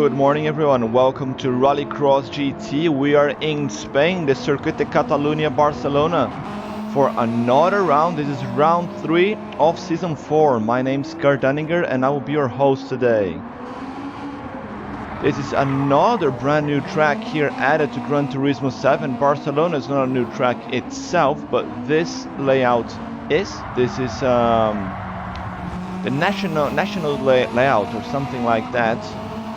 Good morning everyone, welcome to Rallycross GT. We are in Spain, the Circuit de Catalunya, Barcelona, for another round. This is round 3 of Season 4. My name's Kurt Dunninger and I will be your host today. This is another brand new track here added to Gran Turismo 7. Barcelona is not a new track itself, but this layout is. This is the national layout or something like that.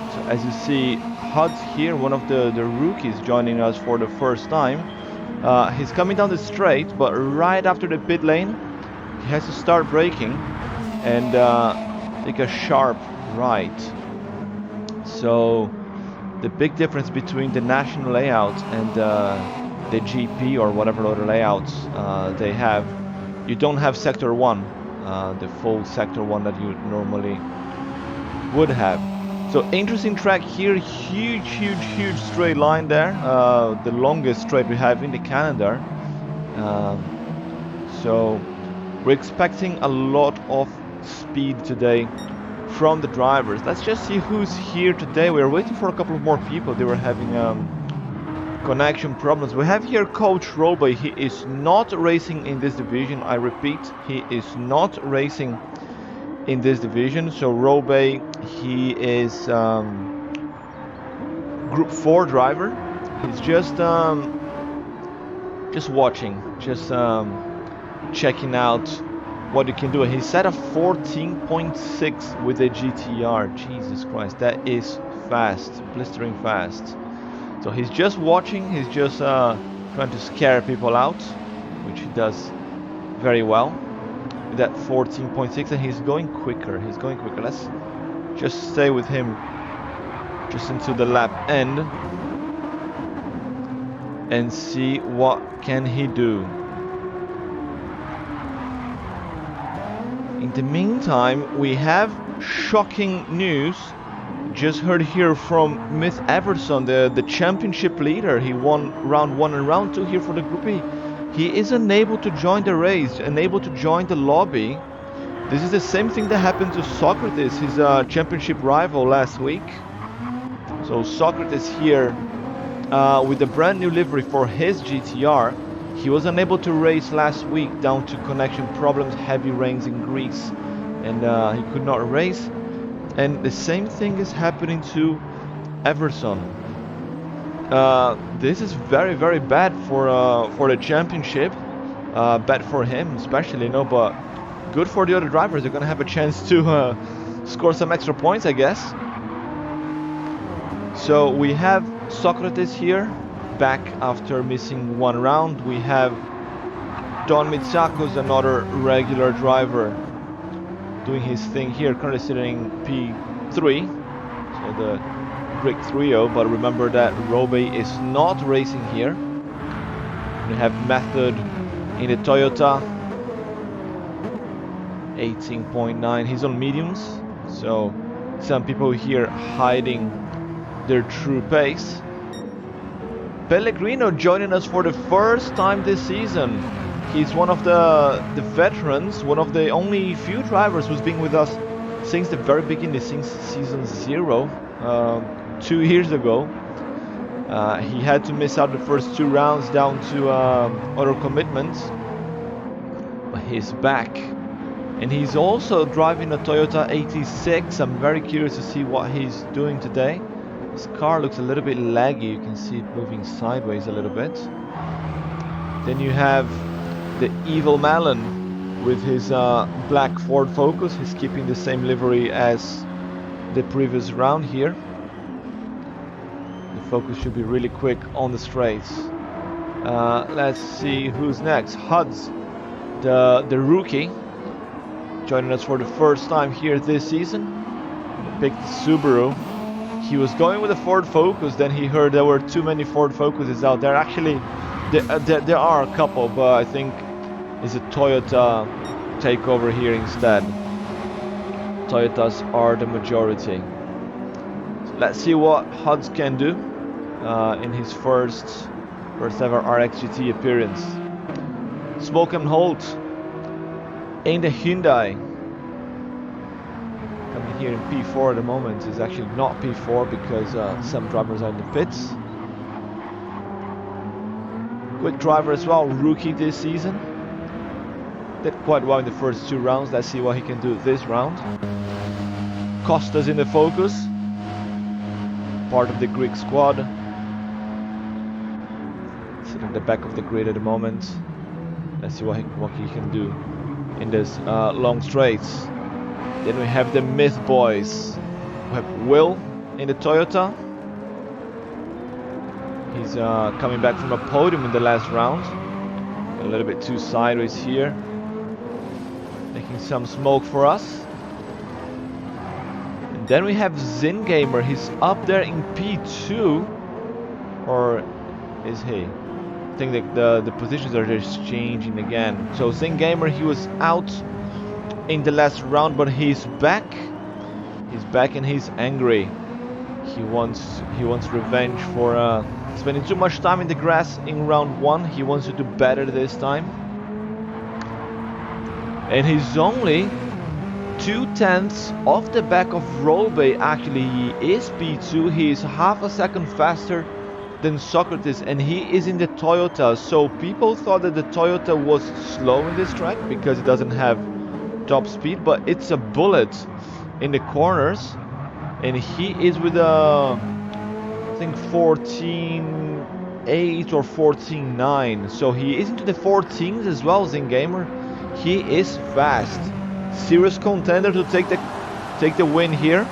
So as you see, Hud's here, one of the rookies joining us for the first time. He's coming down the straight, but right after the pit lane, he has to start braking and take a sharp right. So the big difference between the national layout and the GP or whatever other layouts they have, you don't have Sector 1, the full Sector 1 that you normally would have. So interesting track here, huge straight line there, the longest straight we have in the calendar. So we're expecting a lot of speed today from the drivers. Let's just see who's here today. We're waiting for a couple of more people. They were having connection problems. We have here Coach Robey. He is not racing in this division. I repeat, he is not racing in this division. So Robey, he is Group 4 driver. He's just watching, just checking out what you can do. He set a 14.6 with a GTR. Jesus Christ, that is fast, blistering fast. So he's just watching. He's just trying to scare people out, which he does very well. That 14.6, and he's going quicker. Let's just stay with him just into the lap end and see what can he do. In the meantime, we have shocking news. Just heard here from Miss Everson, the championship leader. He won round 1 and round 2 here for the Group E. He is unable to join the race, unable to join the lobby. This is the same thing that happened to Socrates, his championship rival last week. So Socrates here with a brand new livery for his GTR. He was unable to race last week down to connection problems, heavy rains in Greece, and he could not race. And the same thing is happening to Everson. This is very bad for the championship. Bad for him especially, you know, but good for the other drivers. They're gonna have a chance to score some extra points, I guess. So we have Socrates here, back after missing 1 round. We have Don Mitsakos, another regular driver, doing his thing here, currently sitting in P3, so the Greek trio. But remember that Robey is not racing here. We have Method in the Toyota, 18.9. He's on mediums, so some people here hiding their true pace. Pellegrino joining us for the first time this season. He's one of the veterans, one of the only few drivers who's been with us since the very beginning, since season 0, 2 years ago. He had to miss out the first 2 rounds down to other commitments, but he's back. And he's also driving a Toyota 86. I'm very curious to see what he's doing today. His car looks a little bit laggy. You can see it moving sideways a little bit. Then you have the Evil Malin with his black Ford Focus. He's keeping the same livery as the previous round here. The Focus should be really quick on the straights. Let's see who's next. Huds, the rookie, joining us for the first time here this season. He picked the Subaru. He was going with a Ford Focus, then he heard there were too many Ford Focuses out there. Actually, there are a couple, but I think it's a Toyota takeover here instead. Toyotas are the majority. So let's see what Huds can do in his first ever RXGT appearance. Smoke and Holt in the Hyundai. coming here in P4 at the moment. It's actually not P4 because some drivers are in the pits. Quick driver as well, rookie this season. Did quite well in the first 2 rounds. Let's see what he can do this round. Costa's in the focus. Part of the Greek squad. Sitting at the back of the grid at the moment. Let's see what he can do in this long straights. Then we have the Myth Boys. We have Will in the Toyota. He's coming back from a podium in the last round. A little bit too sideways here. Making some smoke for us. And then we have Zin Gamer. He's up there in P2. Or is he? I think the positions are just changing again. So Zin Gamer, he was out in the last round, but he's back. He's back and he's angry. He wants revenge for spending too much time in the grass in round 1. He wants to do better this time. And he's only 2/10 off the back of Rolbay. Actually, he is P2. He is half a second faster than Socrates, and he is in the Toyota. So people thought that the Toyota was slow in this track because it doesn't have top speed, but it's a bullet in the corners. And he is with a, I think 14.8 or 14.9. So he is into the 14s as well, Zin Gamer. He is fast. Serious contender to take the win here.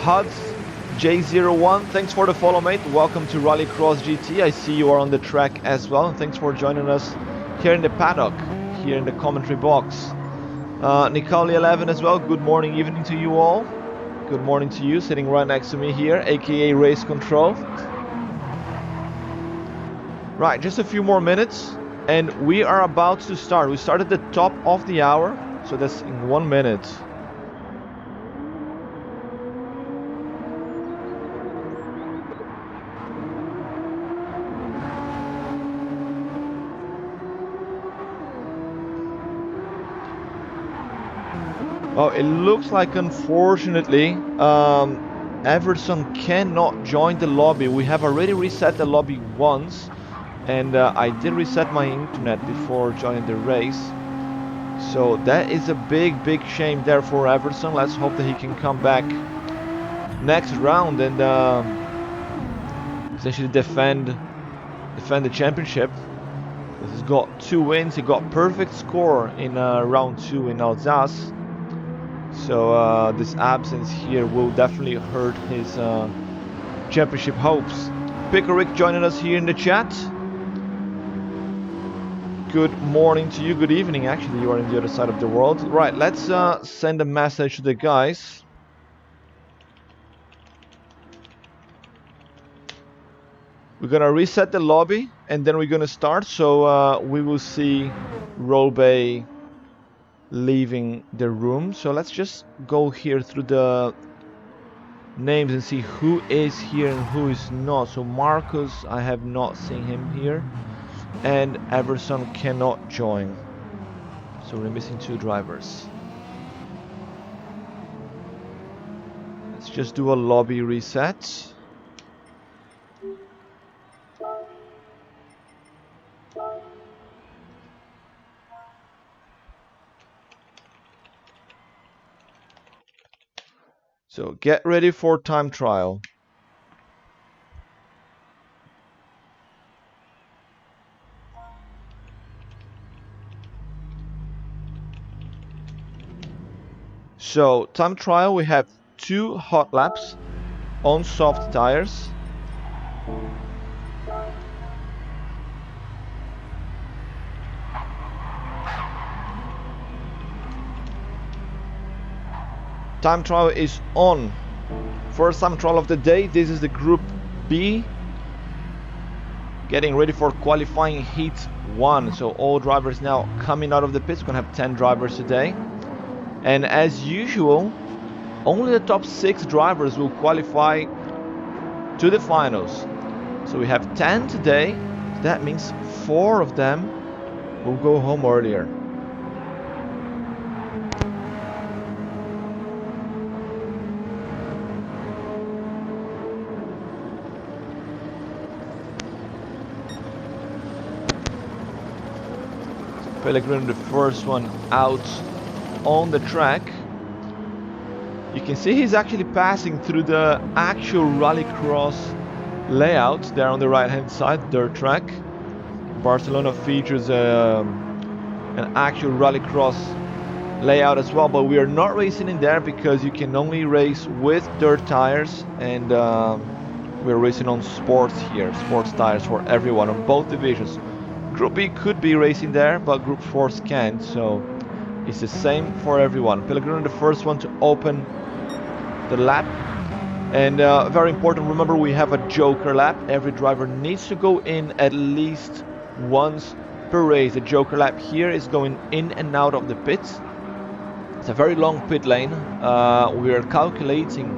Huds J01, thanks for the follow, mate. Welcome to Rallycross GT. I see you are on the track as well. And thanks for joining us here in the paddock, here in the commentary box. Nicole11 as well. Good morning, evening to you all. Good morning to you, sitting right next to me here, aka Race Control. Right, just a few more minutes, and we are about to start. We start at the top of the hour, so that's in 1 minute. Oh, it looks like, unfortunately, Everson cannot join the lobby. We have already reset the lobby once, and I did reset my internet before joining the race. So that is a big shame there for Everson. Let's hope that he can come back next round and essentially defend the championship. He's got 2 wins. He got perfect score in round 2 in Alsace. So this absence here will definitely hurt his championship hopes. Pickerick joining us here in the chat. Good morning to you. Good evening, actually. You are on the other side of the world. Right, let's send a message to the guys. We're gonna reset the lobby and then we're gonna start. So we will see Rolbay leaving the room. So let's just go here through the names and see who is here and who is not. So Marcus, I have not seen him here, and Everson cannot join. So we're missing 2 drivers. Let's just do a lobby reset. So get ready for time trial. So time trial, we have 2 hot laps on soft tires. Time trial is on. First time trial of the day. This is the Group B. Getting ready for qualifying heat 1. So all drivers now coming out of the pits. We're gonna have 10 drivers today. And as usual, only the top 6 drivers will qualify to the finals. So we have 10 today. So that means 4 of them will go home earlier. Pellegrino, the first one out on the track. You can see he's actually passing through the actual Rallycross layout there on the right hand side, dirt track. Barcelona features an actual Rallycross layout as well, but we are not racing in there because you can only race with dirt tires, and we're racing on sports here, sports tires for everyone on both divisions. Group B could be racing there, but Group 4 can't, so it's the same for everyone. Pellegrino, the first one to open the lap. And very important, remember we have a joker lap. Every driver needs to go in at least once per race. The joker lap here is going in and out of the pits. It's a very long pit lane. We are calculating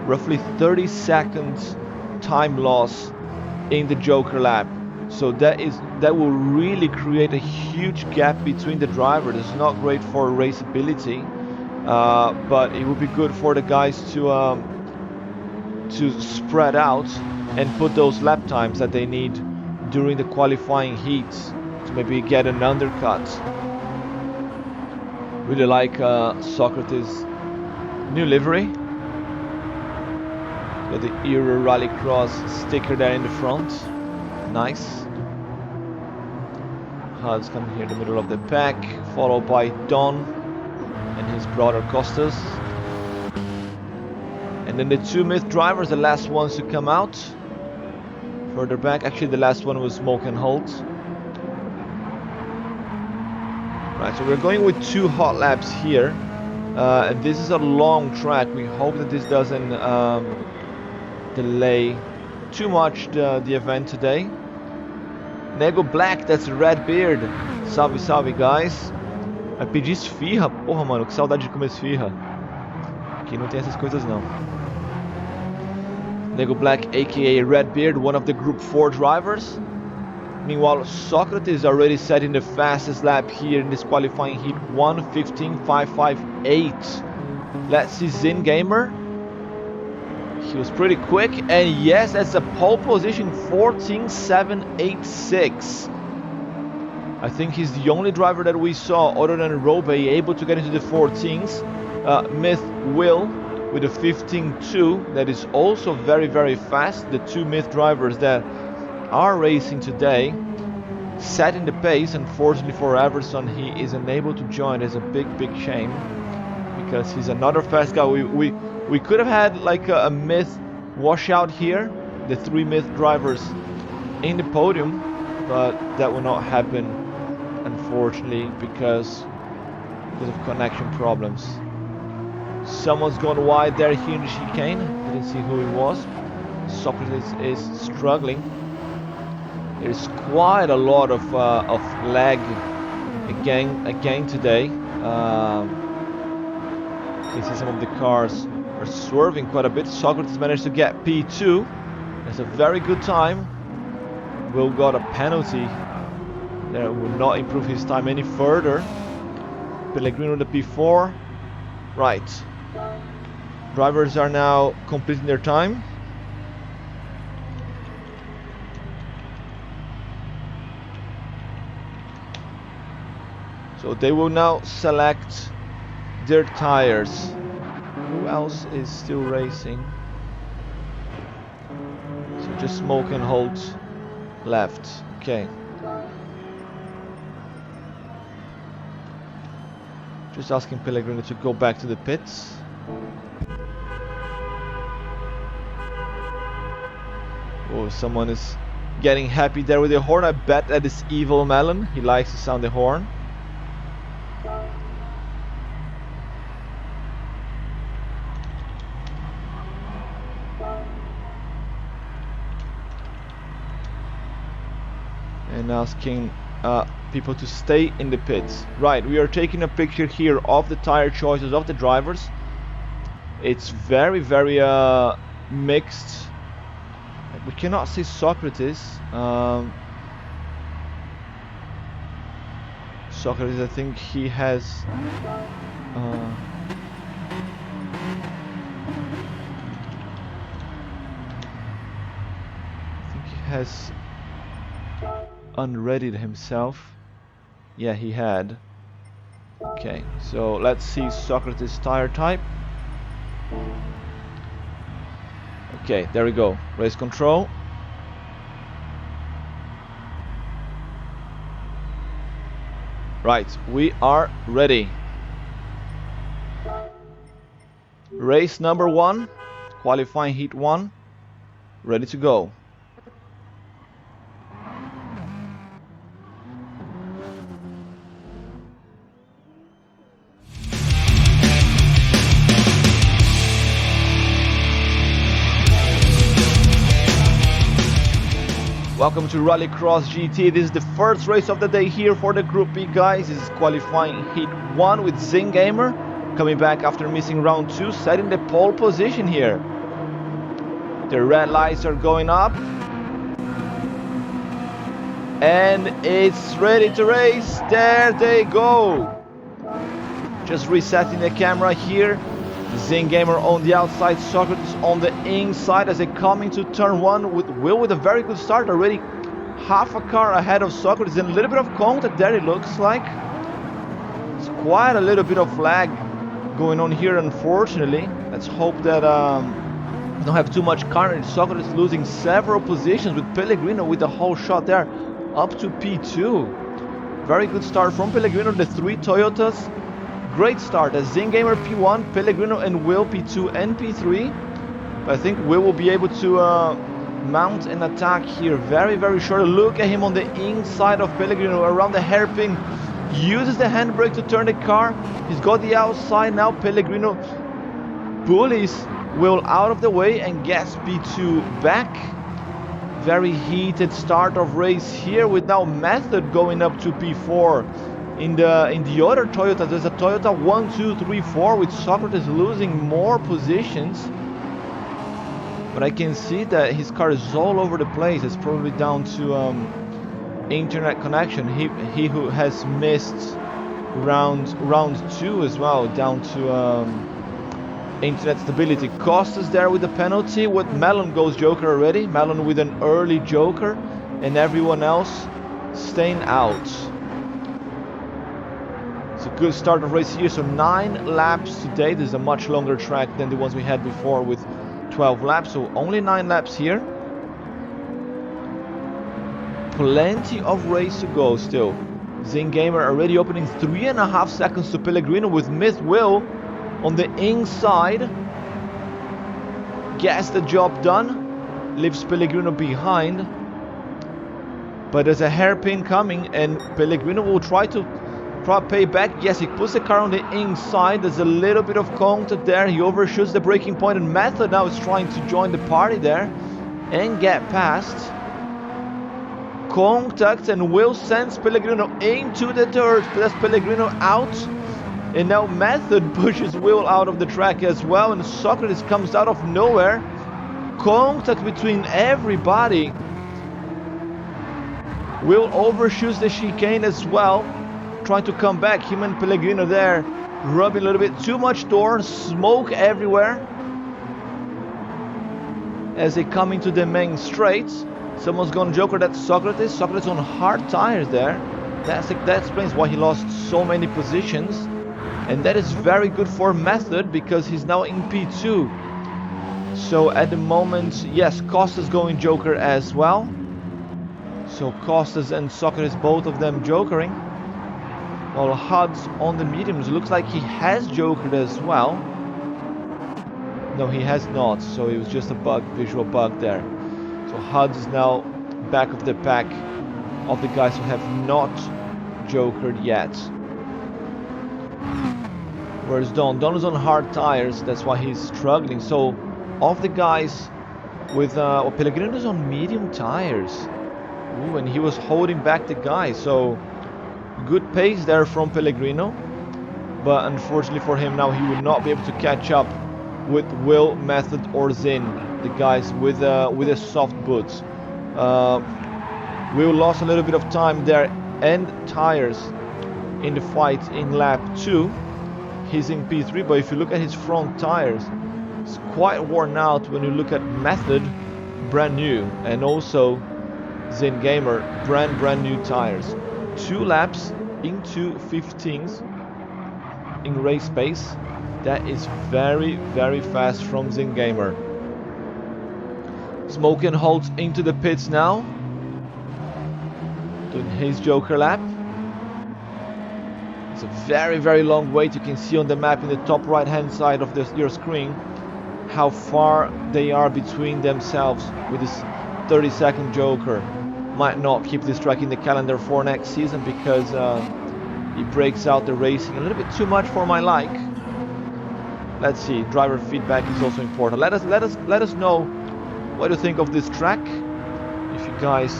roughly 30 seconds time loss in the joker lap. So that will really create a huge gap between the drivers. It's not great for raceability, but it would be good for the guys to spread out and put those lap times that they need during the qualifying heats to maybe get an undercut. Really like Socrates' new livery. Got the Euro Rallycross sticker there in the front. Nice. Hud's coming here in the middle of the pack, followed by Don and his brother Costas. And then the two myth drivers, the last ones to come out. Further back, actually the last one was Smoke and Holt. Right, so we're going with 2 hot laps here. And this is a long track. We hope that this doesn't delay too much the event today. Nego Black, that's Red Beard. Salve, salve, guys. Vai pedir esfirra? Porra, mano, que saudade de comer esfirra. Aqui não tem essas coisas não. Nego Black, aka Red Beard, one of the Group 4 drivers. Meanwhile, Socrates already setting the fastest lap here in this qualifying heat, 1:15.558. Let's see Zin Gamer. He was pretty quick, and yes, that's a pole position, 14.786. I think he's the only driver that we saw other than Robe able to get into the 14s. Myth Will with a 15.2, that is also very, very fast. The two Myth drivers that are racing today, setting the pace. Unfortunately for Everson, he is unable to join. It's a big shame because he's another fast guy. We could have had like a Myth washout here, the 3 Myth drivers in the podium, but that will not happen, unfortunately, because of connection problems. Someone's gone wide there here in the chicane. Didn't see who it was. Socrates is struggling. There's quite a lot of lag again today. You see some of the cars are swerving quite a bit. Socrates managed to get P2. That's a very good time. Will got a penalty. That will not improve his time any further. Pellegrino the P4. Right. Drivers are now completing their time. So they will now select their tires. Who else is still racing? So just Smoke and Holt left. Okay. Just asking Pellegrino to go back to the pits. Oh, someone is getting happy there with the horn. I bet that is Evil Melon. He likes to sound the horn. And asking people to stay in the pits. Right, we are taking a picture here of the tire choices of the drivers. It's very mixed. We cannot see Socrates. Socrates, I think he has unreadied himself. Yeah, he had. Okay, so let's see Socrates' tire type. Okay, there we go. Race control. Right, we are ready. Race number 1, qualifying heat 1, ready to go. Welcome to Rallycross GT. This is the first race of the day here for the Group B guys. This is qualifying heat 1 with Zingamer coming back after missing round 2, setting the pole position here. The red lights are going up. And it's ready to race. There they go. Just resetting the camera here. Zingamer on the outside, Socrates on the inside as they come into turn 1 with Will with a very good start, already half a car ahead of Socrates and a little bit of contact there, it looks like. It's quite a little bit of lag going on here, unfortunately. Let's hope that we don't have too much carnage. Socrates losing several positions with Pellegrino with the whole shot there up to P2. Very good start from Pellegrino, the 3 Toyotas. Great start as Zingamer P1, Pellegrino and Will P2 and P3. But I think Will be able to mount an attack here very, very short. Look at him on the inside of Pellegrino around the hairpin. Uses the handbrake to turn the car. He's got the outside now. Pellegrino bullies Will out of the way and gets P2 back. Very heated start of race here with now Method going up to P4. In the other Toyota, there's a Toyota 1, 2, 3, 4 with Socrates losing more positions. But I can see that his car is all over the place. It's probably down to internet connection. He who has missed round 2 as well, down to internet stability. Costas there with the penalty. With Melon goes Joker already. Melon with an early Joker, and everyone else staying out. It's a good start of race here. So 9 laps today. This is a much longer track than the ones we had before with 12 laps. So only 9 laps here. Plenty of race to go still. Zingamer already opening 3.5 seconds to Pellegrino with Miss Will on the inside. Gets the job done. Leaves Pellegrino behind. But there's a hairpin coming and Pellegrino will try to pay back. Yes, he puts the car on the inside. There's a little bit of contact there. He overshoots the braking point and Method now is trying to join the party there and get past. Contact and Will sends Pellegrino into the dirt. That's Pellegrino out. And now Method pushes Will out of the track as well. And Socrates comes out of nowhere. Contact between everybody. Will overshoots the chicane as well. Trying to come back. Him and Pellegrino there. Rubbing a little bit too much door. Smoke everywhere. As they come into the main straight. Someone's gone Joker. That's Socrates. Socrates on hard tires there. That explains why he lost so many positions. And that is very good for Method because he's now in P2. So at the moment, yes, Costas going Joker as well. So Costas and Socrates, both of them jokering. While Hud's on the mediums. Looks like he has jokered as well. No, he has not. So it was just a bug, visual bug there. So Hud's is now back of the pack of the guys who have not jokered yet. Where's Don? Don is on hard tires. That's why he's struggling. So of the guys with Pellegrino is on medium tires. Ooh, and he was holding back the guy. So good pace there from Pellegrino, but unfortunately for him now he will not be able to catch up with Will, Method or Zin, the guys with a soft boots. Will lost a little bit of time there and tires in the fight in lap 2. He's in P3, but if you look at his front tires, it's quite worn out. When you look at Method, brand new, and also Zingamer, brand new tires. 2 laps into 15th in race pace. That is very, very fast from Zingamer. Smokin holds into the pits now, doing his Joker lap. It's a very, very long wait. You can see on the map in the top right hand side of your screen how far they are between themselves with this 30-second Joker. Might not keep this track in the calendar for next season because it breaks out the racing a little bit too much for my like. Let's see, driver feedback is also important. Let us know what you think of this track, if you guys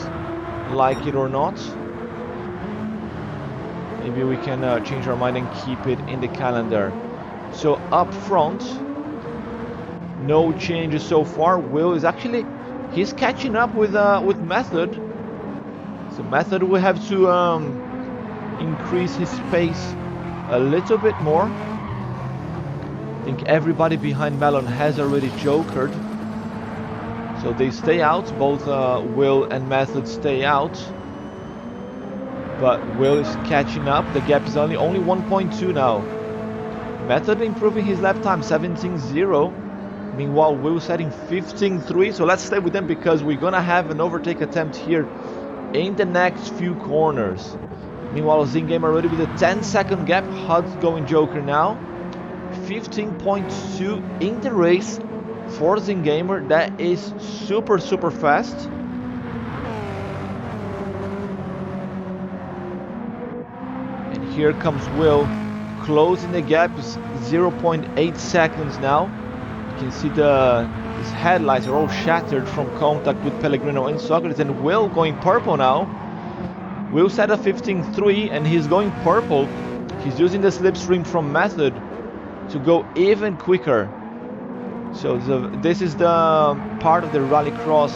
like it or not. Maybe we can change our mind and keep it in the calendar. So up front, no changes so far. Will is actually, he's catching up with Method. So Method will have to increase his pace a little bit more. I think everybody behind Melon has already jokered, so they stay out. Both Will and Method stay out, but Will is catching up. The gap is only 1.2 now. Method improving his lap time, 17.0. Meanwhile, Will setting 15.3. So let's stay with them because we're gonna have an overtake attempt here in the next few corners. Meanwhile, Zingamer already with a 10-second gap. Hud's going Joker now. 15.2 in the race for Zingamer. That is super, super fast. And here comes Will, closing the gap. Is 0.8 seconds now. You can see his headlights are all shattered from contact with Pellegrino and Socrates. And Will going purple now. Will set a 15.3 and he's going purple. He's using the slipstream from Method to go even quicker. So this is the part of the Rallycross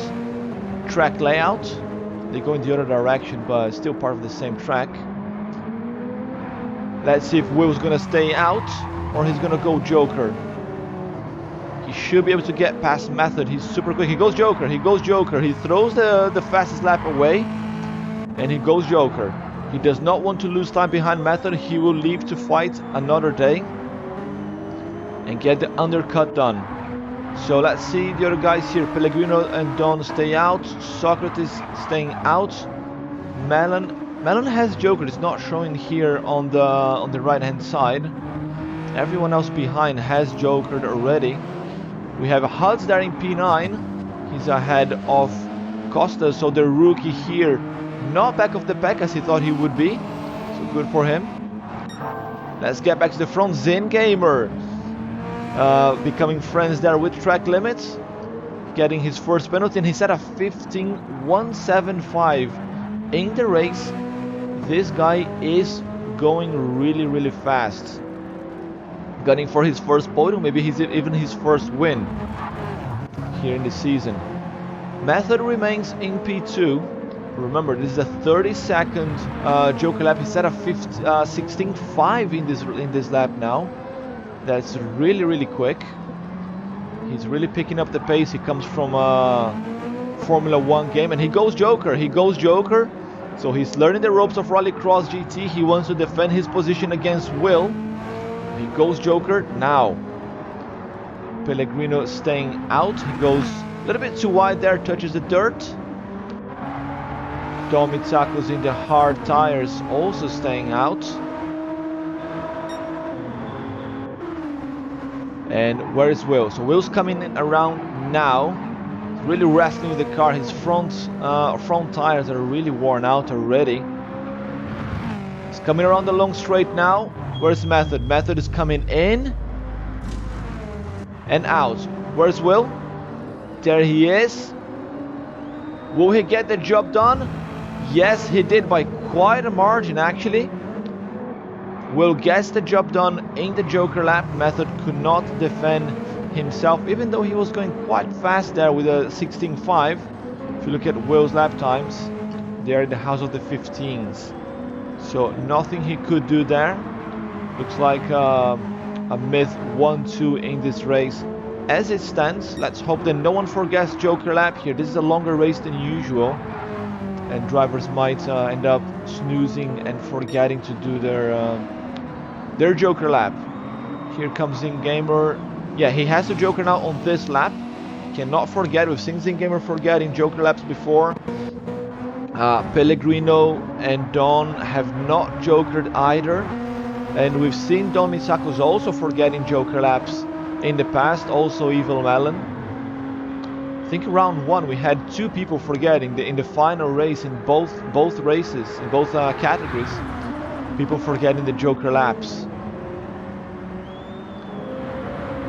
track layout. They go in the other direction, but still part of the same track. Let's see if Will's gonna stay out or he's gonna go Joker. He should be able to get past Method. He's super quick. He goes Joker. He goes Joker. He throws the fastest lap away, and he goes Joker. He does not want to lose time behind Method. He will leave to fight another day and get the undercut done. So let's see the other guys here. Pellegrino and Don stay out. Socrates staying out. Melon has Joker. It's not showing here on the right hand side. Everyone else behind has Jokered already. We have Huds there in P9. He's ahead of Costa, so the rookie here not back of the pack as he thought he would be. So good for him. Let's get back to the front. Zingamer becoming friends there with track limits, getting his first penalty, and he's at a 15.175 in the race. This guy is going really, really fast. Gunning for his first podium, maybe even his first win here in the season. Method remains in P2. Remember, this is a 30-second Joker lap. He's set a 16.5 in this lap now. That's really, really quick. He's really picking up the pace. He comes from a Formula 1 game, and he goes Joker. He goes Joker. So he's learning the ropes of Rallycross GT. He wants to defend his position against Will. He goes Joker now. Pellegrino staying out. He goes a little bit too wide there, touches the dirt. Dom Mitsako's in the hard tires, also staying out. And where is Will? So Will's coming in around now. He's really wrestling with the car. His front tires are really worn out already. He's coming around the long straight now. Where's Method? Method is coming in and out. Where's Will? There he is. Will he get the job done? Yes, he did by quite a margin actually. Will gets the job done in the Joker lap. Method could not defend himself, even though he was going quite fast there with a 16.5. If you look at Will's lap times, they're in the house of the 15s. So nothing he could do there. Looks like a myth 1-2 in this race. As it stands, let's hope that no one forgets Joker lap here. This is a longer race than usual. and drivers might end up snoozing and forgetting to do their Joker lap. Here comes ZinGamer. Yeah, he has a Joker now on this lap. Cannot forget, we've seen ZinGamer forgetting Joker laps before. Pellegrino and Don have not jokered either. And we've seen Don Misakos also forgetting Joker laps in the past, also Evil Melon. I think round 1 we had 2 people forgetting in the final race in both races, in both categories. People forgetting the Joker laps.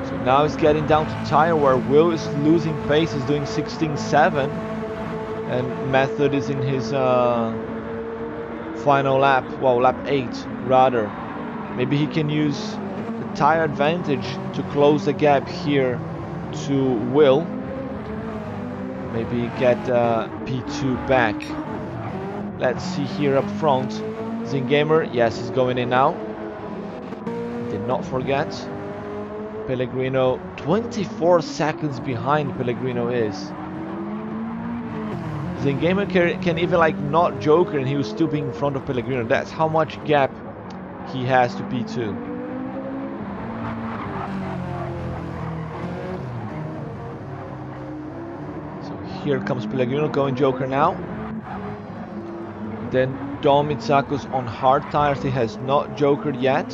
So now it's getting down to tire wear. Will is losing pace, is doing 16.7. And Method is in his final lap, well, lap 8 rather. Maybe he can use the tire advantage to close the gap here to Will. Maybe get P2 back. Let's see here up front. ZinGamer, yes, he's going in now. Did not forget. Pellegrino, 24 seconds behind Pellegrino is. ZinGamer can even like not Joker and he will still be in front of Pellegrino. That's how much gap he has to P2. So here comes Pellegrino going Joker now. Then Dom Mitsakos on hard tires. He has not Jokered yet.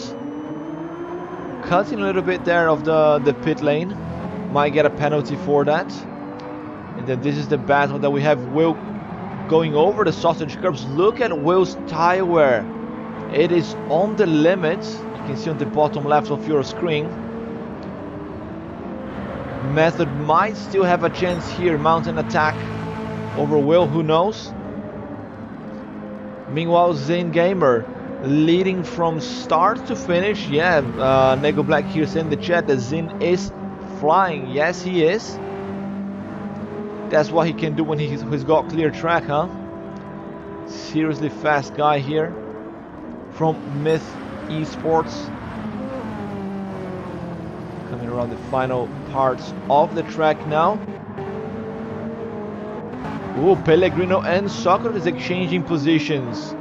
Cutting a little bit there of the pit lane. Might get a penalty for that. And then this is the battle that we have. Will going over the sausage curbs. Look at Will's tire wear. It is on the limit. You can see on the bottom left of your screen. Method might still have a chance here. Mount an attack over Will, who knows? Meanwhile, ZinGamer leading from start to finish. Yeah, Nego Black here saying in the chat that Zin is flying. Yes, he is. That's what he can do when he's got clear track, huh? Seriously fast guy here from Myth Esports. Coming around the final parts of the track now. Ooh, Pellegrino and Socrates exchanging positions.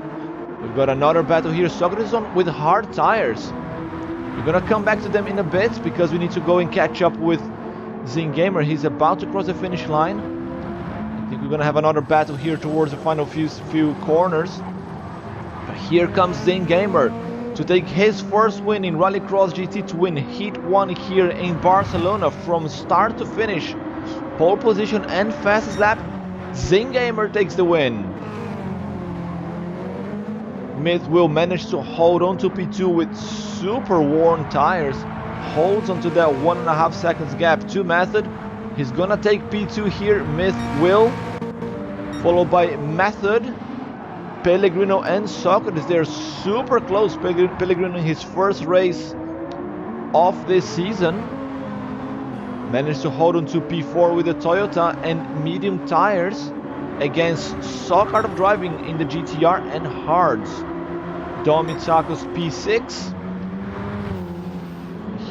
We've got another battle here. Socrates on with hard tires. We're gonna come back to them in a bit because we need to go and catch up with ZinGamer. He's about to cross the finish line. I think we're gonna have another battle here towards the final few corners. But here comes ZinGamer to take his first win in Rallycross GT, to win Heat 1 here in Barcelona from start to finish. Pole position and fastest lap. ZinGamer takes the win. Myth will manage to hold on to P2 with super worn tires. Holds onto that 1.5 seconds gap to Method. He's gonna take P2 here. Myth will. Followed by Method, Pellegrino and Socrates. They're super close. Pellegrino in his first race of this season. Managed to hold on to P4 with the Toyota and medium tires against Soccer driving in the GTR and hards. Dom Mitsakos P6.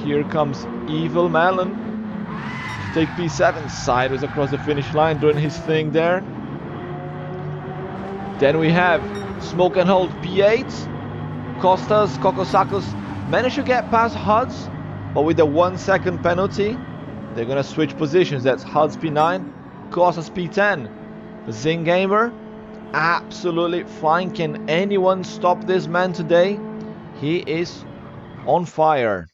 Here comes Evil Melon to take P7 sideways across the finish line, doing his thing there. Then we have Smoke and Hold P8. Costas Kokosakos managed to get past Huds, but with a 1 second penalty. They're gonna switch positions. That's Huds P9, Costas P10. ZinGamer absolutely flying. Can anyone stop this man today? He is on fire.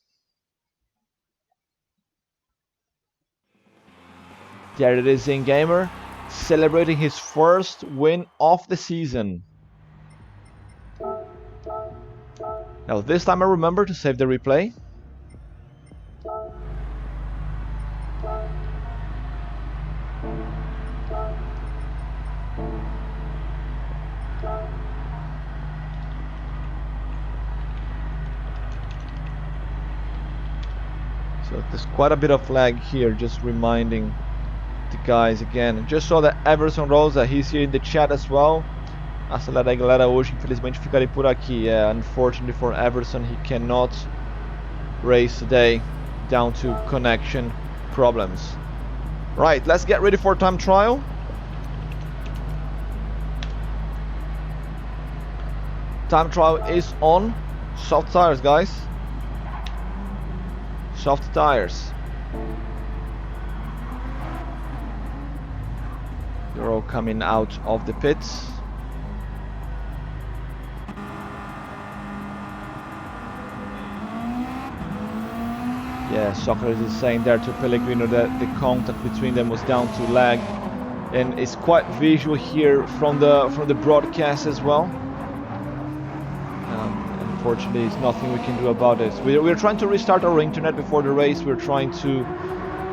There it is, ZinGamer celebrating his first win of the season. Now this time I remember to save the replay. So there's quite a bit of lag here, just reminding the guys again. Just saw that Everson Rosa, he's here in the chat as well. Acelera galera, hoje infelizmente ficarei por aqui. Yeah, unfortunately for Everson, he cannot race today down to connection problems. Right, let's get ready for time trial. Time trial is on. Soft tires, guys. Soft tires. They're all coming out of the pits. Yeah, Socrates is saying there to Pellegrino that the contact between them was down to lag, and it's quite visual here from the broadcast as well. Unfortunately, it's nothing we can do about this. We're trying to restart our internet before the race. We're trying to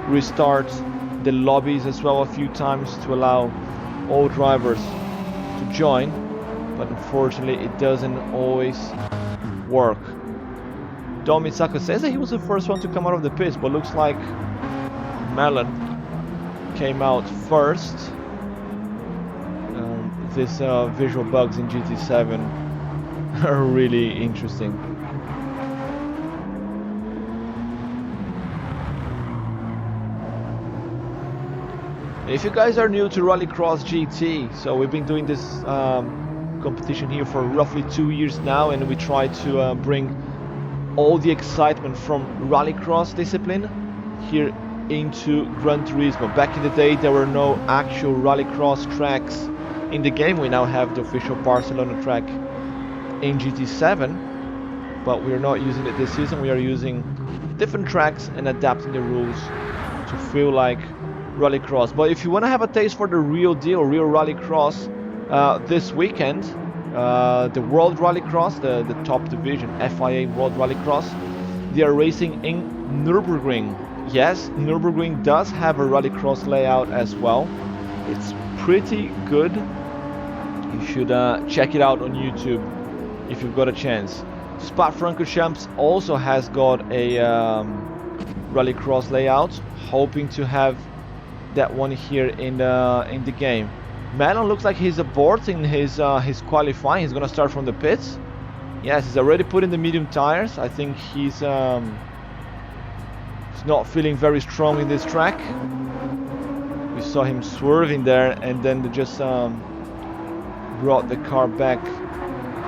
restart the lobbies as well a few times to allow all drivers to join, but unfortunately it doesn't always work. Don Misako says that he was the first one to come out of the pits, but looks like Melon came out first. These visual bugs in GT7 are really interesting. If you guys are new to Rallycross GT, so we've been doing this competition here for roughly 2 years now, and we try to bring all the excitement from Rallycross discipline here into Gran Turismo. Back in the day, there were no actual Rallycross tracks in the game. We now have the official Barcelona track in GT7, but we're not using it this season. We are using different tracks and adapting the rules to feel like Rallycross. But if you want to have a taste for the real deal, real Rallycross, this weekend, the World Rallycross, the top division, FIA World Rallycross, they are racing in Nürburgring. Yes, Nürburgring does have a Rallycross layout as well. It's pretty good. You should check it out on YouTube if you've got a chance. Spa-Francorchamps also has got a Rallycross layout. Hoping to have that one here in the game. Malon looks like he's aborting his qualifying. He's gonna start from the pits. Yes, he's already put in the medium tires. I think he's not feeling very strong in this track. We saw him swerving there, and then they just brought the car back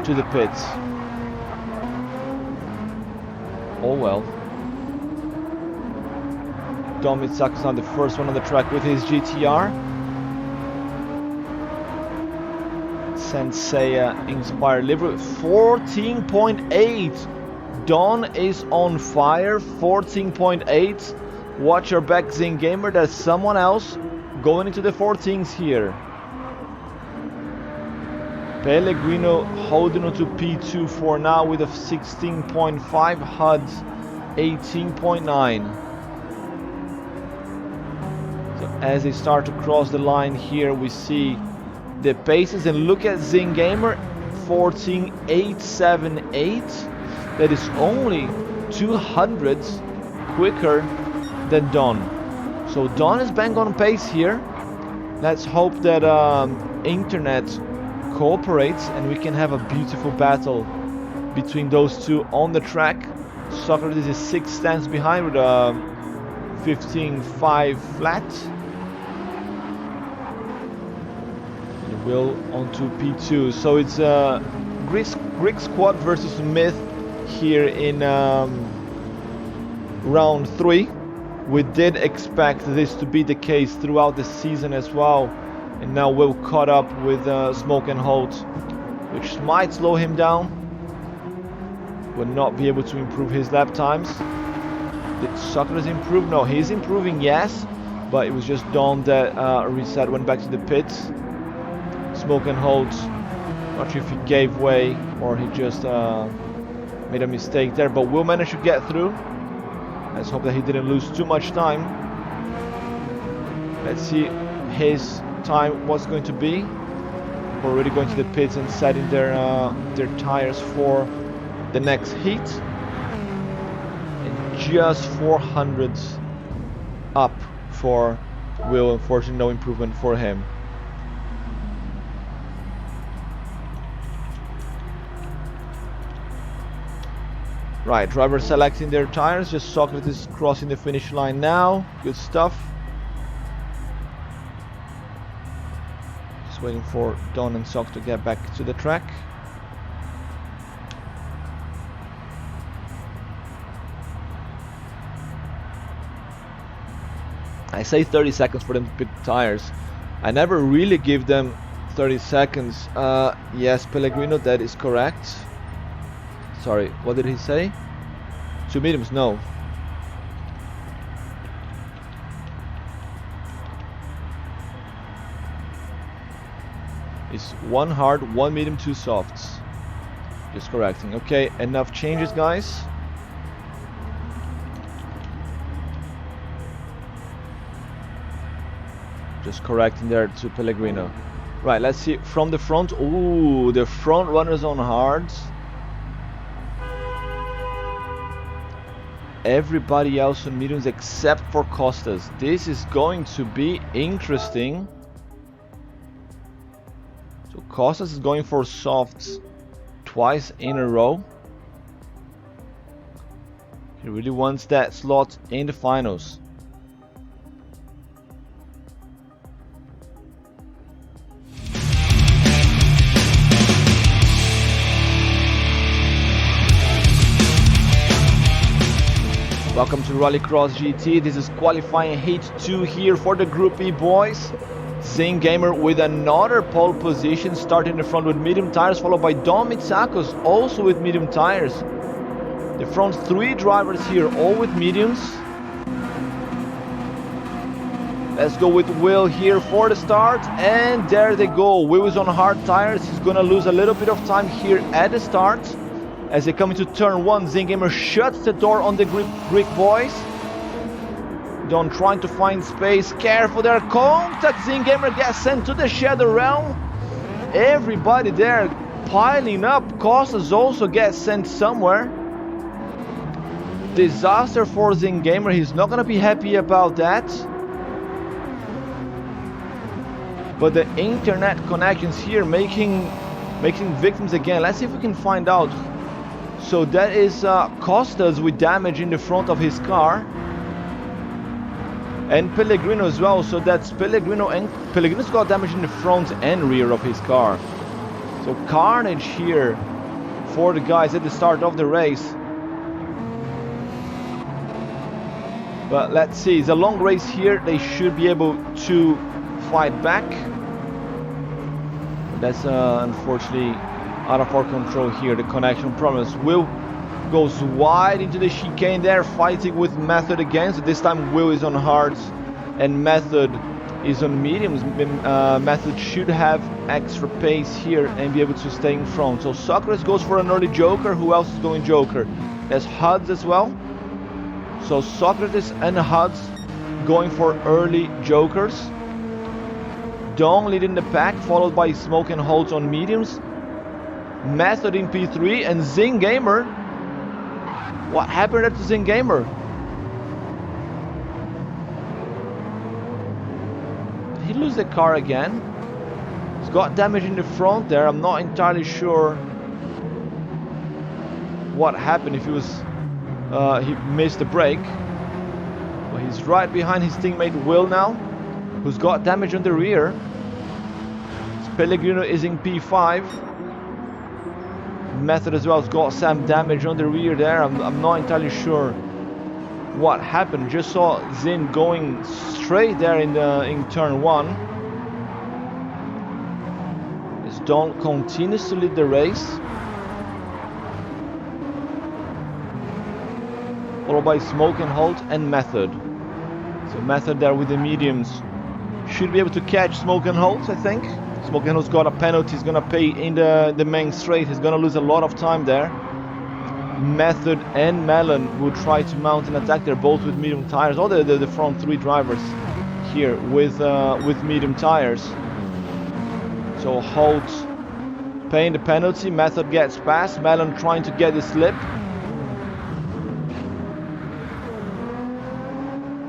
to the pits. Oh well. Dom Mitsako's on the first one on the track with his GTR. Senseiya inspired livery. 14.8. Don is on fire. 14.8. Watch your back, Zing Gamer. There's someone else going into the 14s here. Pellegrino holding on to P2 for now with a 16.5. HUD's 18.9. So as they start to cross the line here, we see the paces, and look at Zing Gamer, 14.878. That is only 200ths quicker than Don. So Don is bang on pace here. Let's hope that internet cooperates and we can have a beautiful battle between those two on the track. Socrates is 6 stands behind with a 15.5 flat. Will onto P2. So it's Greek squad versus Smith here in round 3. We did expect this to be the case throughout the season as well, and now Will caught up with Smoke and Holt, which might slow him down. Will not be able to improve his lap times. Did Socrates improve? No, he's improving, yes, but it was just Don that reset, went back to the pits. Smoke and Holt, not sure if he gave way or he just made a mistake there, but Will manage to get through. Let's hope that he didn't lose too much time. Let's see his time, what's going to be. We're already going to the pits and setting their tires for the next heat. And just 400ths up for Will. Unfortunately, no improvement for him. Right, drivers selecting their tires. Just Socrates crossing the finish line now. Good stuff. Just waiting for Don and Sock to get back to the track. I say 30 seconds for them to pick tires. I never really give them 30 seconds. Yes, Pellegrino, that is correct. Sorry, what did he say? 2 mediums, no. It's 1 hard, 1 medium, 2 softs. Just correcting. Okay, enough changes, guys. Just correcting there to Pellegrino. Right, let's see from the front. Ooh, the front runners on hards. Everybody else on mediums except for Costas. This is going to be interesting. So Costas is going for softs twice in a row. He really wants that slot in the finals. Welcome to Rallycross GT. This is qualifying heat 2 here for the Group E boys. Zing Gamer with another pole position, starting in the front with medium tires, followed by Dom Mitsakos also with medium tires. The front 3 drivers here, all with mediums. Let's go with Will here for the start, and there they go. Will is on hard tires. He's gonna lose a little bit of time here at the start. As they come into turn 1, Zing Gamer shuts the door on the Greek boys. Don trying to find space. Careful there. Contact. Zing Gamer gets sent to the Shadow Realm. Everybody there piling up. Costas also gets sent somewhere. Disaster for Zing Gamer. He's not going to be happy about that. But the internet connections here making victims again. Let's see if we can find out. So that is Costas with damage in the front of his car, and Pellegrino as well. So that's Pellegrino, and Pellegrino's got damage in the front and rear of his car. So carnage here for the guys at the start of the race. But let's see, it's a long race here. They should be able to fight back. That's unfortunately out of our control here, the connection problems. Will goes wide into the chicane there, fighting with Method again. So this time Will is on hards and Method is on mediums. Method should have extra pace here and be able to stay in front. So Socrates goes for an early Joker. Who else is going Joker? There's Huds as well. So Socrates and Huds going for early Jokers. Dong leading the pack, followed by Smoke and Holtz on mediums. Method in P3 and Zing Gamer. What happened to Zing Gamer? Did he lose the car again? He's got damage in the front there. I'm not entirely sure what happened, if he was he missed the brake. But he's right behind his teammate Will now, who's got damage on the rear. Pellegrino is in P5. Method as well has got some damage on the rear there. I'm not entirely sure what happened. Just saw Zin going straight there in turn 1. As Don continues to lead the race, followed by Smoke and Holt and Method. So Method there with the mediums should be able to catch Smoke and Holt, I think. Smoke and Holt's got a penalty. He's gonna pay in the main straight. He's gonna lose a lot of time there. Method and Melon will try to mount an attack. They're both with medium tires. All the front 3 drivers here with medium tires. So Holt paying the penalty. Method gets past. Melon trying to get the slip.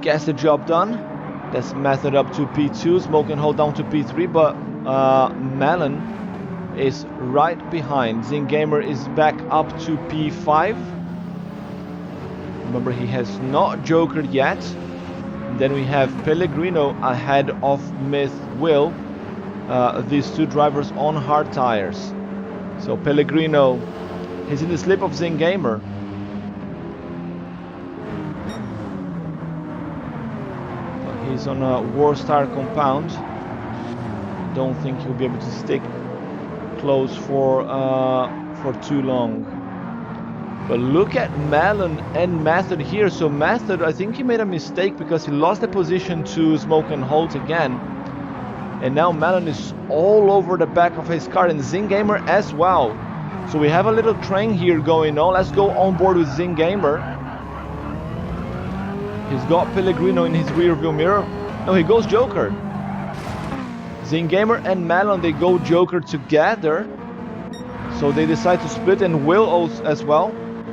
Gets the job done. That's Method up to P2. Smoke and Holt down to P3. But Melon is right behind. Zing Gamer is back up to P5. Remember, he has not jokered yet. And then we have Pellegrino ahead of Myth Will. These 2 drivers on hard tires. So Pellegrino is in the slip of Zing Gamer. He's on a worse tire compound. Don't think he'll be able to stick close for too long. But look at Melon and Method here. So Method, I think he made a mistake because he lost the position to Smoke and Holt again. And now Melon is all over the back of his car, and Zingamer as well. So we have a little train here going on. Let's go on board with Zingamer. He's got Pellegrino in his rear view mirror. No, he goes Joker. Zingamer and Melon, they go Joker together. So they decide to split, and Will also as well.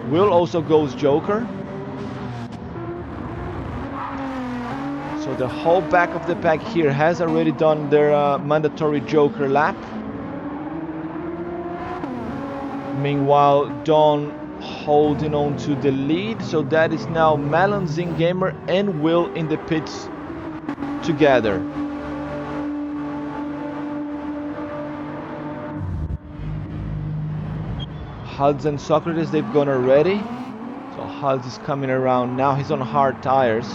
Will also goes Joker. So the whole back of the pack here has already done their mandatory Joker lap. Meanwhile, Don holding on to the lead. So that is now Melon, Zingamer and Will in the pits together. Huds and Socrates, they've gone already. So Huds is coming around now. He's on hard tires.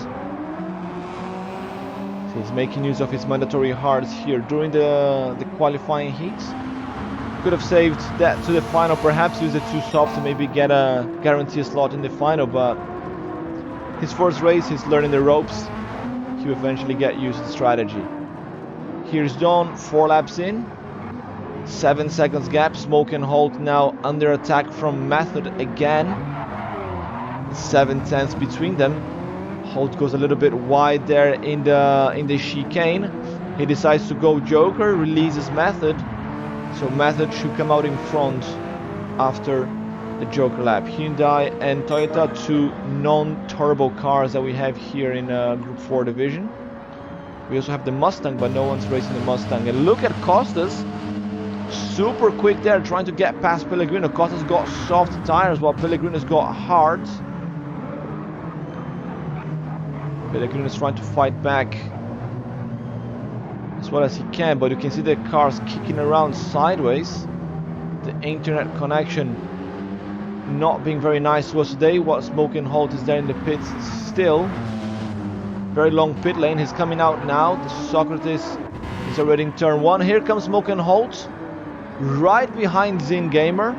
So he's making use of his mandatory hards here during the qualifying heats. Could have saved that to the final, perhaps use it too soft to maybe get a guarantee slot in the final, but his first race, he's learning the ropes. He will eventually get used to the strategy. Here's Don, 4 laps in. 7 seconds gap. Smoke and Holt now under attack from Method again. 7 tenths between them. Holt goes a little bit wide there in the chicane. He decides to go Joker, releases Method. So Method should come out in front after the Joker lap. Hyundai and Toyota, 2 non-turbo cars that we have here in Group 4 division. We also have the Mustang, but no one's racing the Mustang. And look at Costas. Super quick there, trying to get past Pellegrino. Costas got soft tires while Pellegrino's got hard. Pellegrino's trying to fight back as well as he can, but you can see the cars kicking around sideways. The internet connection not being very nice to us today. What Smoke and Holt is there in the pits still. Very long pit lane. He's coming out now. The Socrates is already in turn 1. Here comes Smoke and Holt, right behind Zingamer.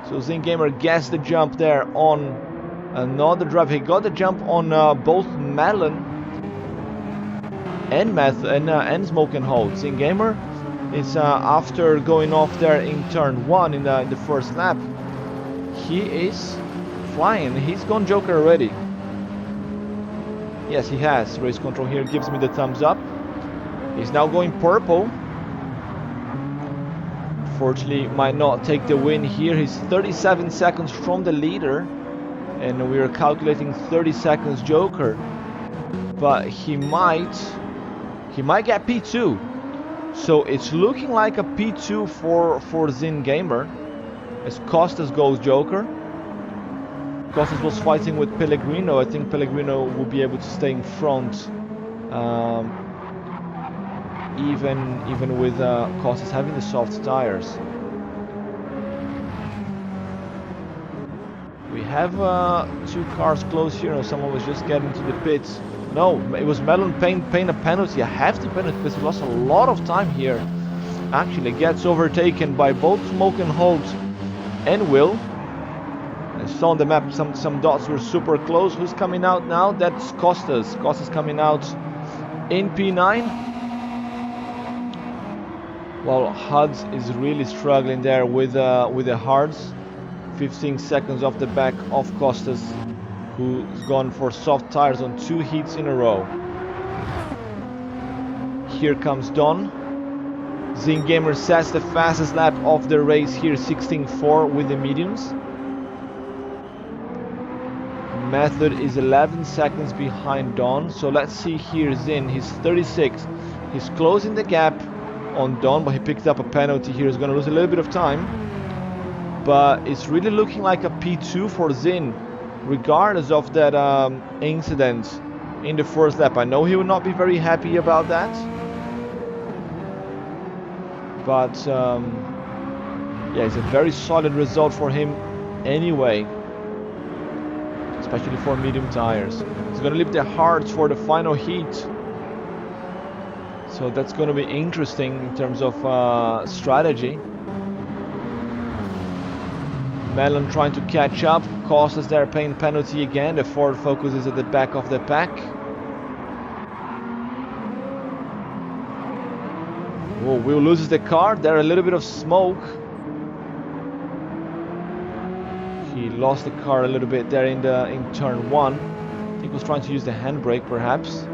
So Zingamer gets the jump there on another drive. He got the jump on both Melon and Smoke and Holt. Zingamer is after going off there in turn 1 in the first lap. He is flying. He's gone Joker already. Yes, he has. Race control here gives me the thumbs up. He's now going purple. Fortunately, might not take the win here. He's 37 seconds from the leader, and we are calculating 30 seconds Joker. But he might get P2. So it's looking like a P2 for Zingamer as Costas goes Joker. Costas was fighting with Pellegrino. I think Pellegrino will be able to stay in front, even with Costas having the soft tires. We have 2 cars close here. No, someone was just getting to the pits. No, it was Melon paying a penalty, a hefty penalty, because he lost a lot of time here. Actually gets overtaken by both Smoke and Holt and Will. I saw on the map some dots were super close. Who's coming out now? That's Costas. Costas coming out in P9. While Huds is really struggling there with the hards. 15 seconds off the back of Costas, who's gone for soft tires on 2 heats in a row. Here comes Don. Zingamer sets the fastest lap of the race here, 16.4 with the mediums. Method is 11 seconds behind Don. So let's see here, Zin, he's 36. He's closing the gap on Don, but he picked up a penalty here. He's going to lose a little bit of time. But it's really looking like a P2 for Zin, regardless of that incident in the first lap. I know he will not be very happy about that. But yeah, it's a very solid result for him anyway. especially for medium tires. He's gonna leave the hards for the final heat, so that's gonna be interesting in terms of strategy. Mellon trying to catch up, causes their pain penalty again. The Ford Focus is at the back of the pack. Oh, Will loses the car. There a little bit of smoke. He lost the car a little bit there in turn 1. I think he was trying to use the handbrake perhaps.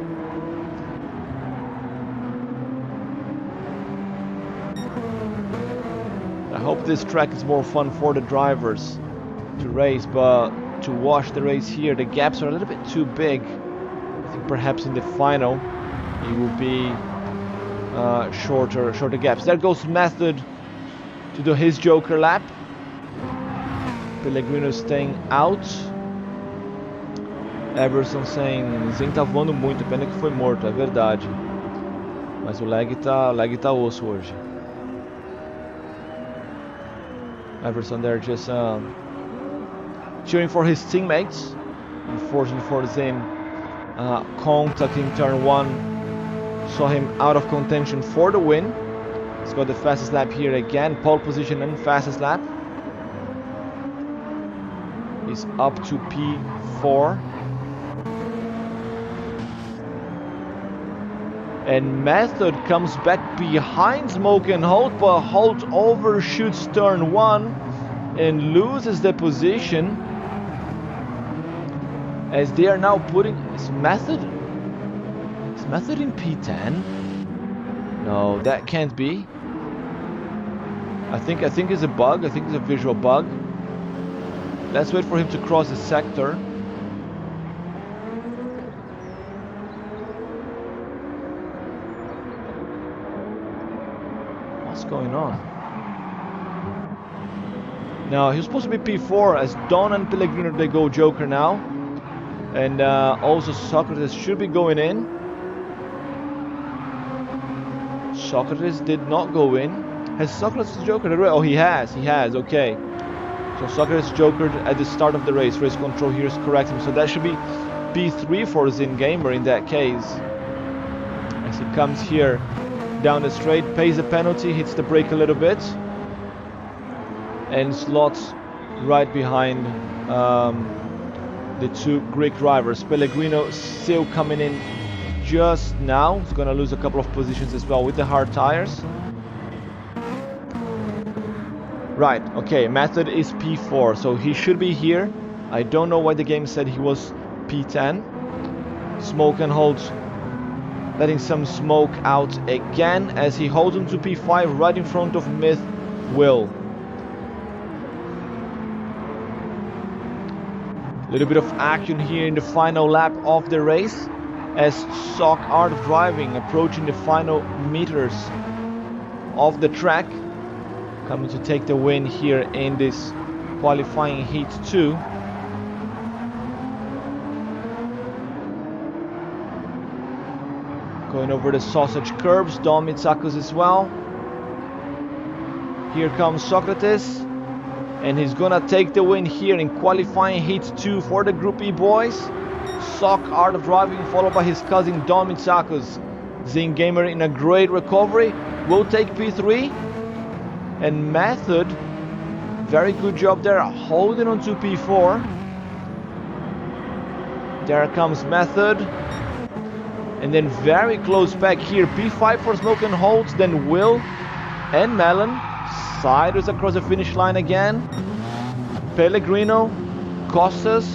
I hope this track is more fun for the drivers to race, but to watch the race here, the gaps are a little bit too big. I think perhaps in the final it will be shorter gaps. There goes Method to do his Joker lap. Pellegrino staying out. Everson saying, Zen tá voando muito, pena que foi morto, é verdade. Mas o lag tá osso hoje. Everson there just cheering for his teammates. Unfortunately for Zen, Kong tucking turn 1 saw him out of contention for the win. He's got the fastest lap here again, pole position and fastest lap. He's up to P4. And Method comes back behind Smoke and Holt, but Holt overshoots turn 1 and loses the position. As they are now putting... Is Method in P10? No, that can't be. I think it's a bug. I think it's a visual bug. Let's wait for him to cross the sector. What's going on? Now, he was supposed to be P4 as Don and Pellegrino, they go Joker now. And also Socrates should be going in. Socrates did not go in. Has Socrates Jokered already? Oh, he has, okay. So Socrates jokered at the start of the race. Race control here is correcting. So that should be P3 for Zin Gamer in that case. As he comes here down the straight, pays the penalty, hits the brake a little bit, and slots right behind the two Greek drivers. Pellegrino still coming in just now. He's gonna lose a couple of positions as well with the hard tires. Right, okay, Method is P4, so he should be here. I don't know why the game said he was P10. Smoke and Holt letting some smoke out again as he holds on to P5 right in front of Myth Will. A little bit of action here in the final lap of the race as Sock Art of Driving approaching the final meters of the track, coming to take the win here in this qualifying heat 2. Going over the sausage curbs, Dom Mitsakos as well. Here comes Socrates, and he's gonna take the win here in qualifying heat 2 for the Group E boys. Sock Art of Driving followed by his cousin Dom Mitsakos. Zing Gamer in a great recovery will take P3. And Method, very good job there, holding on to P4. There comes Method. And then very close back here, P5 for Smoke and Holt, then Will and Mellon. Sideways across the finish line again. Pellegrino, Costas,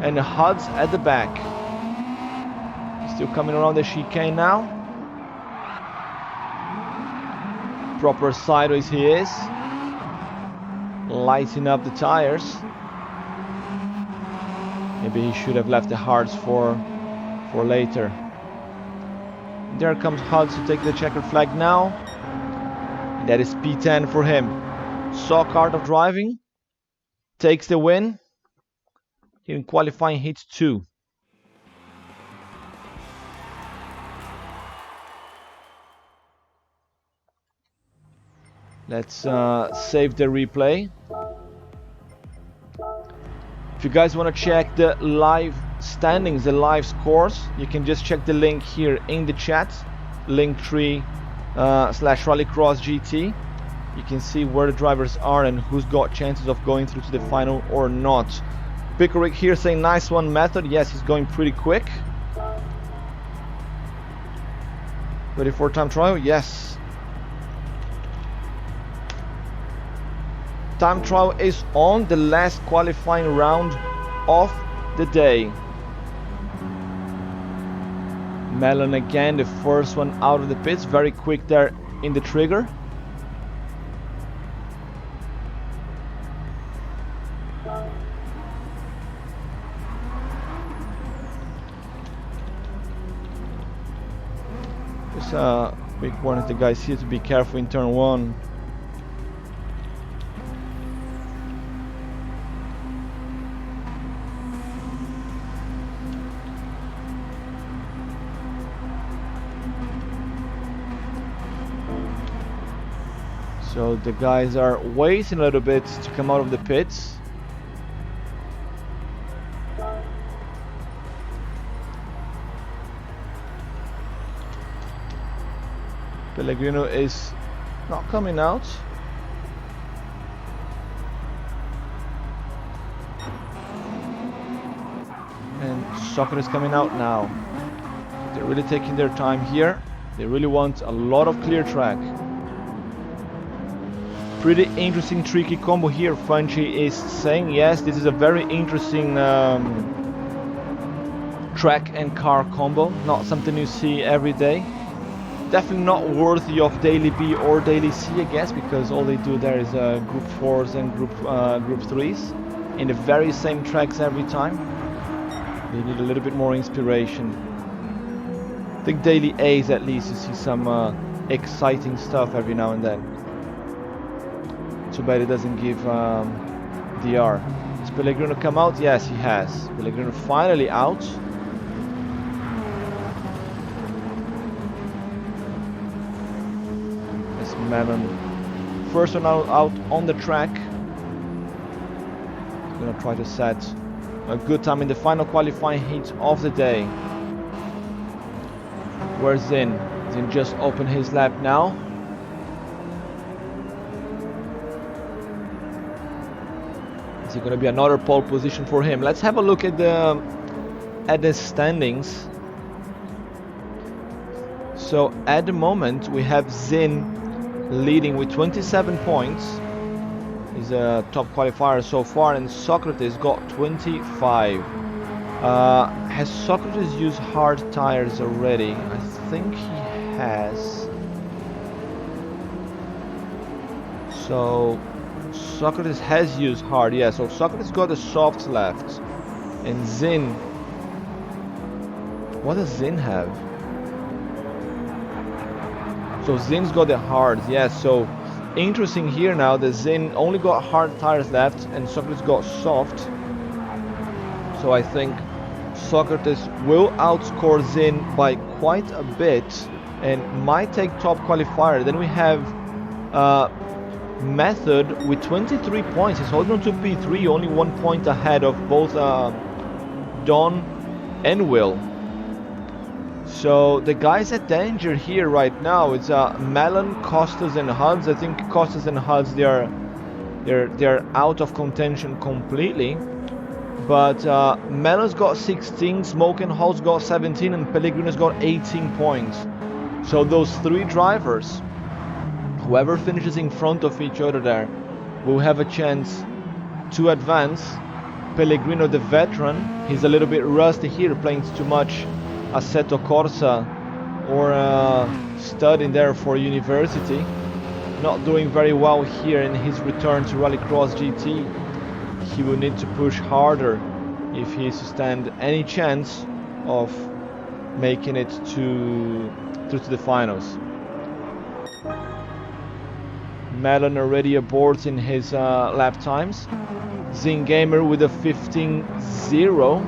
and Huds at the back. Still coming around the chicane now. Proper sideways he is. Lighting up the tires. Maybe he should have left the hards for later. There comes Huds to take the checkered flag now. And that is P10 for him. Sock Art of Driving takes the win here in qualifying heat 2. Let's save the replay. If you guys want to check the live standings, the live scores, you can just check the link here in the chat, linktree slash Rallycross GT. You can see where the drivers are and who's got chances of going through to the final or not. Pickerick here saying nice one method. Yes, he's going pretty quick. Ready for time trial? Yes. Time trial is on, the last qualifying round of the day. Melon again, the first one out of the pits, very quick there in the trigger. Just a quick warning to the guys here to be careful in turn 1. So the guys are waiting a little bit to come out of the pits. Pellegrino is not coming out. And Soccer is coming out now. They're really taking their time here. They really want a lot of clear track. Pretty interesting, tricky combo here, Frenchy is saying. Yes, this is a very interesting track and car combo. Not something you see every day. Definitely not worthy of Daily B or Daily C, I guess, because all they do there is Group 4s and Group 3s in the very same tracks every time. They need a little bit more inspiration. I think Daily A's at least you see some exciting stuff every now and then. Too bad it doesn't give DR. Has Pellegrino come out? Yes, he has. Pellegrino finally out. That's Melon. First one out on the track. Gonna try to set a good time in the final qualifying heat of the day. Where's Zin? Zin just opened his lap now. Is it going to be another pole position for him? Let's have a look at the standings. So at the moment we have Zin leading with 27 points. He's a top qualifier so far, and Socrates got 25. Has Socrates used hard tires already? I think he has. So Socrates has used hard, yeah, so Socrates got the softs left. And Zin, what does Zin have? So Zin's got the hards, yeah, so interesting here now that Zin only got hard tires left and Socrates got soft. So I think Socrates will outscore Zin by quite a bit and might take top qualifier. Then we have Method with 23 points. He's holding on to P3, only 1 point ahead of both Don and Will. So the guys at danger here right now, it's Melon, Costas and Huds. I think Costas and Huds, they're out of contention completely. But Melon's got 16, Smoke and Hall's got 17, and Pellegrino's got 18 points. So those three drivers, whoever finishes in front of each other there, will have a chance to advance. Pellegrino, the veteran, he's a little bit rusty here, playing too much Assetto Corsa or studying there for university. Not doing very well here in his return to Rallycross GT. He will need to push harder if he is to stand any chance of making it through to the finals. Melon already aboard in his lap times. Zin Gamer with a 15.0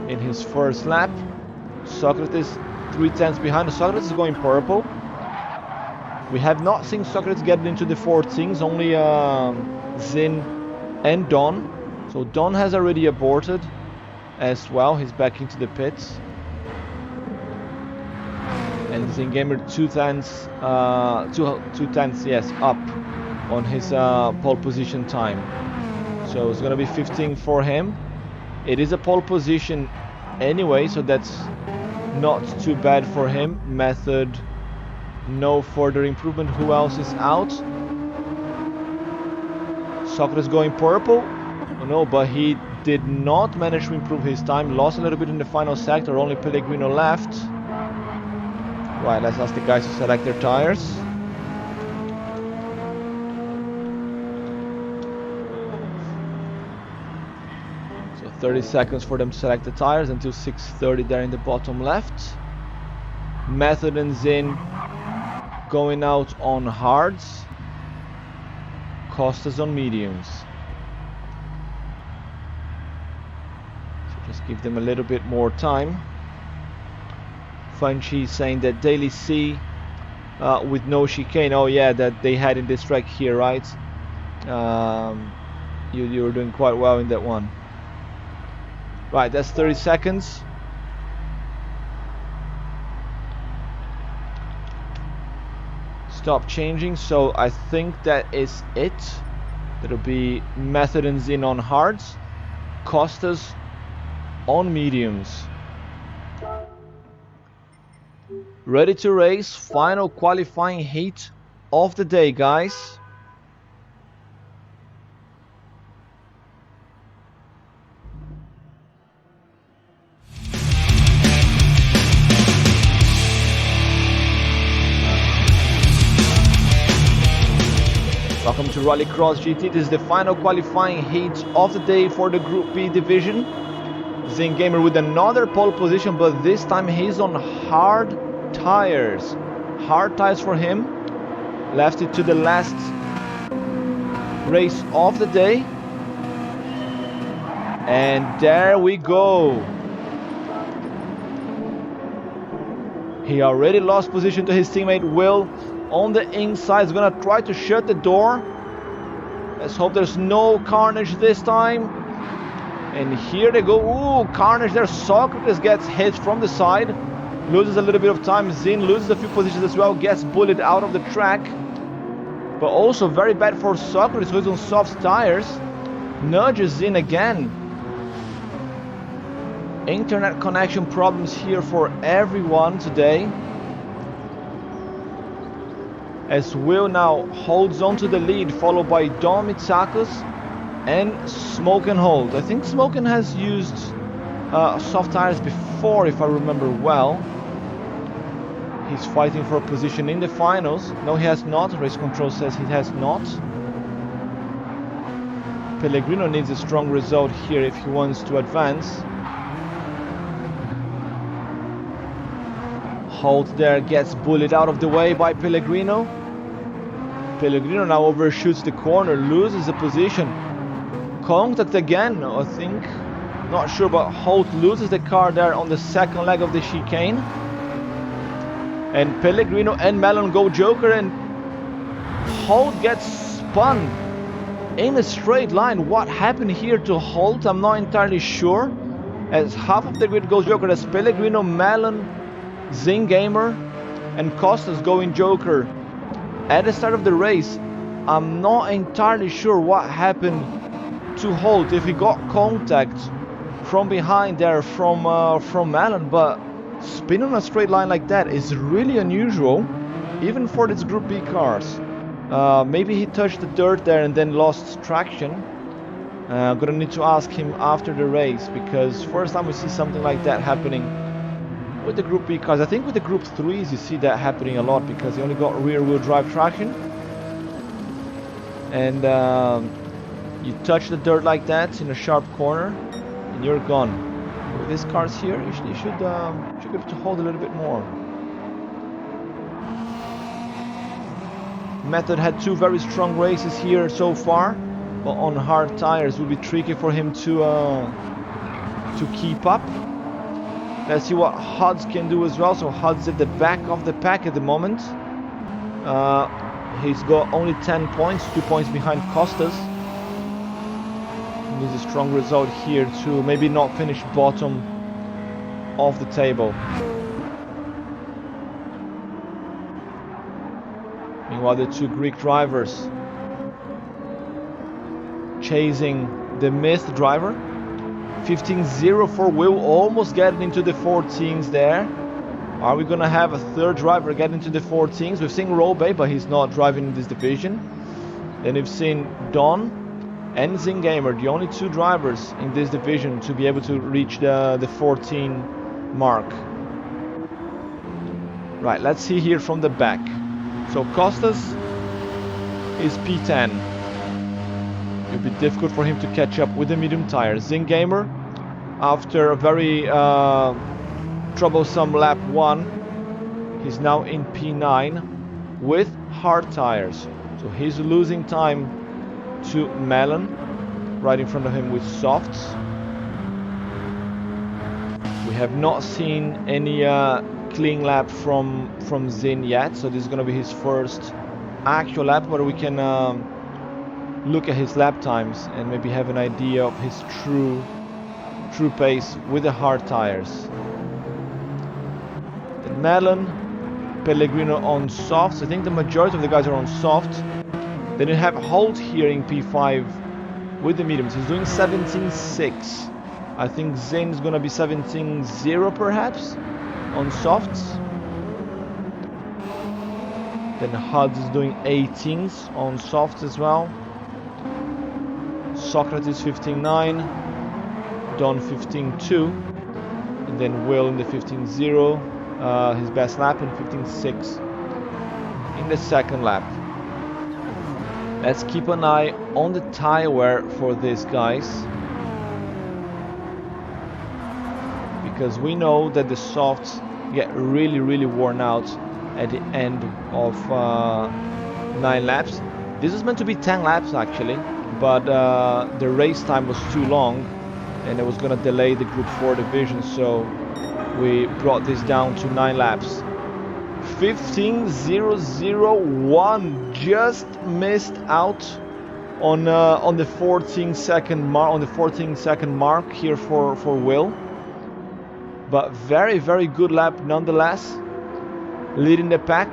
in his first lap. Socrates 3/10 behind. Socrates is going purple. We have not seen Socrates get into the 14s, only Zin and Don. So Don has already aborted as well. He's back into the pits. And Zingamer 2/10, yes, up on his pole position time. So it's gonna be 15 for him. It is a pole position anyway, so that's not too bad for him. Method, no further improvement. Who else is out? Socrates going purple. Oh no, but he did not manage to improve his time. Lost a little bit in the final sector. Only Pellegrino left. Right, let's ask the guys to select their tires. So 30 seconds for them to select the tires until 6:30 there in the bottom left. Method and Zin going out on hards. Costas on mediums. So just give them a little bit more time. Funchy saying that Daily C with no chicane. Oh yeah, that they had in this track here, right? You were doing quite well in that one. Right, that's 30 seconds. Stop changing, so I think that is it. It'll be Method and Zin on hards, Costas on mediums. Ready to race, final qualifying heat of the day, guys. Welcome to Rallycross GT. This is the final qualifying heat of the day for the Group B division. Zingamer with another pole position, but this time he's on hard tires. Hard tires for him. Left it to the last race of the day. And there we go. He already lost position to his teammate Will. On the inside, he's gonna try to shut the door. Let's hope there's no carnage this time. And here they go. Ooh, carnage there. Socrates gets hit from the side. Loses a little bit of time. Zin loses a few positions as well. Gets bullied out of the track. But also very bad for Socrates, who's on soft tires. Nudges Zin again. Internet connection problems here for everyone today. As Will now holds on to the lead, followed by Dom Mitsakos and Smoken Hold. I think Smoken has used soft tires before, if I remember well. He's fighting for a position in the finals. No, he has not. Race control says he has not. Pellegrino needs a strong result here if he wants to advance. Holt there gets bullied out of the way by Pellegrino. Pellegrino now overshoots the corner, loses the position. Contact again, I think. Not sure, but Holt loses the car there on the second leg of the chicane. And Pellegrino and Mellon go Joker, and Holt gets spun in a straight line. What happened here to Holt? I'm not entirely sure. As half of the grid goes Joker, as Pellegrino, Mellon, Zingamer, and Costas going Joker. At the start of the race, I'm not entirely sure what happened to Holt, if he got contact from behind there from Mellon, but spin on a straight line like that is really unusual, even for these Group B cars. Maybe he touched the dirt there and then lost traction. I'm gonna need to ask him after the race, because first time we see something like that happening with the Group B cars. I think with the Group 3s you see that happening a lot, because you only got rear wheel drive traction. And you touch the dirt like that in a sharp corner and you're gone. With these cars here, you should be able to hold a little bit more. Method had two very strong races here so far, but on hard tires will be tricky for him to keep up. Let's see what Huds can do as well. So Huds at the back of the pack at the moment. He's got only 10 points, 2 points behind Costas. needs a strong result here to maybe not finish bottom of the table. Meanwhile, the two Greek drivers chasing the missed driver. 15-0 for Will, almost getting into the 14s there. Are we gonna have a third driver get into the 14s? We've seen Robe, but he's not driving in this division. Then we've seen Don and Zingamer, the only two drivers in this division to be able to reach the 14 mark. Right, let's see here from the back. So Costas is P10. It'll be difficult for him to catch up with the medium tires. Zingamer, after a very troublesome lap 1, he's now in P9 with hard tires. So he's losing time to Melon, right in front of him with softs. We have not seen any clean lap from Zin yet, so this is going to be his first actual lap where we can look at his lap times and maybe have an idea of his true pace with the hard tires. Then Melon, Pellegrino on softs. I think the majority of the guys are on soft. Then you have Holt here in P5 with the mediums. He's doing 17.6. I think Zin is going to be 17.0 perhaps on softs. Then Huds is doing 18s on softs as well. Socrates 15.9. Don 15.2. And then Will in the 15.0. His best lap in 15.6 in the second lap. Let's keep an eye on the tire wear for these guys, because we know that the softs get really worn out at the end of 9 laps. This is meant to be 10 laps actually, but the race time was too long and it was going to delay the Group 4 division, so we brought this down to 9 laps. 15.001, just missed out on the 14-second mark here for Will, but very good lap nonetheless, leading the pack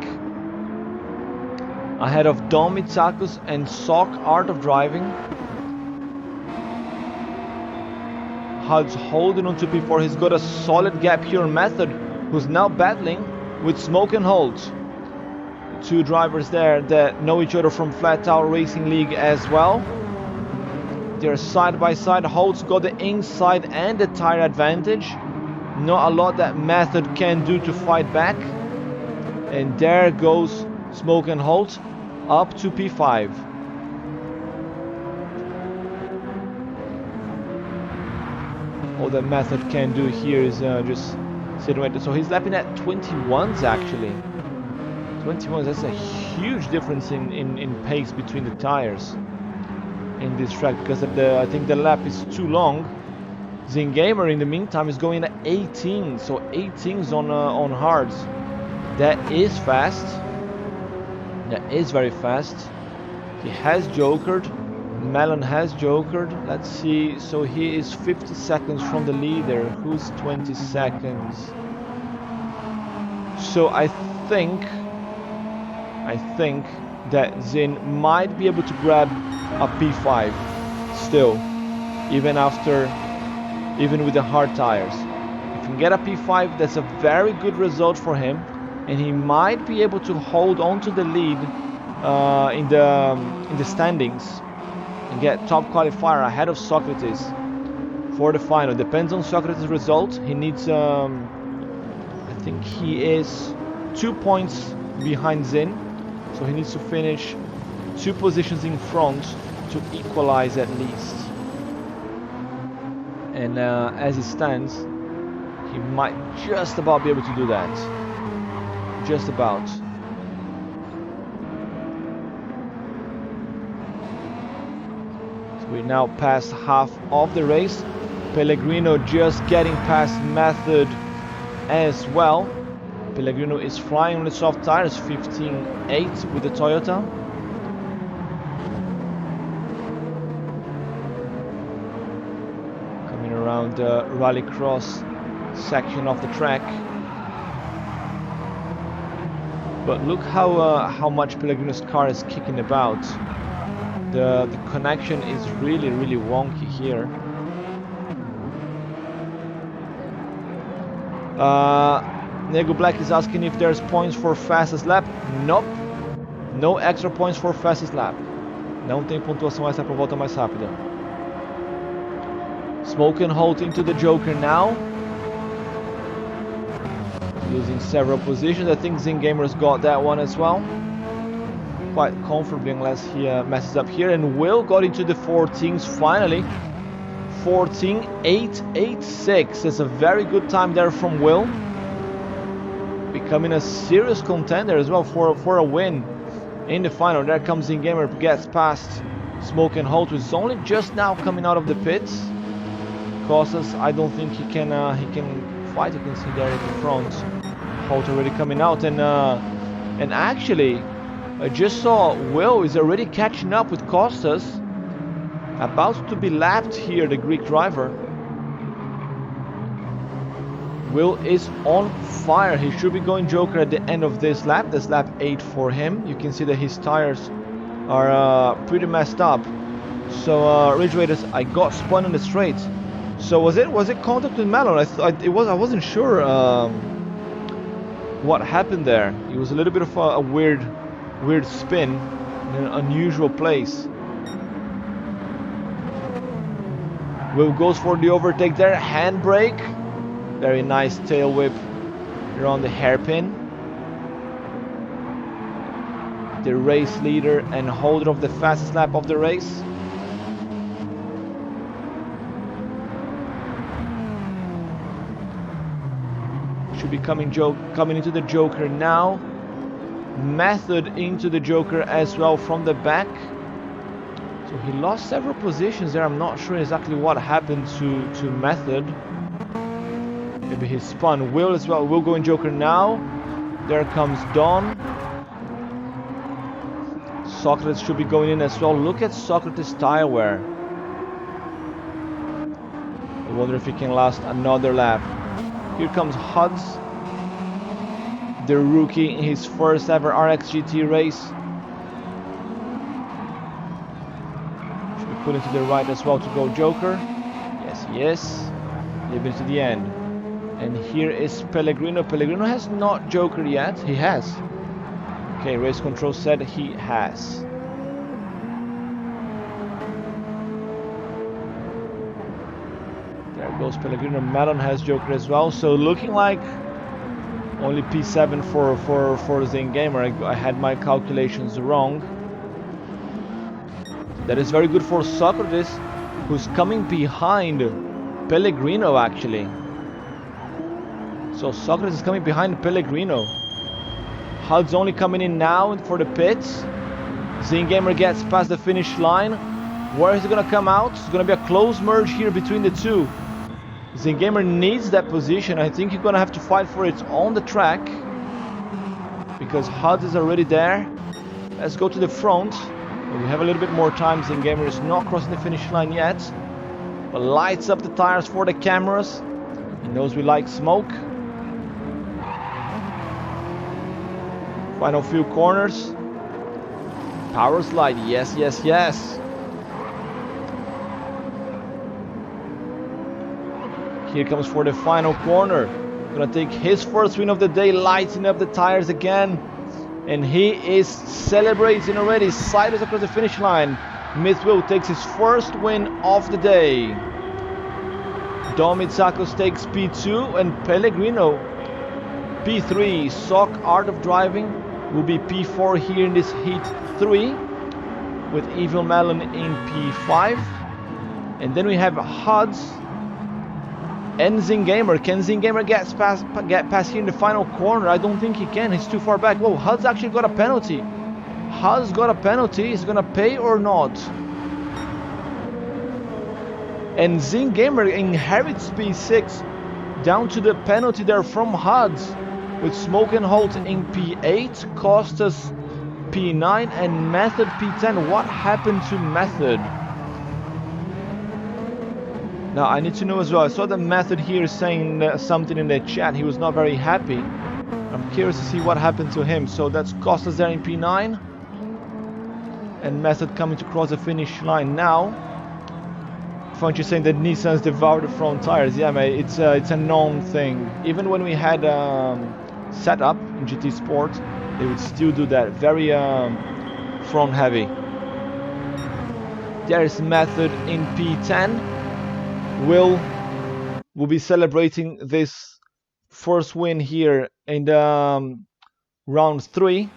ahead of Dom Mitsakos and Sok Art of Driving. Hud's holding on to P4. He's got a solid gap here on Method, who's now battling with Smoke and Holt. Two drivers there that know each other from Flat Out Racing League as well. They're side by side. Holt's got the inside and the tire advantage. Not a lot that Method can do to fight back. And there goes Smoke and Holt up to P5. All that Method can do here is just sit right. So he's lapping at 21s actually. 21s, that's a huge difference in pace between the tires in this track, because of I think the lap is too long. Zingamer in the meantime is going at 18, so 18s on hards. That is fast. That is very fast. He has jokered. Melon has jokered. Let's see. So he is 50 seconds from the leader, who's 20 seconds. So I think that Zin might be able to grab a P5 still, even with the hard tires. If he can get a P5, that's a very good result for him, and he might be able to hold on to the lead in the standings and get top qualifier ahead of Socrates for the final. Depends on Socrates' result. He needs I think he is 2 points behind Zin, so he needs to finish 2 positions in front to equalize at least. And as it stands, he might just about be able to do that. Just about. So we now passed half of the race. Pellegrino just getting past Method as well. Pellegrino is flying on the soft tires, 15.8 with the Toyota. around the Rallycross section of the track. But look how much Pellegrino's car is kicking about. The connection is really wonky here. Nego Black is asking if there's points for fastest lap. Nope. No extra points for fastest lap. Não tem pontuação extra para volta mais rápida. Smoke and Holt into the Joker now. Losing several positions. I think Zingamer's got that one as well. Quite comfortably unless he messes up here. And Will got into the 14s finally. 14.886. That's a very good time there from Will. Becoming a serious contender as well for a win in the final. There comes Zingamer, gets past Smoke and Holt, who's only just now coming out of the pits. Costas, I don't think he can fight. You can see there in the front. Holt already coming out, and actually I just saw Will is already catching up with Costas, about to be lapped here, the Greek driver. Will is on fire. He should be going Joker at the end of this lap. That's lap 8 for him. You can see that his tires are pretty messed up. So Ridge Raiders, I got spun in the straight. So was it contact with Malone? I wasn't sure what happened there. It was a little bit of a weird spin in an unusual place. Will goes for the overtake there, handbrake. Very nice tail whip around the hairpin. The race leader and holder of the fastest lap of the race. Should be coming into the Joker now. Method into the Joker as well from the back. So he lost several positions there. I'm not sure exactly what happened to Method. Maybe he spun. Will as well. Will go in Joker now. There comes Don. Socrates should be going in as well. Look at Socrates' tire wear. I wonder if he can last another lap. Here comes Huds, the rookie in his first ever RXGT race. Should be put into the right as well to go Joker. Yes, he is. Leaving to the end. And here is Pellegrino. Pellegrino has not Joker yet. He has. Okay, race control said he has. There goes Pellegrino. Malone has Joker as well. So looking like only P7 for Zingamer. I had my calculations wrong. That is very good for Socrates, who's coming behind Pellegrino actually. So Socrates is coming behind Pellegrino. Hud's only coming in now for the pits. Zingamer gets past the finish line. Where is he gonna come out? It's gonna be a close merge here between the two. Zingamer needs that position. I think he's gonna have to fight for it on the track, because Hud is already there. Let's go to the front. We have a little bit more time. Zingamer is not crossing the finish line yet, but lights up the tires for the cameras. He knows we like smoke. Final few corners. Power slide. Yes, yes, yes. Here comes for the final corner. Gonna take his first win of the day, lighting up the tires again. And he is celebrating already. Sideways across the finish line. Mithwill takes his first win of the day. Dom Mitsakos takes P2 and Pellegrino P3. Sock Art of Driving will be P4 here in this heat 3, with Evil Melon in P5. And then we have Huds and Zingamer. Can Zingamer get past here in the final corner? I don't think he can. He's too far back. Whoa, Huds actually got a penalty. Huds got a penalty. Is he gonna pay or not? And Zingamer inherits P6 down to the penalty there from Huds, with Smoke and Holt in P8, Costas P9 and Method P10. What happened to Method? Now I need to know as well. I saw the Method here saying something in the chat. He was not very happy. I'm curious to see what happened to him. So that's Costas there in P9. And Method coming to cross the finish line now. Funchy saying that Nissan's devoured the front tires. Yeah, mate, it's a known thing. Even when we had setup in GT Sport, they would still do that. Very front heavy. There is Method in P10. Will be celebrating this first win here in the round 3.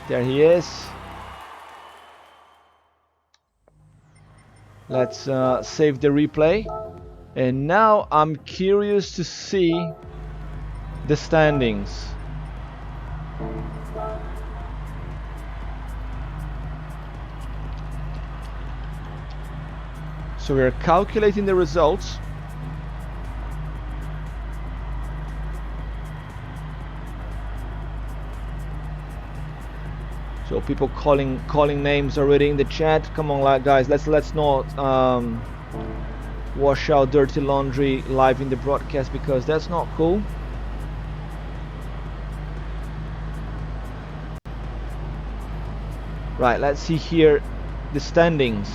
There he is. Let's save the replay. And now I'm curious to see the standings. So we're calculating the results. So people calling names already in the chat. Come on, guys, let's not wash out dirty laundry live in the broadcast, because that's not cool. Right, let's see here the standings.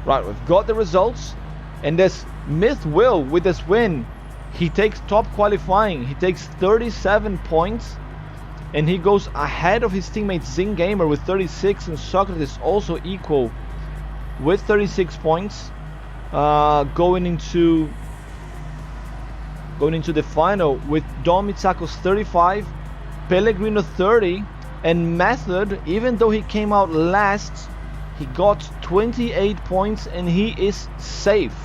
Right, we've got the results, and this Myth Will with this win, he takes top qualifying. He takes 37 points, and he goes ahead of his teammate Zing Gamer with 36, and Socrates also equal with 36 points. Going into the final with Dom Mitsakos 35, Pellegrino 30, and Method, even though he came out last, he got 28 points and he is safe.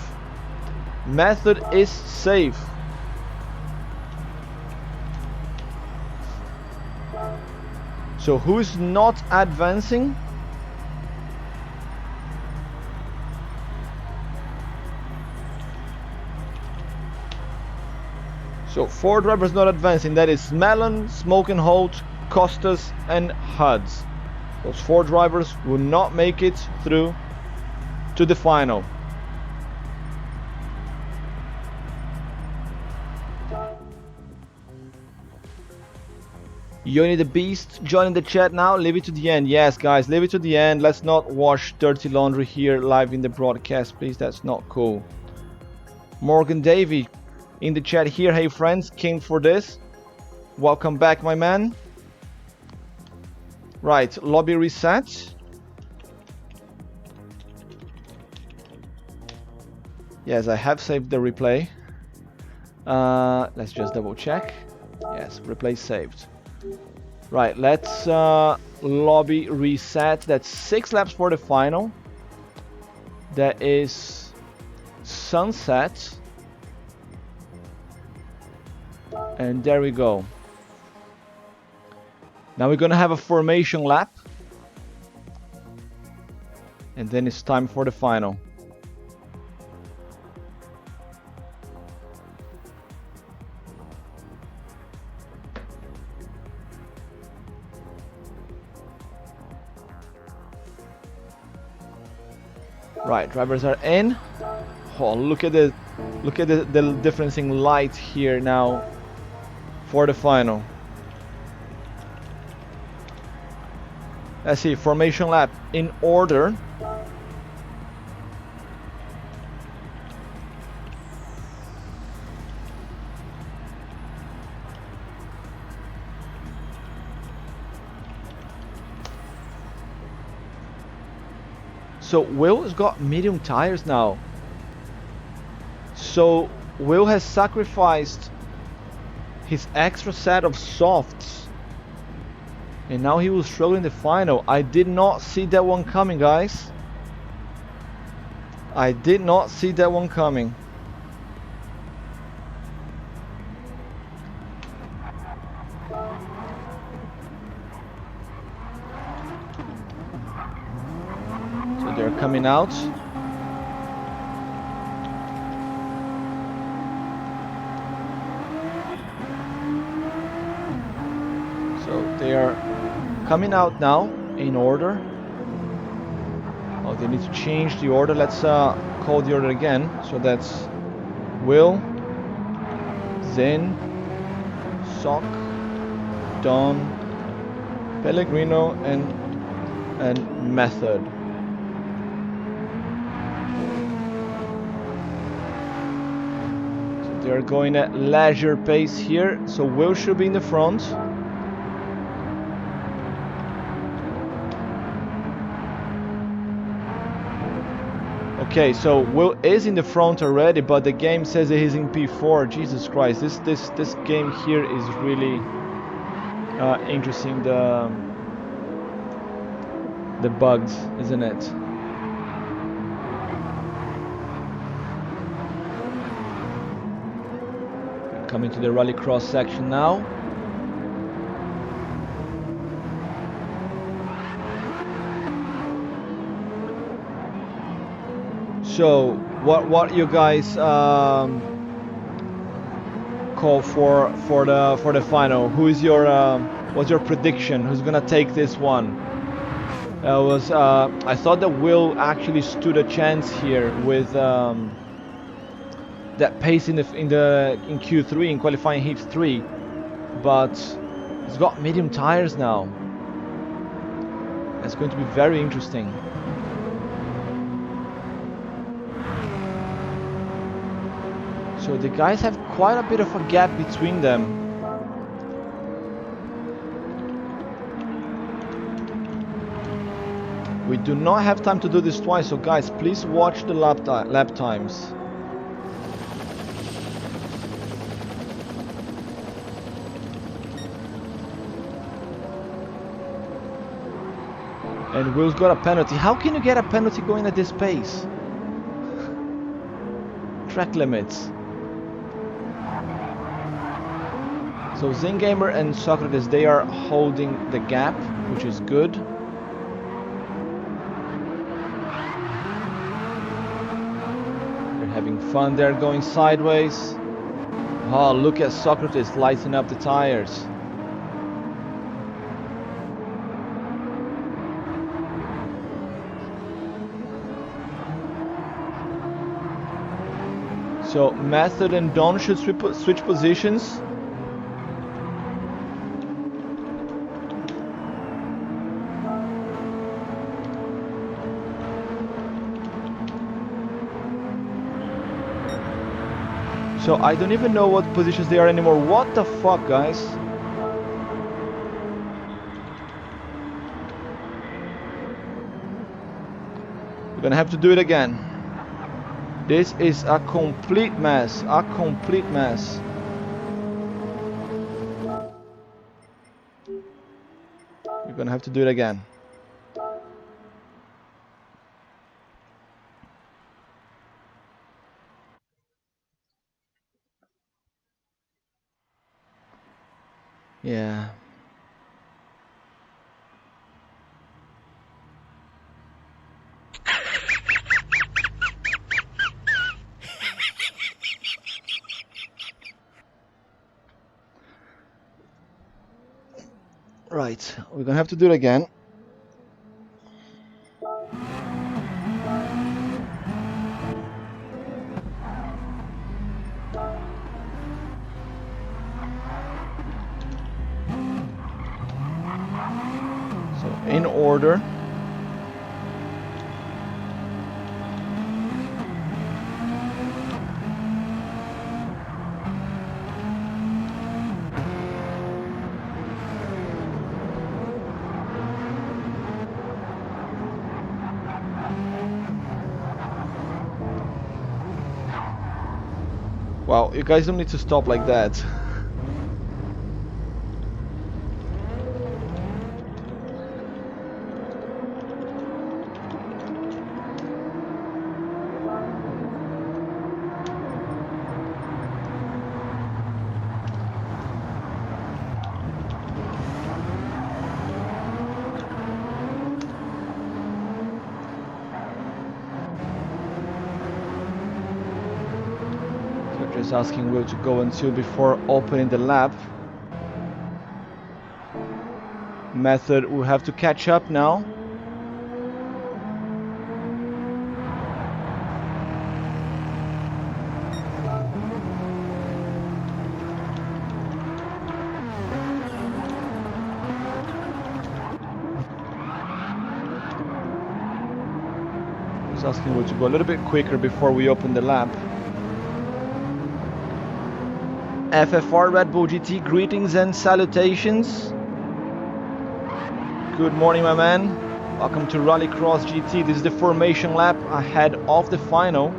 Method is safe. So who's not advancing? So 4 drivers not advancing. That is Melon, Smoke and Holt, Costas and Huds. Those 4 drivers will not make it through to the final. Yoni the Beast joining the chat now. Leave it to the end. Yes, guys, leave it to the end. Let's not wash dirty laundry here live in the broadcast, please. That's not cool. Morgan Davey in the chat here. Hey friends, came for this. Welcome back, my man. Right, lobby reset. Yes, I have saved the replay. Let's just double check. Yes, replay saved. Right, let's lobby reset. That's 6 laps for the final. That is sunset. And there we go. Now we're gonna have a formation lap. And then it's time for the final. Right, drivers are in. Oh, look at the difference in light here now for the final. Let's see, formation lap in order. So Will has got medium tires now. So Will has sacrificed his extra set of softs. And now he will struggle in the final. I did not see that one coming, guys. I did not see that one coming. So they're coming out. So they are coming out now in order. Oh, they need to change the order. Let's call the order again. So that's Will, Zen, Sock, Don, Pellegrino, and Method. So they're going at leisure pace here. So Will should be in the front. Okay, so Will is in the front already, but the game says that he's in P4. Jesus Christ, this game here is really interesting. The bugs, isn't it? Coming to the Rallycross section now. So, what you guys call for the final? Who is your what's your prediction? Who's gonna take this one? I thought that Will actually stood a chance here with that pace in Q3 in qualifying heat 3, but he's got medium tires now. It's going to be very interesting. So the guys have quite a bit of a gap between them. We do not have time to do this twice, so guys, please watch the lap times. And Will's got a penalty. How can you get a penalty going at this pace? Track limits. So Zingamer and Socrates, they are holding the gap, which is good. They're having fun, they're going sideways. Oh, look at Socrates lighting up the tires. So Method and Don should switch positions. So I don't even know what positions they are anymore. What the fuck, guys? We're gonna have to do it again. This is a complete mess. A complete mess. We're gonna have to do it again. Yeah. Right, we're gonna have to do it again. So in order. Wow, you guys don't need to stop like that. Just asking Will to go until before opening the lap. Method will have to catch up now. asking Will to go a little bit quicker before we open the lap. FFR Red Bull GT, greetings and salutations. Good morning, my man. Welcome to Rallycross GT. This is the formation lap ahead of the final.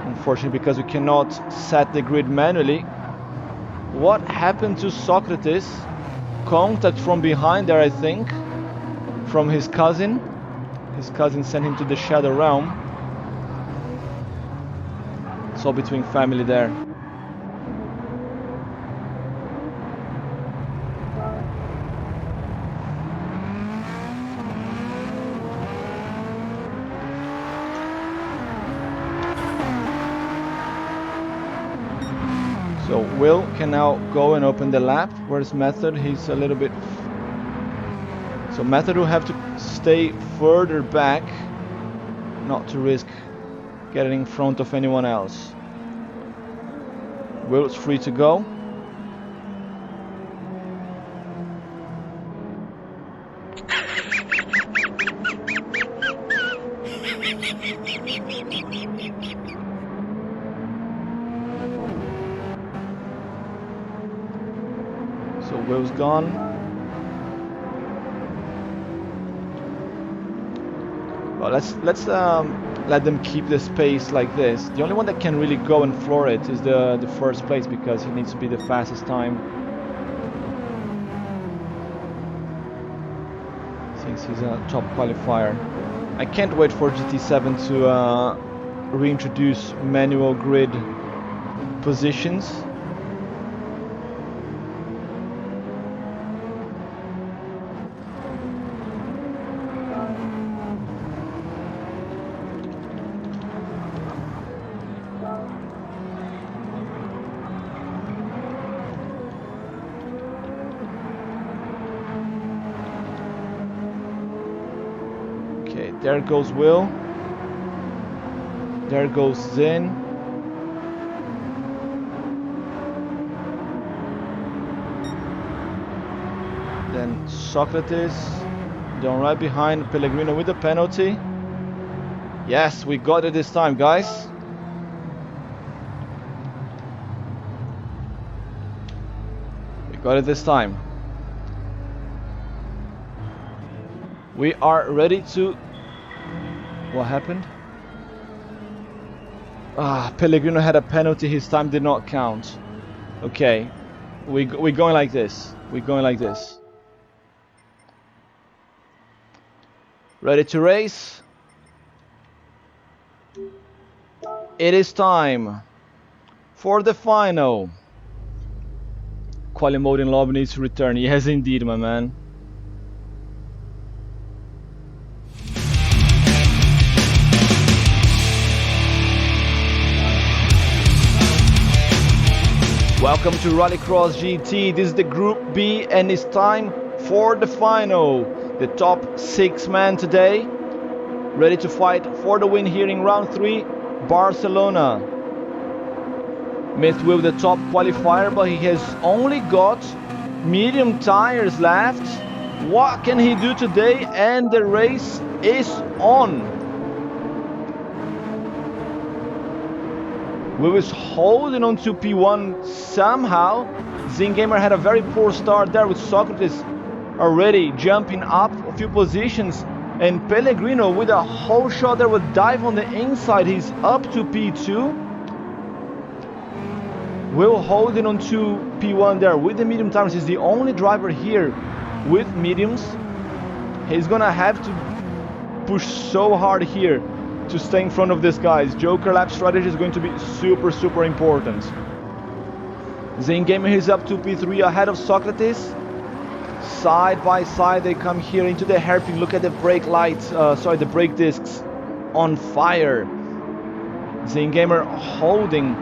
Unfortunately, because we cannot set the grid manually. What happened to Socrates? Contact from behind there, I think, from his cousin. His cousin sent him to the Shadow Realm. It's all between family there. So Will can now go and open the lap, whereas Method, he's a little bit... So Method will have to stay further back, not to risk getting in front of anyone else. Will's free to go. So Will's gone. Well, let's let them keep the space like this. The only one that can really go and floor it is the first place, because he needs to be the fastest time. Thinks he's a top qualifier. I can't wait for GT7 to reintroduce manual grid positions. There goes Will. There goes Zin. Then Socrates. Down right behind Pellegrino with a penalty. Yes, we got it this time, guys. We got it this time. We are ready to... What happened? Pellegrino had a penalty, his time did not count. Okay, we're going like this. We're going like this. Ready to race? It is time for the final. Quali mode in lobby needs to return. Yes, indeed, my man. Welcome to Rallycross GT. This is the Group B and it's time for the final. The top 6 men today ready to fight for the win here in round 3, Barcelona. Myth Will, the top qualifier, but he has only got medium tires left. What can he do today? And the race is on. Will is holding on to P1 somehow. Zingamer had a very poor start there with Socrates already jumping up a few positions. And Pellegrino with a whole shot there would dive on the inside. He's up to P2. Will holding on to P1 there with the medium tires. He's the only driver here with mediums. He's gonna have to push so hard here to stay in front of these guys. Joker lap strategy is going to be super important. Zingamer is up to P3 ahead of Socrates. Side by side they come here into the hairpin. Look at the brake lights, the brake discs on fire. Zingamer holding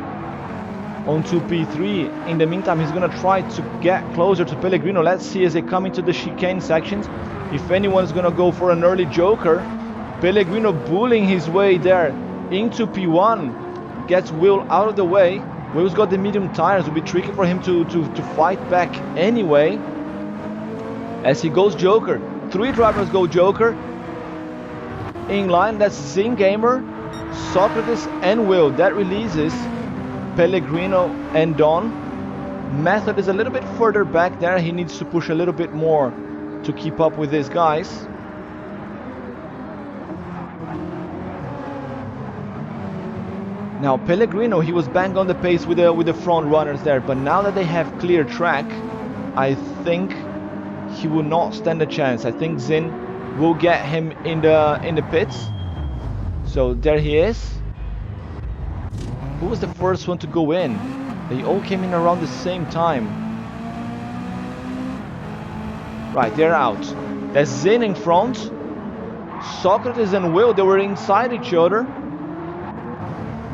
onto P3. In the meantime, he's gonna try to get closer to Pellegrino. Let's see as they come into the chicane sections if anyone's gonna go for an early Joker. Pellegrino bullying his way there into P1. Gets Will out of the way. Will's got the medium tires. It will be tricky for him to fight back anyway. As he goes Joker. 3 drivers go Joker. in line. That's Zingamer, Socrates, and Will. That releases Pellegrino and Don. Method is a little bit further back there. He needs to push a little bit more to keep up with these guys. Now Pellegrino, he was bang on the pace with the front runners there, but now that they have clear track, I think he will not stand a chance. I think Zin will get him in the pits. So there he is. Who was the first one to go in? They all came in around the same time. Right, they're out. There's Zin in front. Socrates and Will, they were inside each other.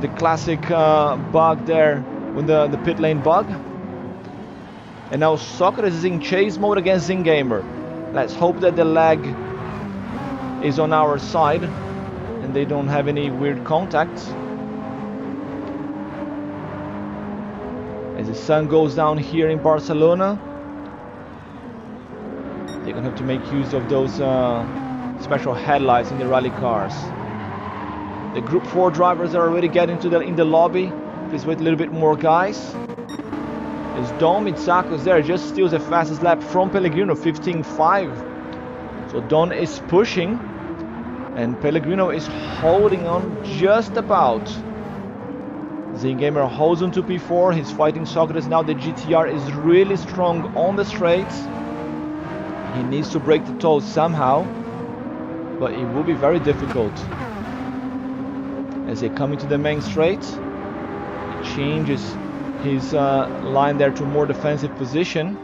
The classic bug there, with the pit lane bug. And now Socrates is in chase mode against Zingamer. Let's hope that the lag is on our side and they don't have any weird contacts. As the sun goes down here in Barcelona, they're gonna have to make use of those special headlights in the rally cars. The Group 4 drivers are already getting in the lobby. Please wait a little bit more, guys. As Don Mitsakos there just steals the fastest lap from Pellegrino, 15.5. So Don is pushing, and Pellegrino is holding on just about. Zingamer holds on to P4. He's fighting Socrates now. The GTR is really strong on the straights. He needs to break the toes somehow, but it will be very difficult. As they come into the main straight, he changes his line there to a more defensive position.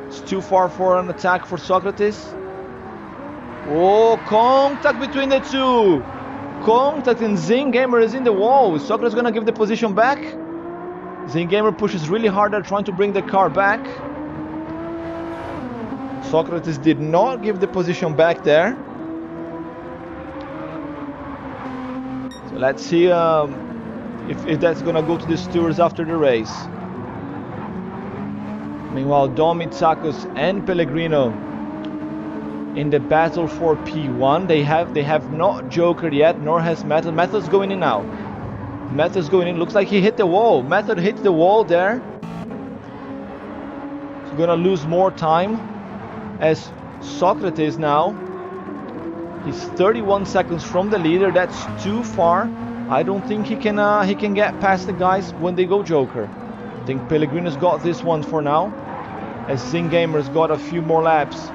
It's too far for an attack for Socrates. Oh, contact between the two. Contact, and Zingamer is in the wall. Is Socrates gonna give the position back? Zingamer pushes really hard there, trying to bring the car back. Socrates did not give the position back there. So let's see if that's gonna go to the stewards after the race. Meanwhile, Don Mitsakos and Pellegrino in the battle for P1. They have not Joker yet, nor has Method. Method's going in now. Method's going in. Looks like he hit the wall. Method hit the wall there. He's gonna lose more time. As Socrates now, he's 31 seconds from the leader. That's too far. I don't think he can get past the guys when they go Joker. I think Pellegrino's got this one for now, as Zingamer's got a few more laps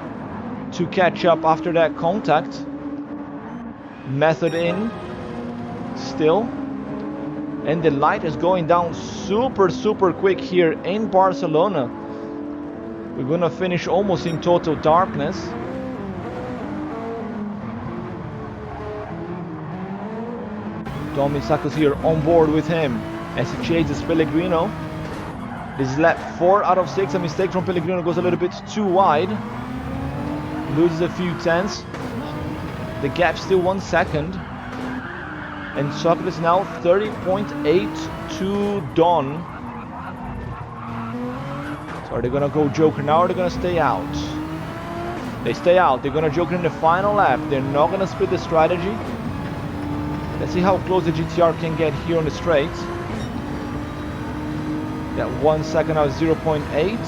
to catch up after that contact. Method in still, and the light is going down super quick here in Barcelona. We're gonna finish almost in total darkness. Don Mitsakos here on board with him as he chases Pellegrino. This is lap 4 out of 6. A mistake from Pellegrino, goes a little bit too wide. Loses a few tenths. The gap still 1 second. And Socrates now 30.8 to Don. So are they gonna go Joker now, or are they gonna stay out? They stay out. They're gonna Joker in the final lap. They're not gonna split the strategy. Let's see how close the GTR can get here on the straight. That 1 second now, 0.8,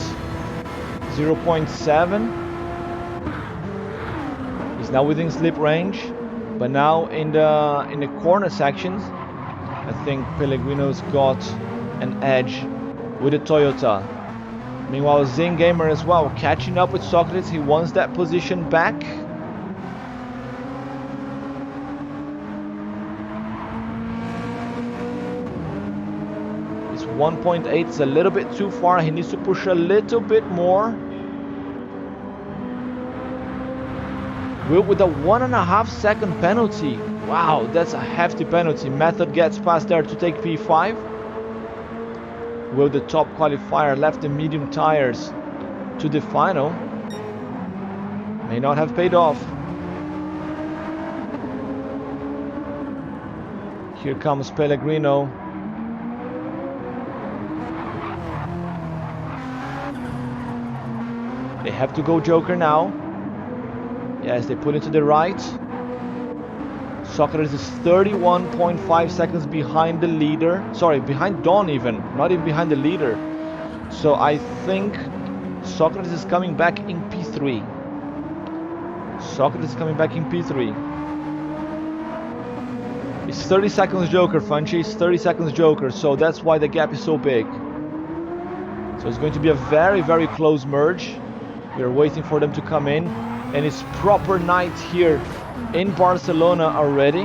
0.7. He's now within slip range, but now in the corner sections, I think Pellegrino's got an edge with the Toyota. Meanwhile, Zingamer as well, catching up with Socrates. He wants that position back. It's 1.8, it's a little bit too far. He needs to push a little bit more. Will with a 1.5 second penalty. Wow, that's a hefty penalty. Method gets past there to take P5. Will, the top qualifier, left the medium tires to the final. May not have paid off. Here comes Pellegrino. They have to go Joker now. Yes, they pull into the right. Socrates is 31.5 seconds behind the leader. Sorry, behind Don even. Not even behind the leader. So I think Socrates is coming back in P3. Socrates is coming back in P3. It's 30 seconds Joker, Funchy. It's 30 seconds Joker. So that's why the gap is so big. So it's going to be a very, very close merge. We're waiting for them to come in. And it's proper night here in Barcelona already.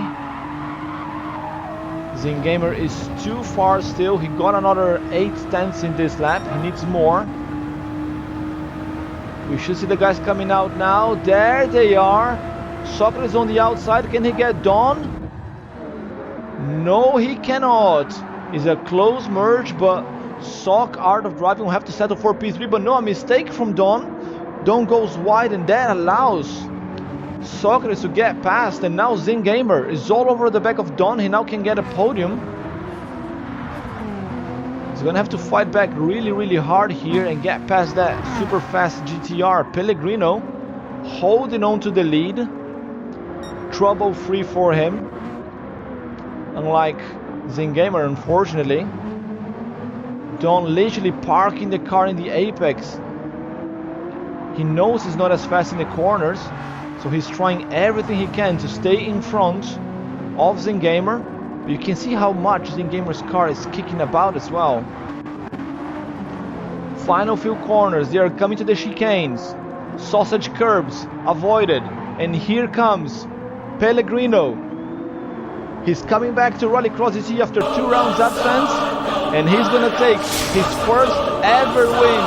Zingamer is too far still. He got another 8/10 in this lap. He needs more. We should see the guys coming out now. There they are. Socrates on the outside. Can he get Don? No, he cannot. It's a close merge, but Sock Art of Driving will have to settle for P3. But no, a mistake from Don. Don goes wide, and that allows Socrates to get past, and now Zingamer is all over the back of Don. He now can get a podium. He's gonna have to fight back really, really hard here and get past that super fast GTR. Pellegrino holding on to the lead. Trouble free for him. Unlike Zingamer, unfortunately. Don literally parking the car in the apex. He knows he's not as fast in the corners. So he's trying everything he can to stay in front of Zingamer. But you can see how much Zingamer's car is kicking about as well. Final few corners, they are coming to the chicanes. Sausage curbs, avoided. And here comes Pellegrino. He's coming back to Rallycross GT after 2 rounds absence. And he's gonna take his first ever win.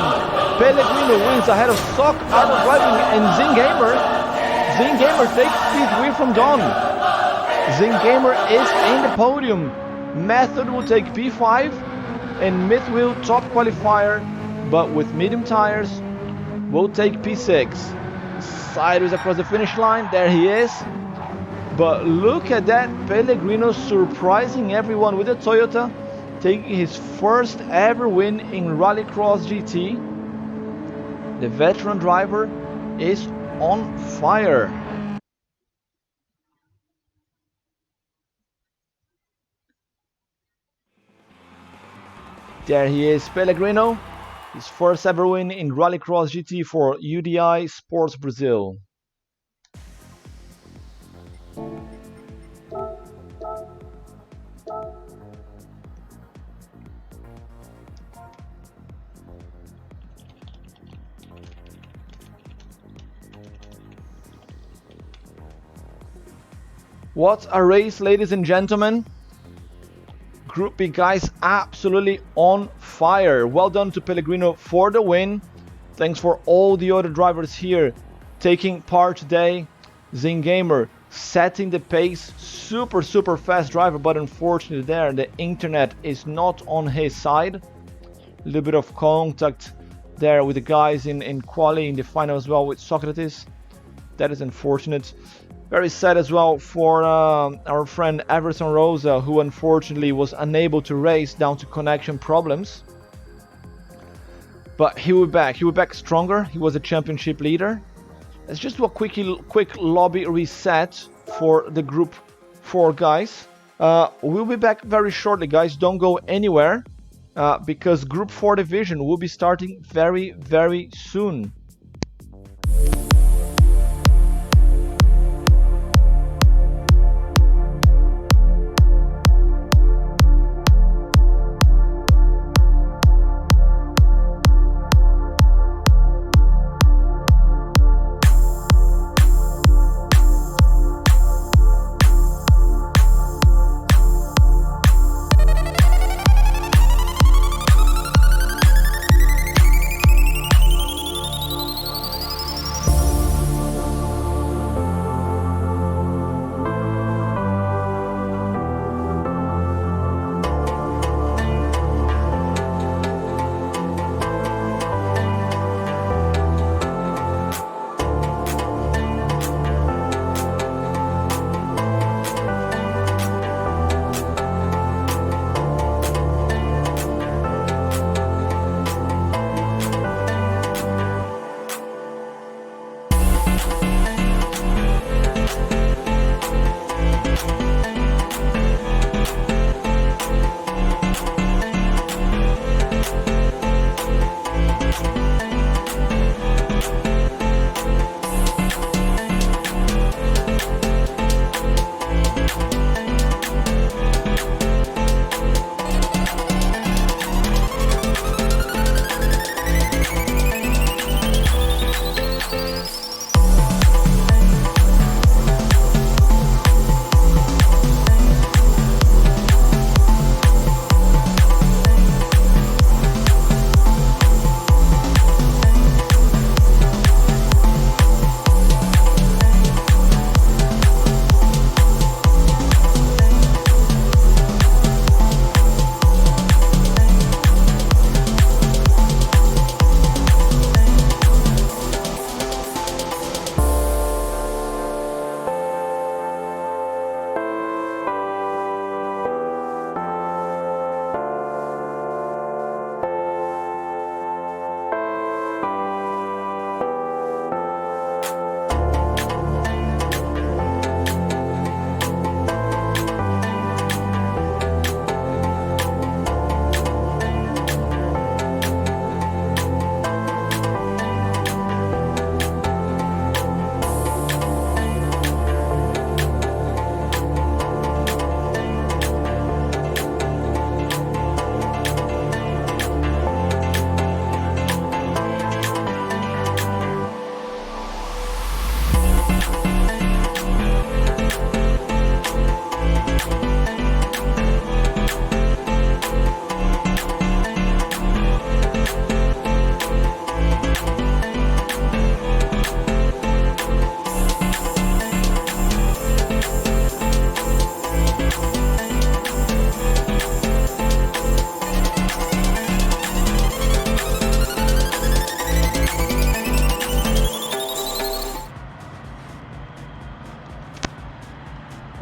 Pellegrino wins ahead of Sock Art of Driving and Zingamer. Zingamer takes P3 from Don. Zingamer is in the podium. Method will take P5 and Myth will top qualifier, but with medium tires will take P6. Sideways across the finish line, there he is. But look at that, Pellegrino surprising everyone with a Toyota, taking his first ever win in Rallycross GT. The veteran driver is on fire. There he is, Pellegrino. His first ever win in Rallycross GT for UDI Sports Brazil. What a race, ladies and gentlemen. Group B guys absolutely on fire. Well done to Pellegrino for the win. Thanks for all the other drivers here taking part today. Zingamer setting the pace. Super fast driver, but unfortunately there the internet is not on his side. A little bit of contact there with the guys in quali in the final as well with Socrates. That is unfortunate. Very sad as well for our friend Everson Rosa, who unfortunately was unable to race down to connection problems. But he will be back. He will be back stronger. He was a championship leader. Let's just do a quick lobby reset for the Group 4 guys. We'll be back very shortly, guys. Don't go anywhere because Group 4 division will be starting very soon.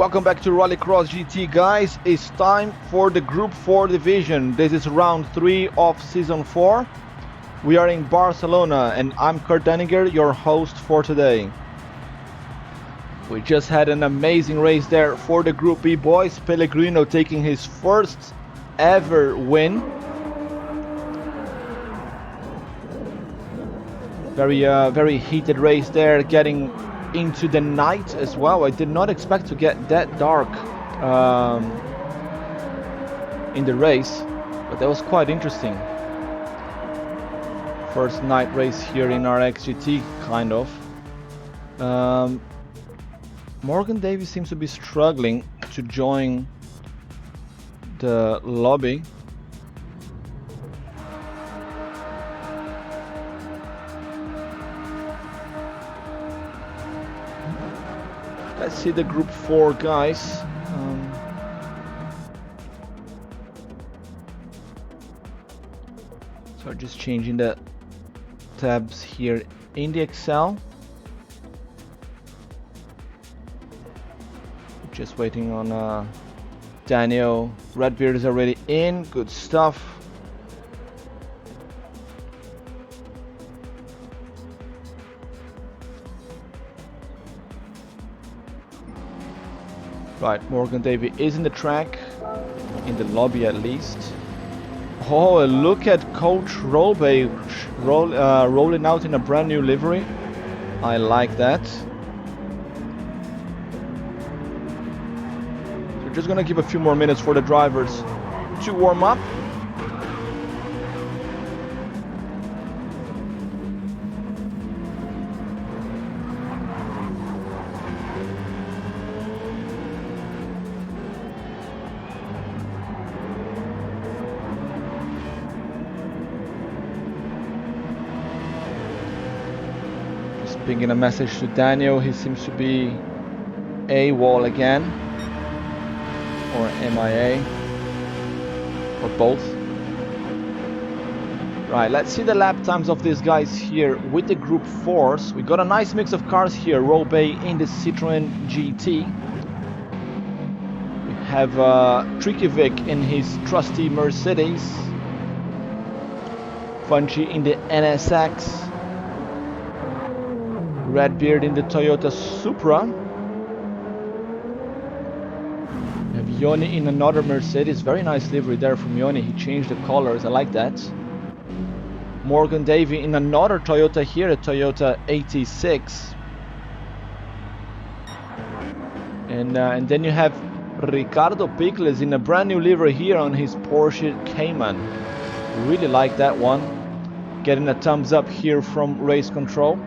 Welcome back to Rallycross GT, guys. It's time for the Group 4 division. This is round 3 of Season 4. We are in Barcelona, and I'm Kurt Denninger, your host for today. We just had an amazing race there for the Group B boys. Pellegrino taking his first ever win. Very heated race there, getting into the night as well. I did not expect to get that dark in the race, but that was quite interesting. First night race here in RXGT, kind of. Morgan Davies seems to be struggling to join the lobby. Let's see the Group 4 guys. So just changing the tabs here in the Excel. Just waiting on Daniel. Redbeard is already in. Good stuff. Right, Morgan Davey is in the track, in the lobby at least. Oh, look at Coach Rolbay rolling out in a brand new livery. I like that. We're just gonna give a few more minutes for the drivers to warm up. Pinging a message to Daniel. He seems to be AWOL again, or MIA, or both. Right, let's see the lap times of these guys here with the Group 4s. We got a nice mix of cars here. Robey in the Citroen GT. We have Tricky Vic in his trusty Mercedes. Funchy in the NSX. Redbeard in the Toyota Supra. We have Yoni in another Mercedes. Very nice livery there from Yoni. He changed the colors. I like that. Morgan Davey in another Toyota here, a Toyota 86. And then you have Ricardo Pickles in a brand new livery here on his Porsche Cayman. Really like that one. Getting a thumbs up here from Race Control.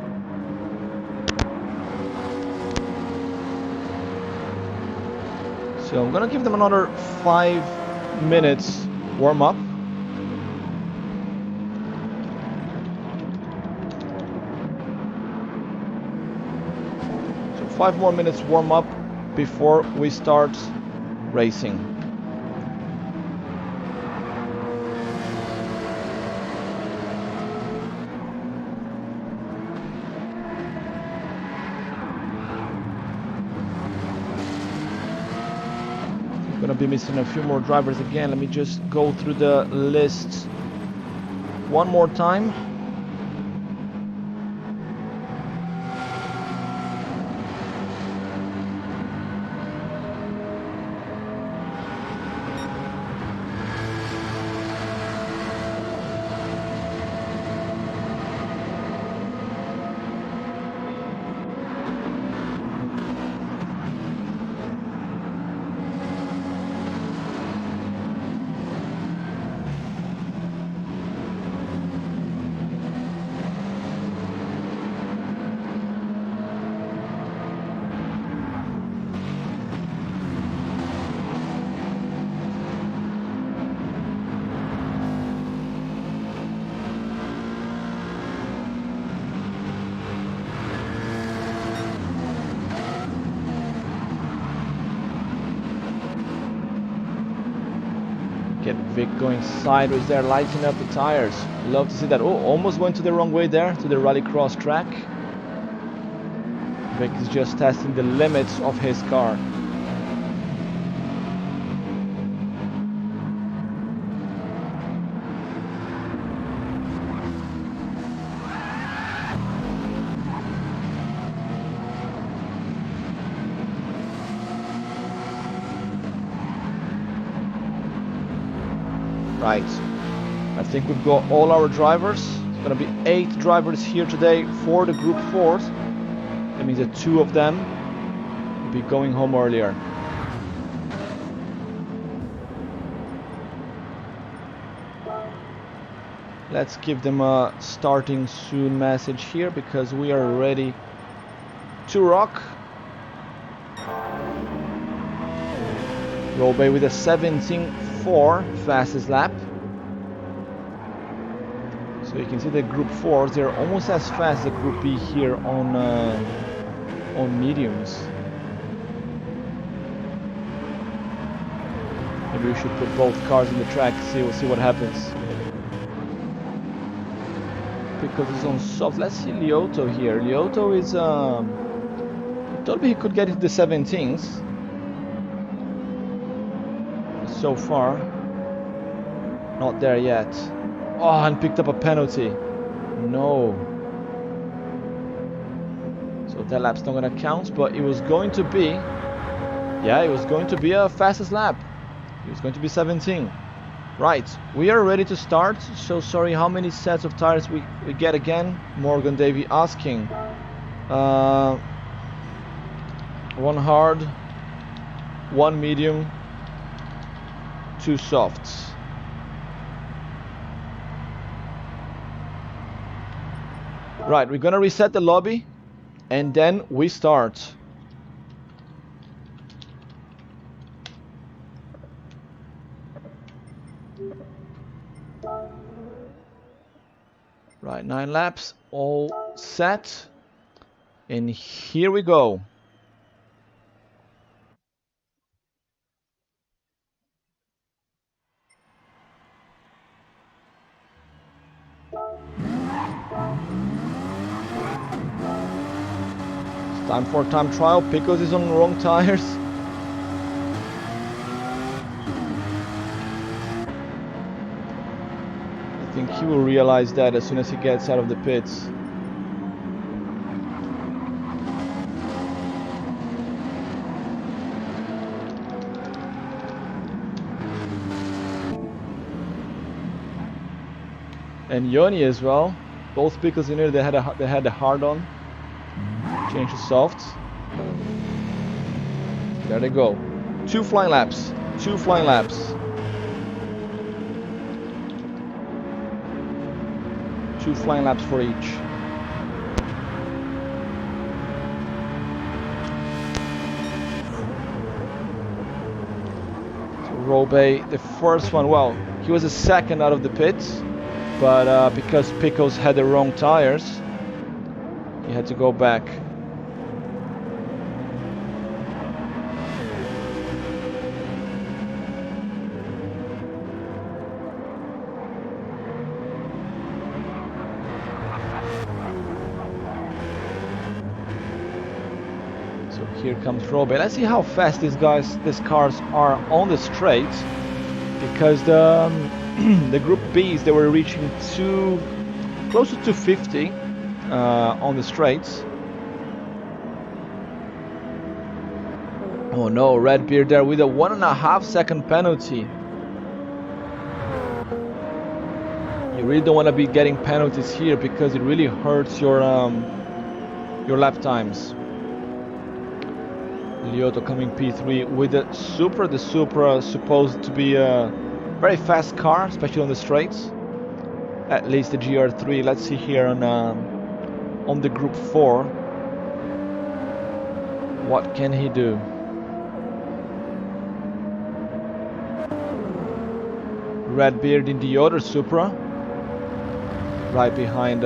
So I'm gonna give them another 5 minutes warm up. So 5 more minutes warm up before we start racing. Gonna be missing a few more drivers again. Let me just go through the list one more time. Get Vic going sideways there, lighting up the tires. Love to see that. Oh, almost went to the wrong way there, to the Rallycross track. Vic is just testing the limits of his car. Right. I think we've got all our drivers. It's gonna be 8 drivers here today for the Group 4s. That means that 2 of them will be going home earlier. Let's give them a starting soon message here because we are ready to rock. Robey with a 17.4 fastest lap. So you can see the Group 4s, they're almost as fast as the Group B here on mediums. Maybe we should put both cars in the track, we'll see what happens. Because it's on soft. Let's see Lioto here. Lioto is he told me he could get into the 17s. So far, not there yet. Oh, and picked up a penalty. No. So that lap's not gonna count, but it was going to be, yeah, it was going to be a fastest lap. It was going to be 17. Right, we are ready to start. So sorry, how many sets of tires we get again? Morgan Davey asking. 1 hard, 1 medium, 2 softs. Right, we're gonna reset the lobby and then we start. Right, 9 laps, all set. And here we go. Time for time trial. Pickles is on the wrong tires. I think he will realize that as soon as he gets out of the pits. And Yoni as well. Both Pickles in here, they had a hard on. Change to softs. There they go. 2 flying laps. 2 flying laps. Two flying laps for each. So Robey, the first one, well, he was a second out of the pits, but because Pickles had the wrong tires, he had to go back. Here comes Robey. Let's see how fast these cars are on the straight, because the Group Bs, they were reaching close to 250 on the straights. Oh no, Redbeard there with a 1.5 second penalty. You really don't want to be getting penalties here because it really hurts your lap times. Lioto coming P3 with the Supra. The Supra supposed to be a very fast car, especially on the straights. At least the GR3. Let's see here on the Group 4. What can he do? Redbeard in the other Supra, right behind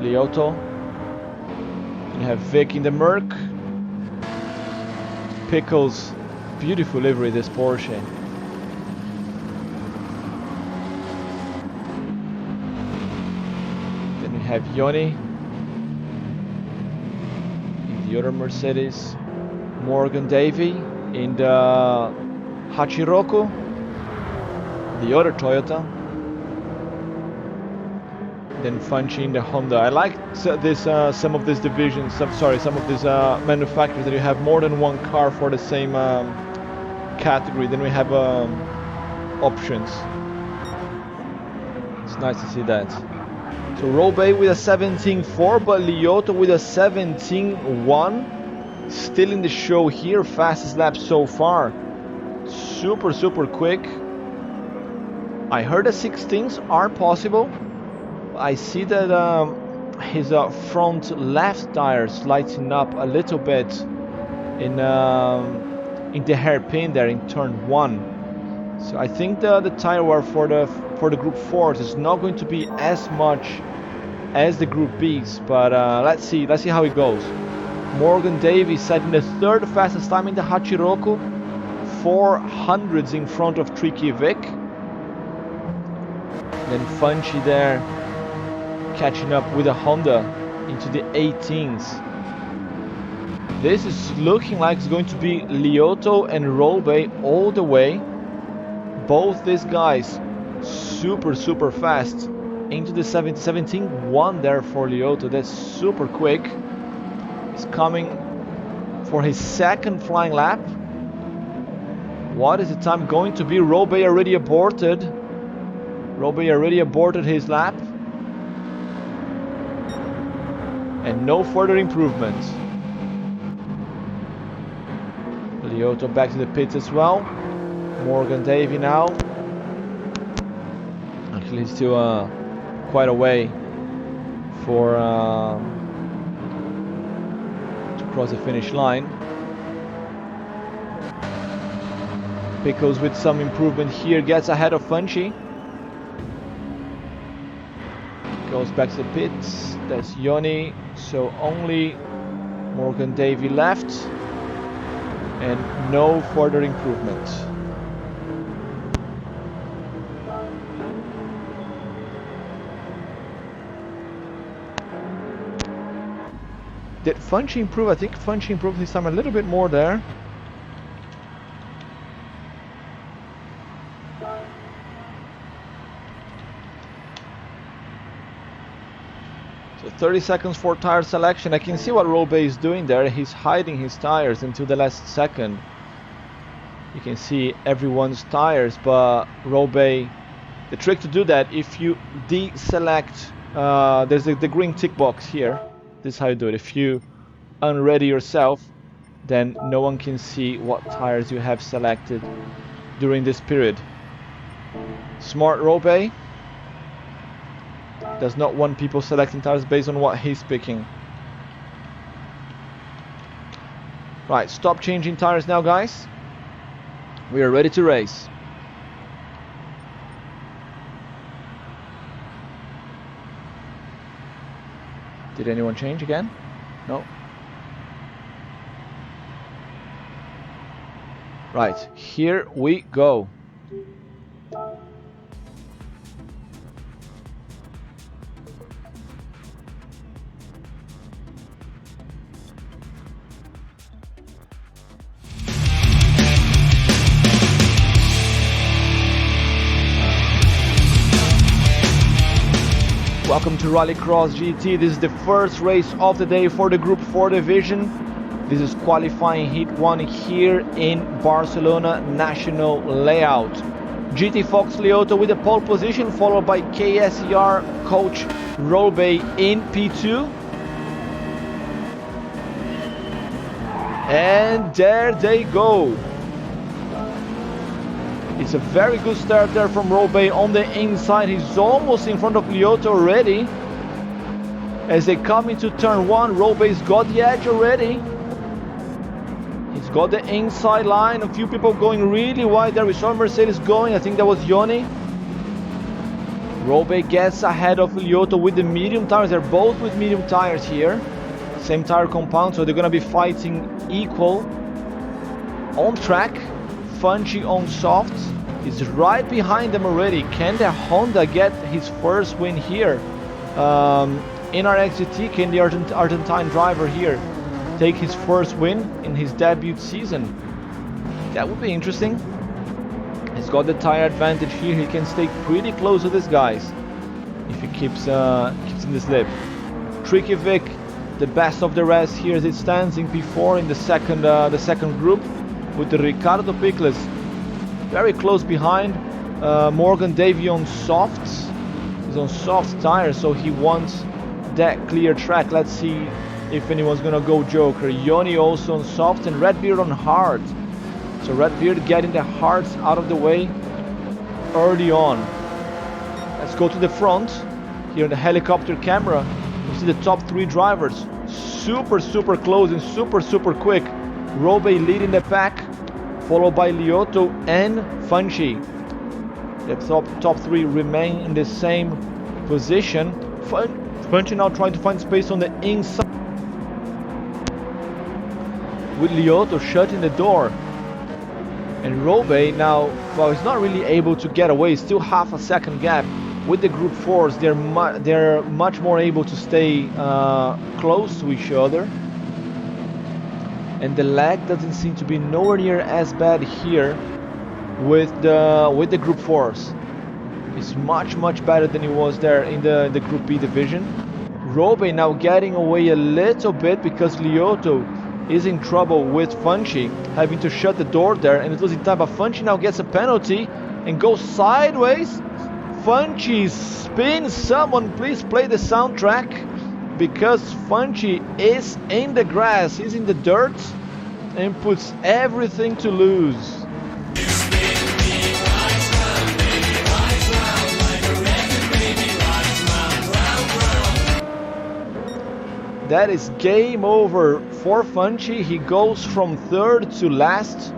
Lioto. You have Vic in the Merc. Pickles, beautiful livery, this Porsche. Then we have Yoni in the other Mercedes. Morgan Davey in the Hachiroku, the other Toyota. Then Funchi in the Honda. I like this some of these divisions. Some of these manufacturers that you have more than one car for the same category. Then we have options. It's nice to see that. So Robey with a 17.4, but Lioto with a 17.1. Still in the show here, fastest lap so far. Super quick. I heard the 16s are possible. I see that his front left tire slicing up a little bit in the hairpin there in turn 1. So I think the tire wear for the group 4s is not going to be as much as the group Bs, but let's see how it goes. Morgan Davies setting the 3rd fastest time in the Hachiroku, 400s in front of Tricky Vic. Then Funchy there catching up with a Honda into the 18s. This is looking like it's going to be Lioto and Robey all the way. Both these guys super fast into the 17.1 there for Lioto. That's super quick. He's coming for his 2nd flying lap. What is the time going to be? Robey already aborted. Robey already aborted his lap. And no further improvements. Lioto back to the pits as well. Morgan Davey now. Actually, he's still quite a way for to cross the finish line. Pickles with some improvement here gets ahead of Funchy. Goes back to the pits. That's Yoni. So only Morgan Davey left. And no further improvements. Did Funchy improve? I think Funchy improved this time a little bit more there. So 30 seconds for tire selection. I can see what Robey is doing there. He's hiding his tires until the last second. You can see everyone's tires, but Robey, the trick to do that, if you deselect, there's the green tick box here. This is how you do it. If you unready yourself, then no one can see what tires you have selected during this period. Smart Robey does not want people selecting tires based on what he's picking. Right, stop changing tires now, guys. We are ready to race. Did anyone change again? No. Right, here we go. Welcome to Rallycross GT. This is the first race of the day for the Group 4 division. This is qualifying heat 1 here in Barcelona National Layout. GT Fox Lioto with the pole position, followed by KSER coach Robey in P2. And there they go. It's a very good start there from Robey on the inside. He's almost in front of Lioto already. As they come into turn 1, Robey's got the edge already. He's got the inside line. A few people going really wide there. We saw Mercedes going. I think that was Yoni. Robey gets ahead of Lioto with the medium tires. They're both with medium tires here. Same tire compound, so they're going to be fighting equal. On track. Funchy on soft is right behind them already. Can the Honda get his first win here in RXGT? Can the Argentine driver here take his first win in his debut season? That would be interesting. He's got the tire advantage here. He can stay pretty close to these guys if he keeps in the slip. Tricky Vic, the best of the rest here as it stands in P4 in the second group, with the Ricardo Pickles very close behind. Morgan Davey on softs. He's on soft tires, so he wants that clear track. Let's see if anyone's gonna go Joker. Yoni also on soft and Redbeard on hard. So Redbeard getting the hards out of the way early on. Let's go to the front. Here in the helicopter camera, you see the top 3 drivers. Super close and super quick. Robe leading the pack, followed by Lioto and Funchi. The top 3 remain in the same position. Funchi now trying to find space on the inside, with Lioto shutting the door. And Robe now, well, he's not really able to get away. Still half a second gap. With the Group 4s, they're much more able to stay close to each other. And the lag doesn't seem to be nowhere near as bad here with the Group 4s. It's much better than it was there in the Group B division. Robe now getting away a little bit because Lioto is in trouble with Funchi, having to shut the door there, and it's losing time. But Funchi now gets a penalty and goes sideways. Funchi spins. Someone please play the soundtrack, because Funchi is in the grass, he's in the dirt, and puts everything to lose. That is game over for Funchi. He goes from 3rd to last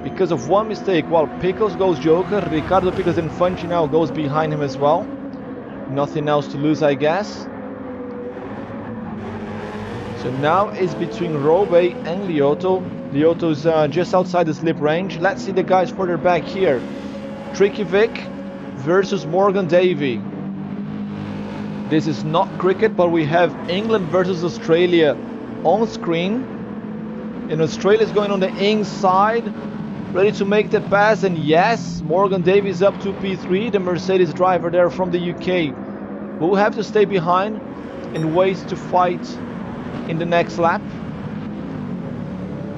because of one mistake. While Pickles goes Joker, Ricardo Pickles and Funchi now goes behind him as well. Nothing else to lose, I guess. So now it's between Robe and Lioto. Lioto's just outside the slip range. Let's see the guys further back here. Tricky Vic versus Morgan Davey. This is not cricket, but we have England versus Australia on screen. And Australia's going on the inside, ready to make the pass. And yes, Morgan Davies up to P3, the Mercedes driver there from the UK. We'll have to stay behind and wait to fight in the next lap.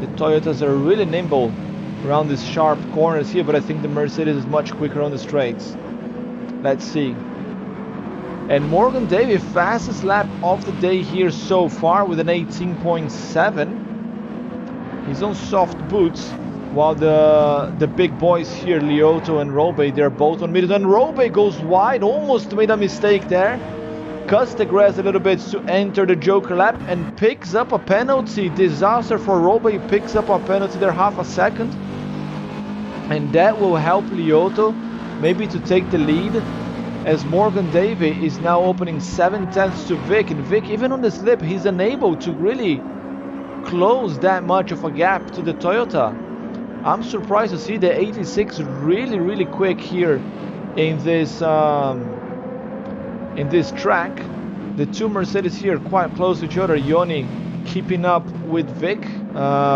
The Toyotas are really nimble around these sharp corners here, but I think the Mercedes is much quicker on the straights. Let's see. And Morgan Davey, fastest lap of the day here so far with an 18.7. He's on soft boots, while the big boys here, Lioto and Robe, they're both on middle. And Robe goes wide, almost made a mistake there. Cuts the grass a little bit to enter the Joker lap and picks up a penalty. Disaster for Robe, he picks up a penalty there, half a second. And that will help Lioto maybe to take the lead, as Morgan Davey is now opening 7 tenths to Vic. And Vic, even on the slip, he's unable to really close that much of a gap to the Toyota. I'm surprised to see the 86 really quick here in this track. The two Mercedes here quite close to each other. Yoni keeping up with Vic.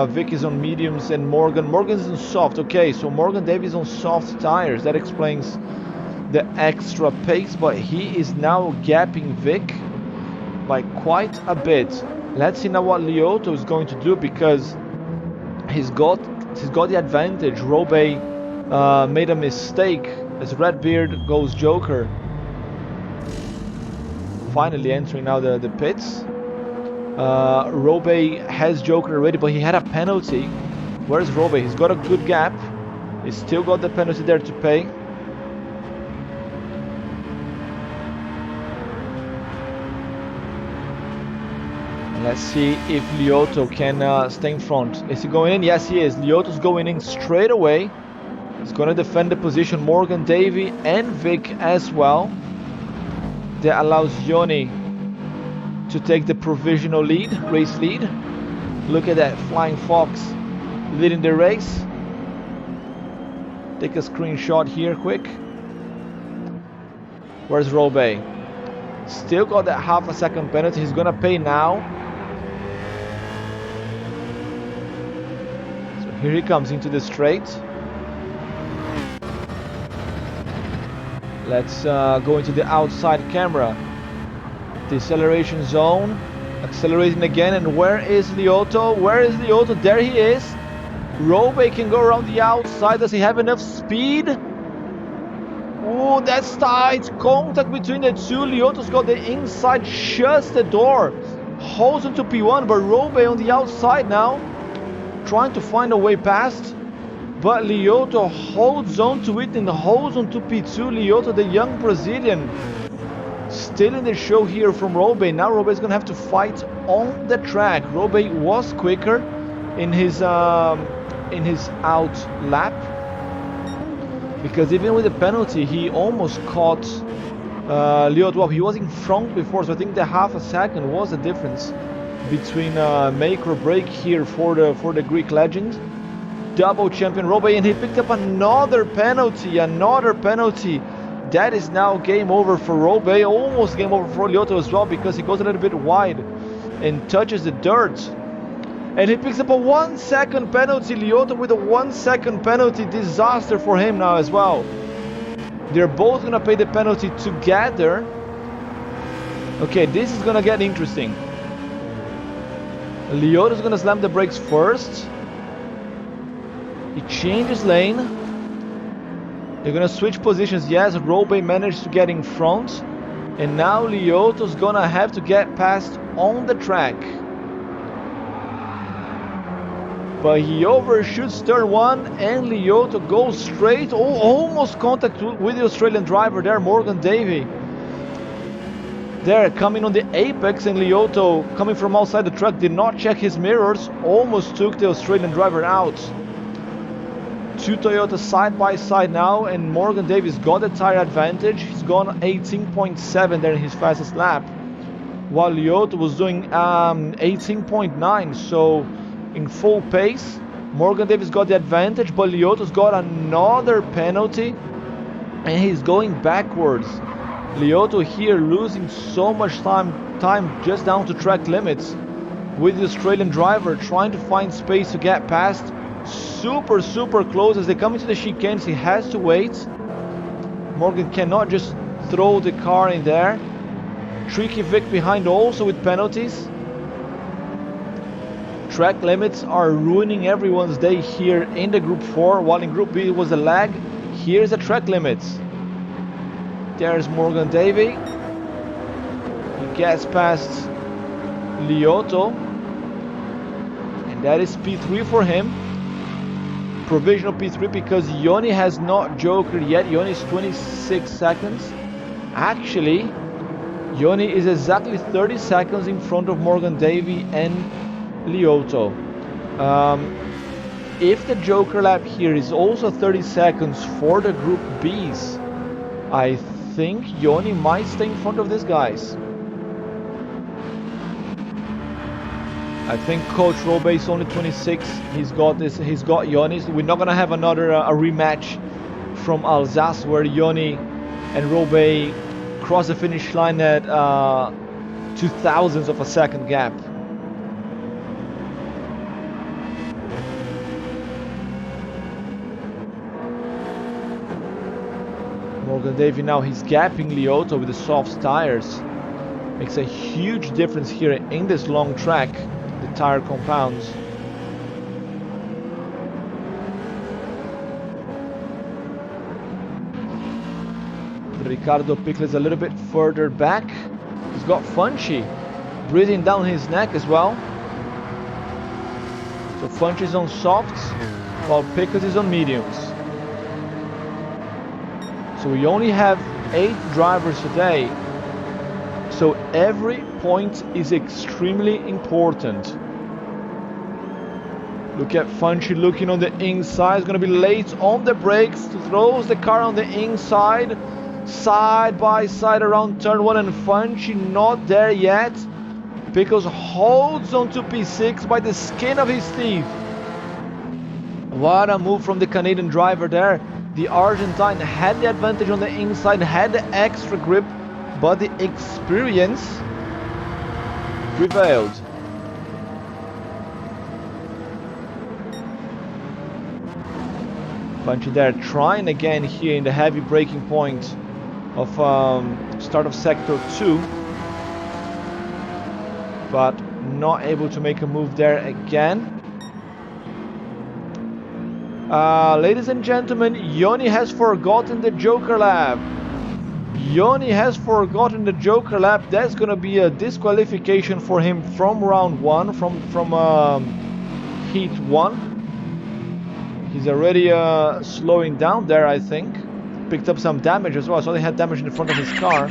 Vic is on mediums and Morgan's on soft. Okay, so Morgan Davey is on soft tires. That explains the extra pace, but he is now gapping Vic by quite a bit. Let's see now what Lioto is going to do, because he's got the advantage. Robe made a mistake as Redbeard goes Joker. Finally entering now the pits. Robe has Joker already, but he had a penalty. Where's Robe? He's got a good gap. He's still got the penalty there to pay. Let's see if Lioto can stay in front. Is he going in? Yes, he is. Lioto's going in straight away. He's going to defend the position. Morgan Davey and Vic as well. That allows Yoni to take the provisional lead, race lead. Look at that, Flying Fox leading the race. Take a screenshot here quick. Where's Robe? Still got that half a second penalty. He's gonna pay now. So here he comes into the straight. Let's go into the outside camera. Deceleration zone. Accelerating again. And where is Lioto? Where is Lioto? There he is. Robe can go around the outside. Does he have enough speed? that's tight. Contact between the two. Lioto's got the inside, shuts the door. Holds onto P1, but Robe on the outside now. Trying to find a way past. But Lioto holds on to it and holds on to P2. Lioto, the young Brazilian, still in the show here from Robe. Now Robe is going to have to fight on the track. Robe was quicker in his out lap, because even with the penalty he almost caught Lioto. Well, he was in front before, so I think the half a second was the difference between make or break here for the Greek legend. Double champion Robe, and he picked up another penalty. That is now game over for Robe. Almost game over for Lioto as well, because he goes a little bit wide and touches the dirt. And he picks up a 1 second penalty. Lioto with a 1 second penalty. Disaster for him now as well. They're both going to pay the penalty together. Okay, this is going to get interesting. Lioto's going to slam the brakes first. He changes lane. They're going to switch positions. Yes, Robe managed to get in front. And now Lioto's going to have to get past on the track. But he overshoots turn 1 and Lioto goes straight. Oh, almost contact with the Australian driver there, Morgan Davey. There, coming on the apex, and Lioto, coming from outside the track, did not check his mirrors. Almost took the Australian driver out. Two Toyotas side by side now, and Morgan Davis got the tire advantage. He's gone 18.7 there in his fastest lap, while Lioto was doing 18.9. So in full pace, Morgan Davis got the advantage, but Lioto's got another penalty and he's going backwards. Lioto here losing so much time just down to track limits, with the Australian driver trying to find space to get past. Super close as they come into the chicanes. He has to wait. Morgan cannot just throw the car in there. Tricky Vic behind also with penalties. Track limits are ruining everyone's day here in the Group 4, while in Group B it was a lag. Here's the track limits. There's Morgan Davey. He gets past Lioto, and that is P3 for him. Provisional P3 because Yoni has not jokered yet. Yoni is 26 seconds. Actually, Yoni is exactly 30 seconds in front of Morgan Davey and Lioto. If the Joker lap here is also 30 seconds for the Group Bs, I think Yoni might stay in front of these guys. I think Coach Robe is only 26. He's got this. He's got Yoni. We're not gonna have another a rematch from Alsace where Yoni and Robe cross the finish line at 0.002 of a second gap. Morgan Davey now, he's gapping Lioto with the soft tires. Makes a huge difference here in this long track, the tire compounds. Ricardo Pickle is a little bit further back. He's got Funchi breathing down his neck as well. So Funchi is on softs, while Pickles is on mediums. So we only have 8 drivers today. So every point is extremely important. Look at Funchi looking on the inside. He's going to be late on the brakes. Throws the car on the inside. Side by side around turn 1, and Funchi not there yet. Pickles holds on to P6 by the skin of his teeth. What a move from the Canadian driver there. The Argentine had the advantage on the inside, had the extra grip, but the experience prevailed. Funchi there trying again here in the heavy braking point of start of sector 2, but not able to make a move there again. Ladies and gentlemen, Yoni has forgotten the Joker lap. Yoni has forgotten the Joker lap. That's gonna be a disqualification for him from round 1, from heat 1. He's already slowing down there, I think. Picked up some damage as well. So they had damage in the front of his car.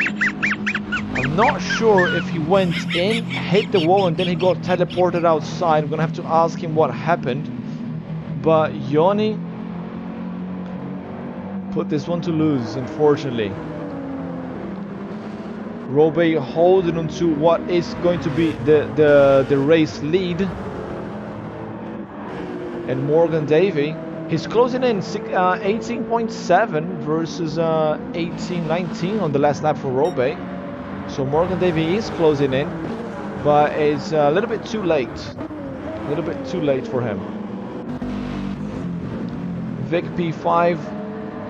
I'm not sure if he went in, hit the wall, and then he got teleported outside. I'm gonna have to ask him what happened. But Yoni put this one to lose, unfortunately. Robe holding on to what is going to be the race lead. And Morgan Davey, he's closing in 18.7 versus 18.19 on the last lap for Robe. So Morgan Davey is closing in, but it's a little bit too late. A little bit too late for him. Vic P5,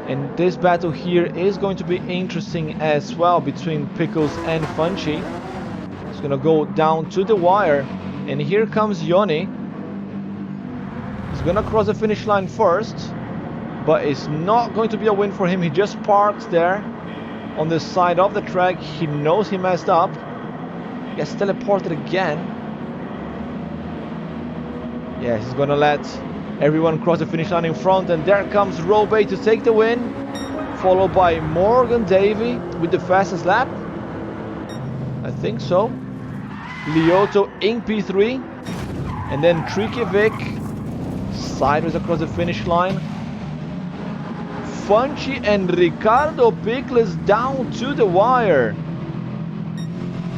and this battle here is going to be interesting as well between Pickles and Funchy. It's gonna go down to the wire, and here comes Yoni. He's gonna cross the finish line first, but it's not going to be a win for him. He just parks there on the side of the track. He knows he messed up. Gets teleported again. Yeah, he's gonna let everyone cross the finish line in front, and there comes Robe to take the win, followed by Morgan Davey with the fastest lap. I think so. Lioto in P3, and then Tricky Vic sideways across the finish line. Funchy and Ricardo Pickles down to the wire.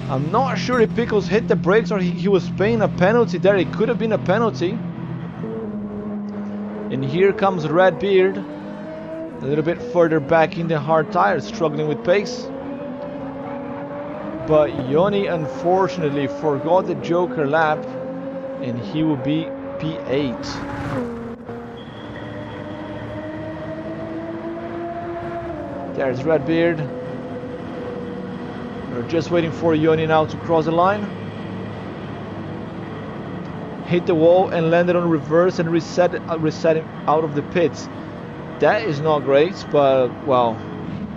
I'm not sure if Pickles hit the brakes or he was paying a penalty there. It could have been a penalty. And here comes Redbeard, a little bit further back in the hard tires, struggling with pace. But Yoni unfortunately forgot the Joker lap, and he will be P8. There's Redbeard. We're just waiting for Yoni now to cross the line. Hit the wall and landed on reverse and reset him out of the pits. That is not great, but well,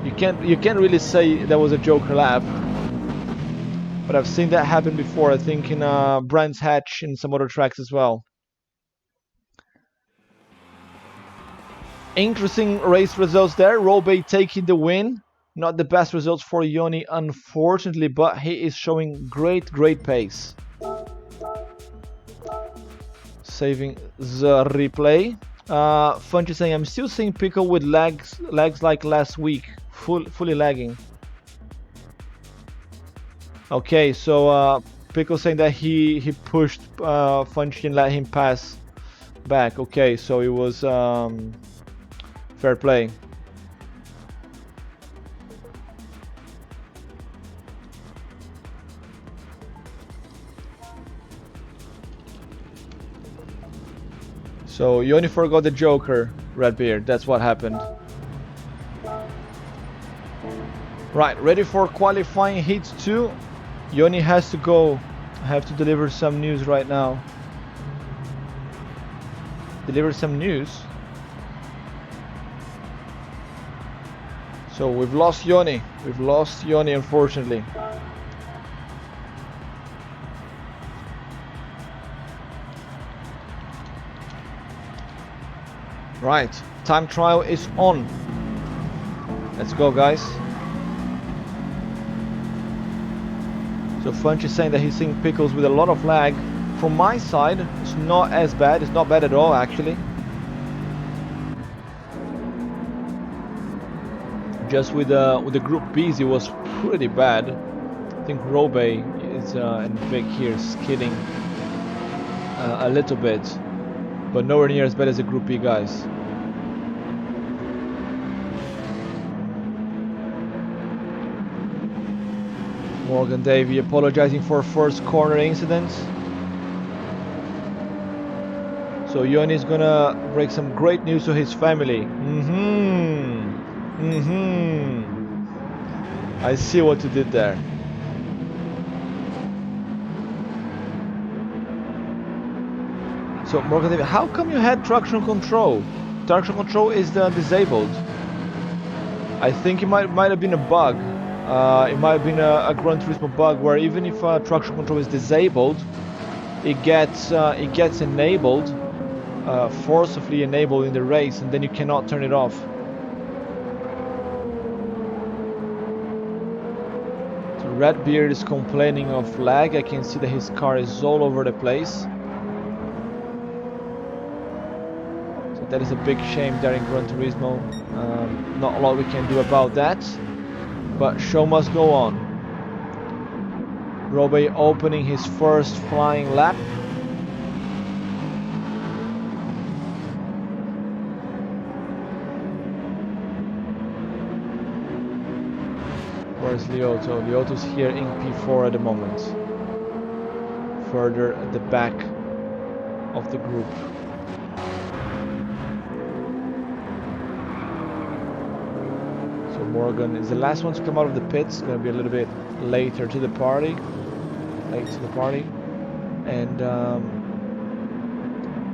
you can't really say that was a Joker lap. But I've seen that happen before, I think in Brands Hatch and some other tracks as well. Interesting race results there. Robe taking the win. Not the best results for Yoni, unfortunately, but he is showing great pace. Saving the replay. Funchy saying, I'm still seeing Pickle with legs like last week. Fully lagging. Okay, so Pickle saying that he pushed Funchy and let him pass back. Okay, so it was fair play. So Yoni forgot the Joker, Redbeard. That's what happened. Right, ready for qualifying heat 2. Yoni has to go. I have to deliver some news right now. Deliver some news. So we've lost Yoni. We've lost Yoni, unfortunately. Right, time trial is on. Let's go, guys. So Funch is saying that he's seeing Pickles with a lot of lag. From my side, it's not as bad. It's not bad at all, actually. Just with the group B's, it was pretty bad. I think Robe is and Vic here is skidding a little bit, but nowhere near as bad as the group B guys. Morgan Davey apologizing for first corner incident. So Yoni is gonna break some great news to his family. I see what you did there. So Morgan Davey, how come you had traction control? Traction control is disabled. I think it might have been a bug. It might have been a Gran Turismo bug where even if traction control is disabled, it gets enabled, forcibly enabled in the race, and then you cannot turn it off. So Redbeard is complaining of lag. I can see that his car is all over the place. So that is a big shame there in Gran Turismo. Not a lot we can do about that, but show must go on. Robey opening his first flying lap. Where's Lioto? Lioto's here in P4 at the moment. Further at the back of the group. So Morgan is the last one to come out of the pits. Going to be a little bit later to the party. Late to the party. And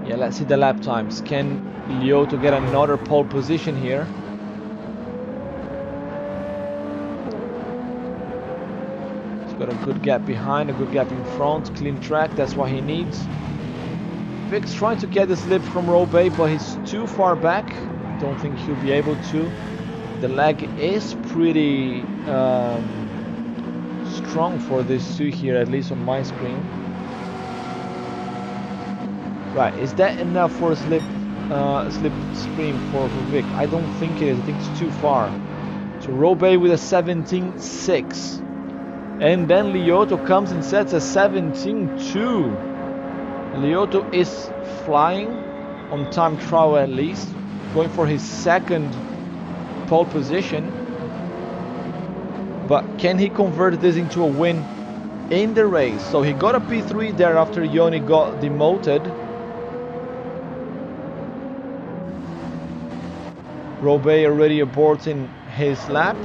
yeah, let's see the lap times. Can Lioto get another pole position here? Got a good gap behind, a good gap in front, clean track, that's what he needs. Vic's trying to get the slip from Robey, but he's too far back. Don't think he'll be able to. The lag is pretty strong for this two here, at least on my screen. Right, is that enough for a slip stream for Vic? I don't think it is, I think it's too far. So Robey with a 17.6. And then Lioto comes and sets a 17.2. Lioto is flying on time trial at least, going for his second pole position. But can he convert this into a win in the race? So he got a P3 there after Yoni got demoted. Robey already aborting his lap.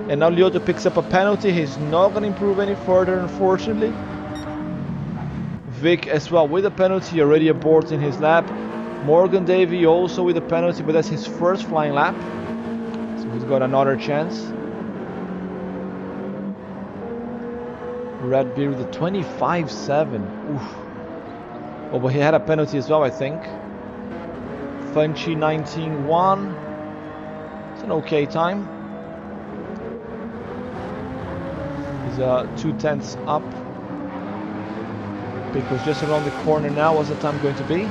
And now Lioto picks up a penalty. He's not going to improve any further, unfortunately. Vic as well with a penalty, already aborting his lap. Morgan Davey also with a penalty, but that's his first flying lap. So he's got another chance. Redbeard with a 25.7. Oof. Oh, but he had a penalty as well, I think. Funchy 19.1. It's an okay time. 2/10 up. Because just around the corner now, what's the time going to be?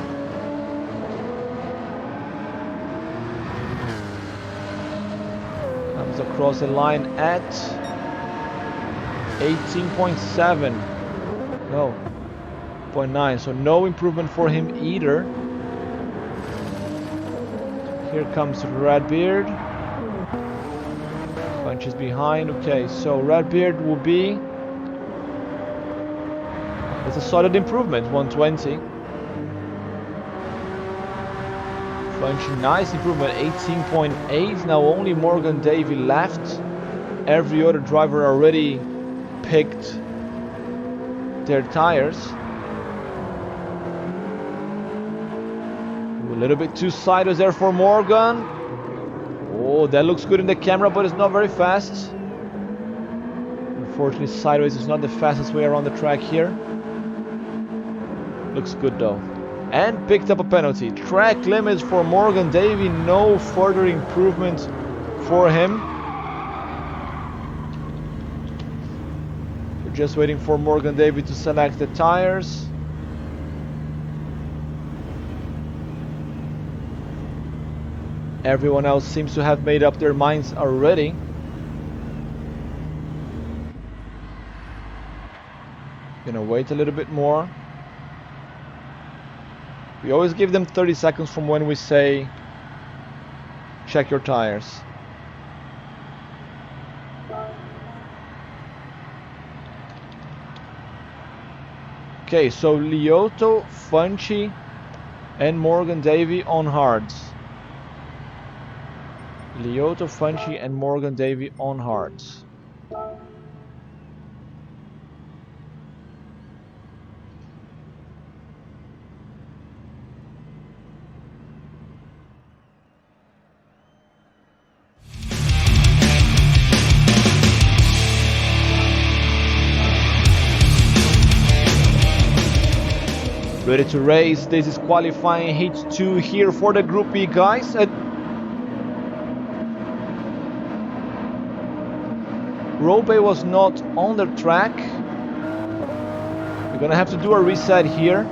Comes across the line at 18.7. No, 0.9. So no improvement for him either. Here comes Redbeard. Bunch is behind. Okay, so Redbeard will be. It's a solid improvement, 120. Bunch, nice improvement, 18.8. Now only Morgan Davey left. Every other driver already picked their tires. A little bit too sideways there for Morgan. Oh, that looks good in the camera, but it's not very fast. Unfortunately, sideways is not the fastest way around the track here. Looks good though. And picked up a penalty. Track limits for Morgan Davey. No further improvement for him. We're just waiting for Morgan Davey to select the tires. Everyone else seems to have made up their minds already. Gonna wait a little bit more. We always give them 30 seconds from when we say check your tires. Okay, so Lioto, Funchy and Morgan Davey on hards. Lioto, Funchy and Morgan Davey on hards. Ready to race. This is qualifying heat 2 here for the Group B, guys. Robe was not on the track. We're gonna have to do a reset here.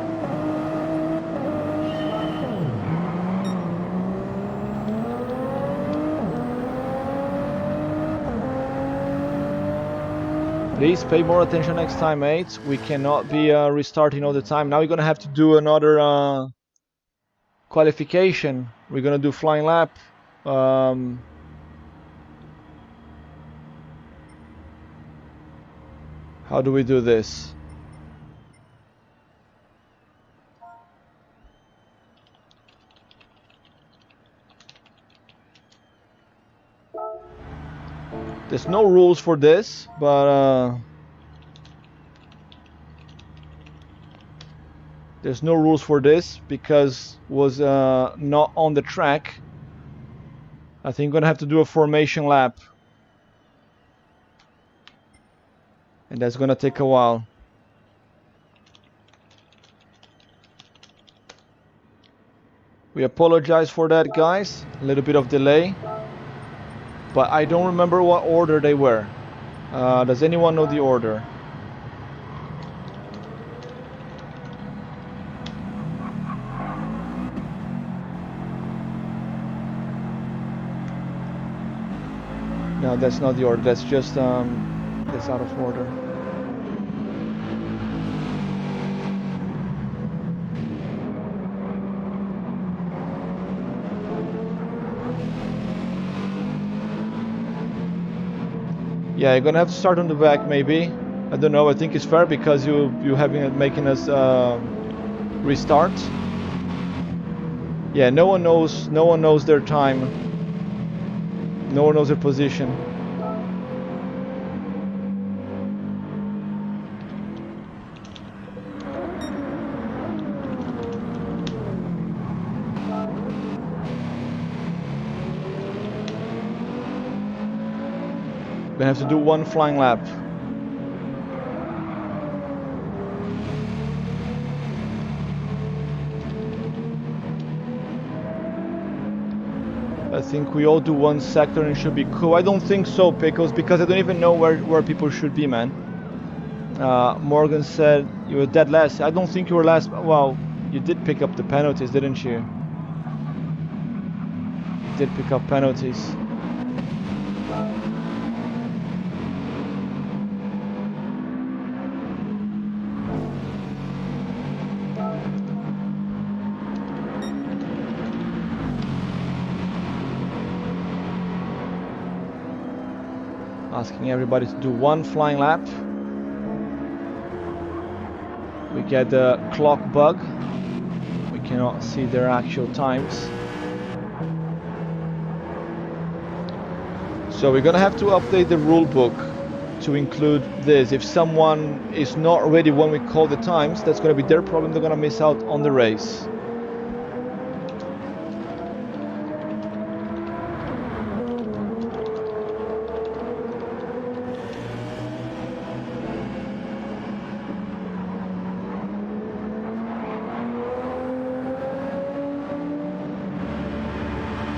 Please pay more attention next time, mates. We cannot be restarting all the time. Now we're gonna have to do another qualification. We're gonna do flying lap. How do we do this? There's no rules for this, but there's no rules for this because was not on the track. I think I'm gonna have to do a formation lap, and that's gonna take a while. We apologize for that, guys. A little bit of delay, but I don't remember what order they were. Does anyone know the order? No, that's not the order. That's just that's out of order. Yeah, you're gonna have to start on the back, maybe. I don't know. I think it's fair because you making us restart. Yeah, no one knows their time. No one knows their position. We're gonna have to do one flying lap. I think we all do one sector and it should be cool. I don't think so, Pickles, because I don't even know where people should be, man. Morgan said you were dead last. I don't think you were last. Well, you did pick up the penalties, didn't you? You did pick up penalties. Asking everybody to do one flying lap. We get the clock bug. We cannot see their actual times. So we're gonna have to update the rule book to include this. If someone is not ready when we call the times, that's gonna be their problem. They're gonna miss out on the race.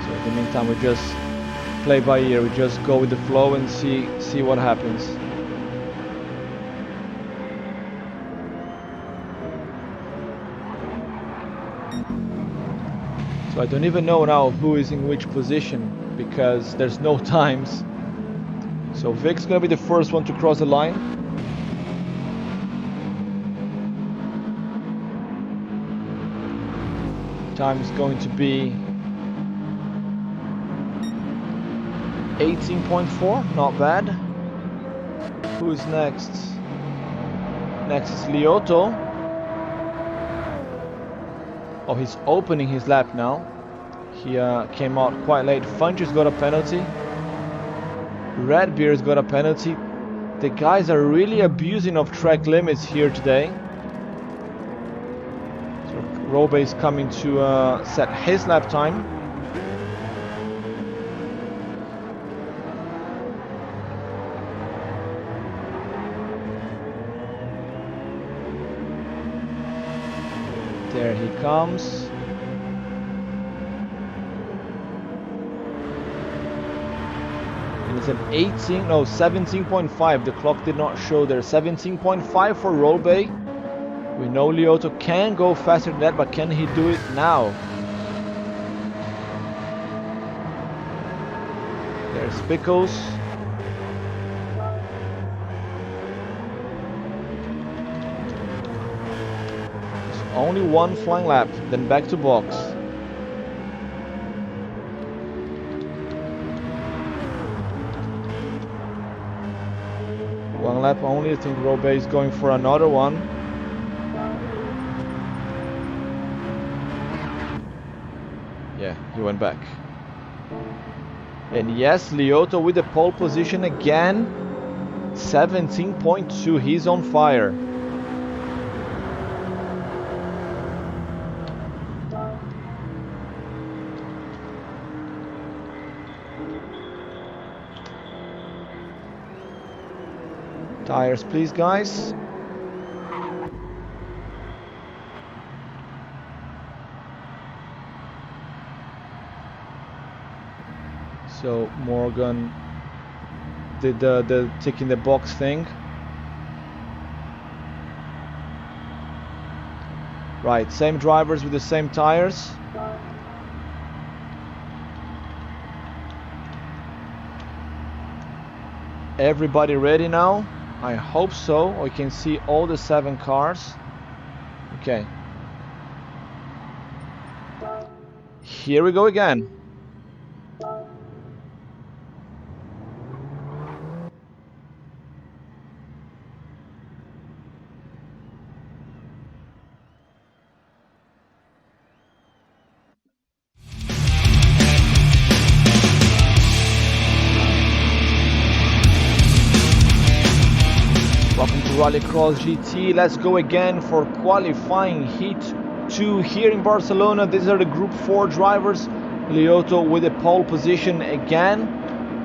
In the meantime, we just play by ear. We just go with the flow and see what happens. So I don't even know now who is in which position because there's no times. So Vic's gonna be the first one to cross the line. Time is going to be 18.4, not bad. Who is next? Next is Lioto. Oh, he's opening his lap now. He came out quite late. Funches got a penalty. Redbeard's got a penalty. The guys are really abusing of track limits here today. So Robe is coming to set his lap time. There he comes. And it's an 17.5. The clock did not show there. 17.5 for Robey. We know Lioto can go faster than that, but can he do it now? There's Pickles. Only one flying lap, then back to box. One lap only. I think Robey is going for another one. Yeah, he went back. And yes, Lioto with the pole position again. 17.2. He's on fire. Tires, please, guys. So Morgan did the tick in the box thing. Right, same drivers with the same tires. Everybody ready now? I hope so. We can see all the 7 cars. Okay. Here we go again. Welcome to Rallycross GT. Let's go again for qualifying heat 2 here in Barcelona. These are the Group 4 drivers. Lioto with a pole position again,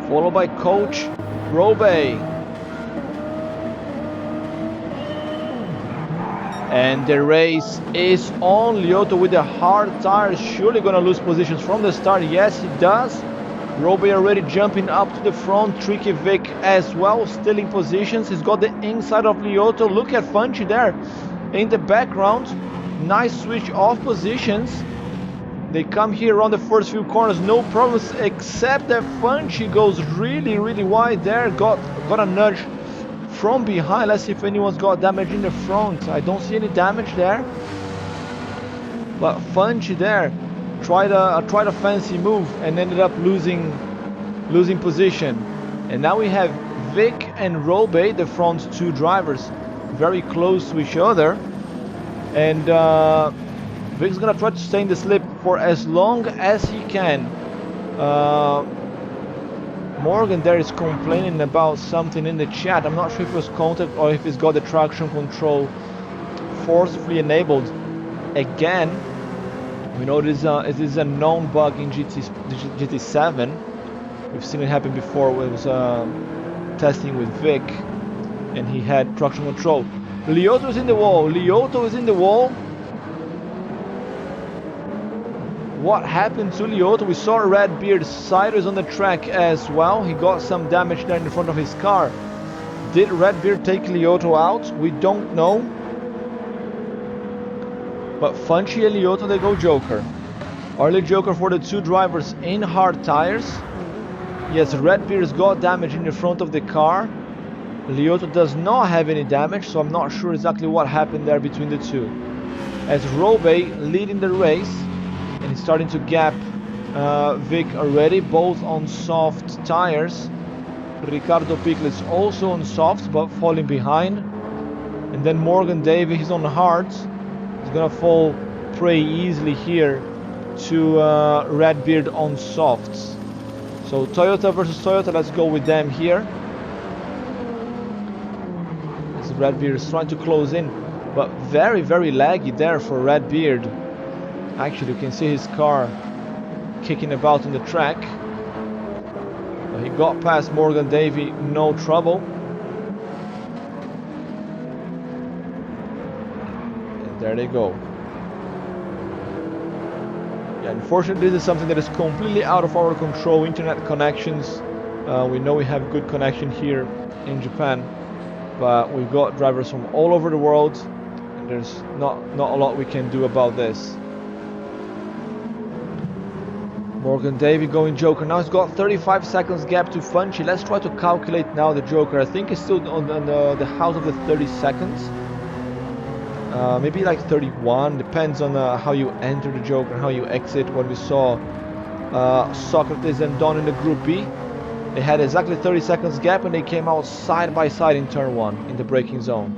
followed by Coach Robey. And the race is on. Lioto with the hard tires, surely gonna lose positions from the start. Yes, he does. Robey already jumping up to the front. Tricky Vic as well, stealing positions. He's got the inside of Lioto. Look at Funchy there in the background. Nice switch off positions. They come here around the first few corners, no problems, except that Funchy goes really wide there. Got a nudge from behind. Let's see if anyone's got damage in the front. I don't see any damage there. But Funchy there tried a fancy move and ended up losing position. And now we have Vic and Robey, the front 2 drivers, very close to each other. And Vic's gonna try to stay in the slip for as long as he can. Morgan there is complaining about something in the chat. I'm not sure if it was contact or if he's got the traction control forcefully enabled again. We know this is a known bug in GT7. We've seen it happen before when it was testing with Vic and he had traction control. Lioto is in the wall. Lioto is in the wall. What happened to Lioto? We saw Redbeard sideways on the track as well. He got some damage there in the front of his car. Did Redbeard take Lioto out? We don't know. But Funchy and Lioto, they go Joker. Early Joker for the 2 drivers in hard tires. Yes, Redbeard's got damage in the front of the car. Lioto does not have any damage, so I'm not sure exactly what happened there between the 2. As Robey leading the race, and he's starting to gap Vic already, both on soft tires. Ricardo Pickles also on softs, but falling behind. And then Morgan Davey, he's on hards. He's gonna fall prey easily here to Redbeard on softs. So Toyota versus Toyota, let's go with them here. As Redbeard is trying to close in, but very laggy there for Redbeard. Actually, you can see his car kicking about on the track. But he got past Morgan Davey, no trouble. And there they go. Yeah, unfortunately, this is something that is completely out of our control. Internet connections. We know we have good connection here in Japan, but we've got drivers from all over the world, and there's not a lot we can do about this. Morgan Davey going Joker. Now he's got 35 seconds gap to Funchy. Let's try to calculate now the Joker. I think he's still on the house of the 30 seconds. Maybe like 31. Depends on how you enter the Joker and how you exit. When we saw Socrates and Don in the Group B, they had exactly 30 seconds gap and they came out side by side in turn 1 in the braking zone.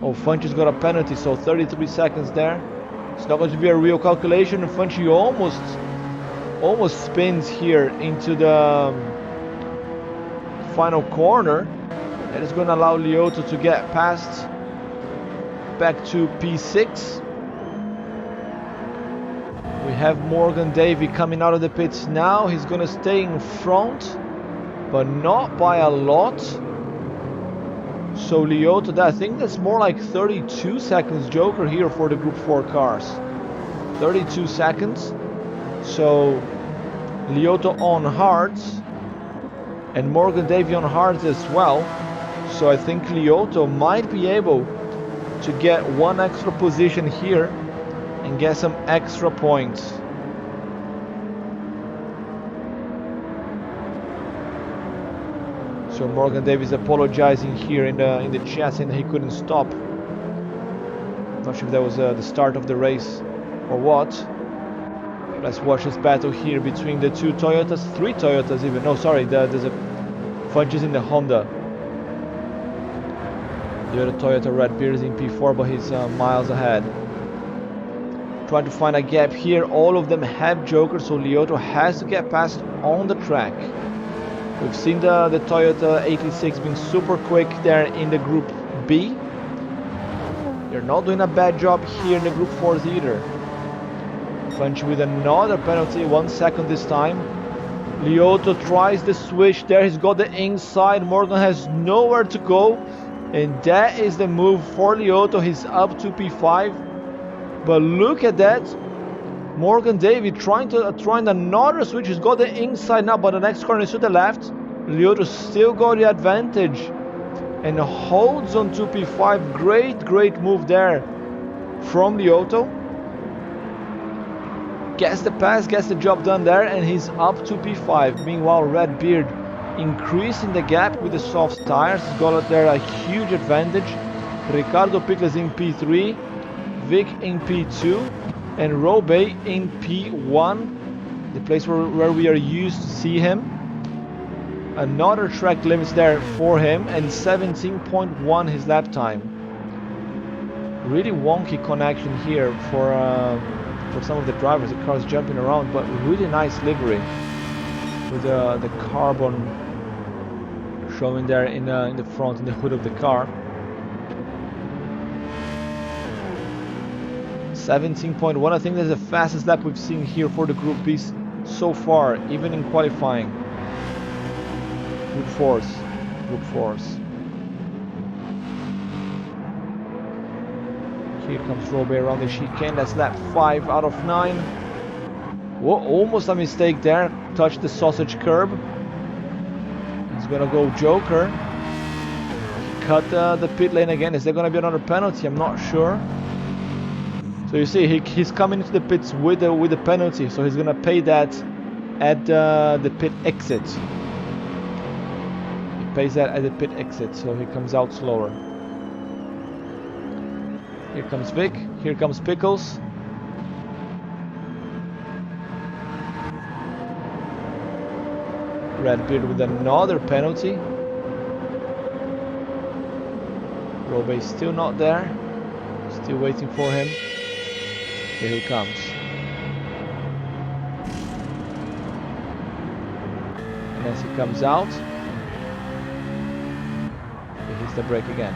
Oh, Funchy's got a penalty, so 33 seconds there. It's not going to be a real calculation, and Funchy almost spins here into the final corner. That is going to allow Lyoto to get past back to P6. We have Morgan Davey coming out of the pits now. He's going to stay in front, but not by a lot. So Lyoto, I think that's more like 32 seconds Joker here for the Group 4 cars. 32 seconds. So Lyoto on hards and Morgan Davey on hards as well. So I think Lyoto might be able to get one extra position here and get some extra points. So Morgan Davey is apologizing here in the chat, saying that he couldn't stop. Not sure if that was the start of the race or what. Let's watch this battle here between the two Toyotas, 3 Toyotas even. No, sorry, there's a Fudges in the Honda. The other Toyota Redbeard is in P4, but he's miles ahead. Trying to find a gap here. All of them have Jokers, so Lyoto has to get past on the track. We've seen the Toyota 86 being super quick there in the Group B. They're not doing a bad job here in the Group 4s either. Funchy with another penalty, 1 second this time. Lyoto tries the switch there, he's got the inside. Morgan has nowhere to go, and that is the move for Lyoto. He's up to P5, but look at that. Morgan Davey trying another switch. He's got the inside now, but the next corner is to the left. Lyoto still got the advantage and holds on to P5. Great move there from Lyoto. Gets the pass, gets the job done there, and he's up to P5. Meanwhile, Redbeard increasing the gap with the soft tires. He's got there a huge advantage. Ricardo Pickles in P3, Vic in P2, and Robe in P1, the place where we are used to see him. Another track limits there for him, and 17.1 his lap time. Really wonky connection here for some of the drivers. The car's jumping around, but really nice livery with the carbon showing there in the front, in the hood of the car. 17.1, I think that's the fastest lap we've seen here for the Group B's so far, even in qualifying. Group 4s. Here comes Robe around the chicane. That's lap 5 out of 9. Whoa, almost a mistake there. Touched the sausage curb. He's gonna go Joker. Cut the pit lane again. Is there gonna be another penalty? I'm not sure. So you see, he's coming into the pits with the penalty, so he's gonna pay that at the pit exit. He pays that at the pit exit, so he comes out slower. Here comes Vic, here comes Pickles. Redbeard with another penalty. Robe is still not there. Still waiting for him. Here he comes. And as he comes out, he hits the brake again.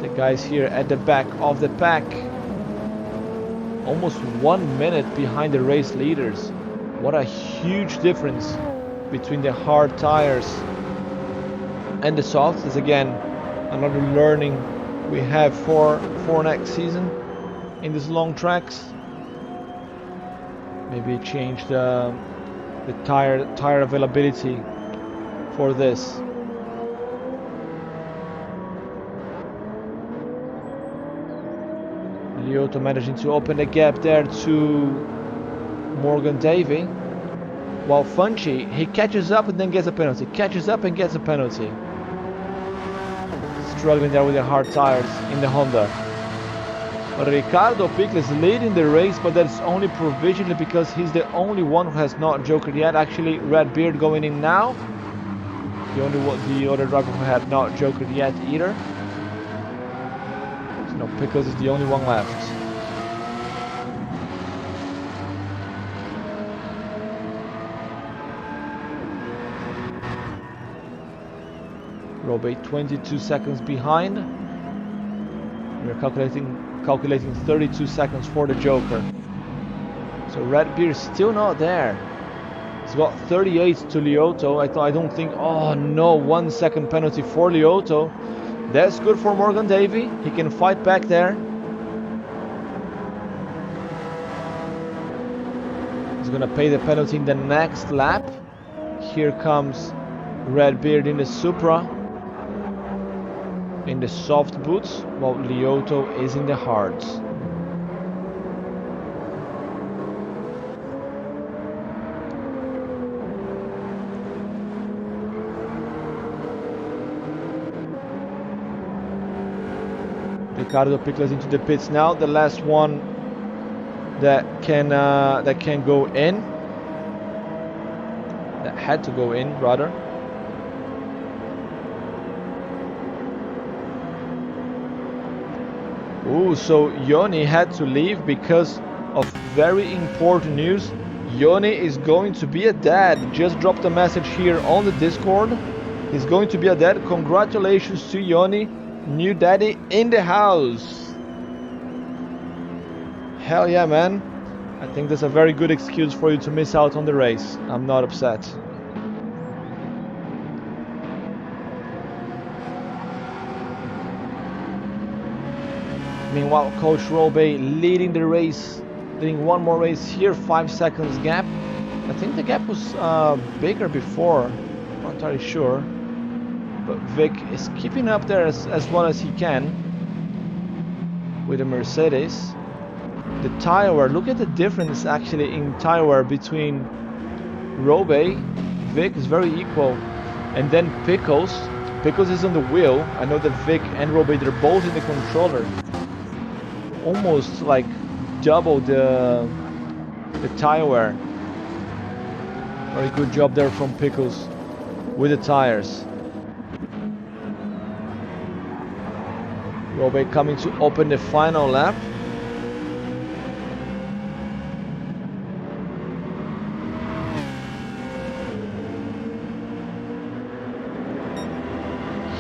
The guys here at the back of the pack, almost 1 minute behind the race leaders. What a huge difference between the hard tires and the softs. Is again another learning we have for next season in these long tracks. Maybe change the tire availability for this. Lioto managing to open the gap there to Morgan Davey, while Funchi, he catches up and then gets a penalty, catches up and gets a penalty. Struggling there with the hard tires in the Honda. Ricardo Pickle is leading the race, but that's only provisionally because he's the only one who has not jokered yet. Actually, Redbeard going in now. The other driver who had not jokered yet either. So no, Pickles is the only one left. Robey 22 seconds behind. We're calculating 32 seconds for the Joker. So Redbeard still not there. He's got 38 to Lioto. I don't think. Oh no, 1 second penalty for Lioto. That's good for Morgan Davey. He can fight back there. He's gonna pay the penalty in the next lap. Here comes Redbeard in the Supra, in the soft boots, while Lioto is in the hards. Ricardo Pickles into the pits now, the last one that can go in, that had to go in rather. Ooh, so Yoni had to leave because of very important news. Yoni is going to be a dad. Just dropped a message here on the Discord. He's going to be a dad. Congratulations to Yoni, new daddy in the house. Hell yeah, man. I think that's a very good excuse for you to miss out on the race. I'm not upset. Meanwhile, Coach Robey leading the race, leading one more race here, 5 seconds gap. I think the gap was bigger before, not entirely sure. But Vic is keeping up there as well as he can with the Mercedes. The tire wear, look at the difference actually in tire wear between Robey. Vic is very equal. And then Pickles is on the wheel. I know that Vic and Robey, they're both in the controller. Almost like double the tire wear. Very good job there from Pickles with the tires. Robey coming to open the final lap.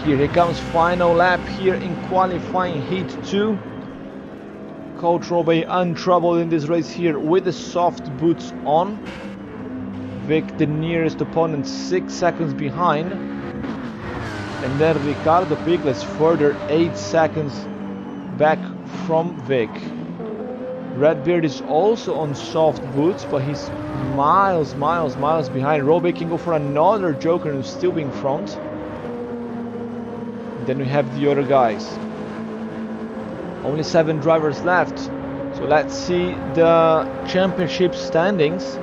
Here he comes, final lap here in qualifying heat 2. Coach Robey untroubled in this race here with the soft boots on. Vic, the nearest opponent, 6 seconds behind. And then Ricardo Pickles further 8 seconds back from Vic. Redbeard is also on soft boots, but he's miles behind. Robey can go for another joker and still be in front. Then we have the other guys. Only 7 drivers left. So let's see the championship standings.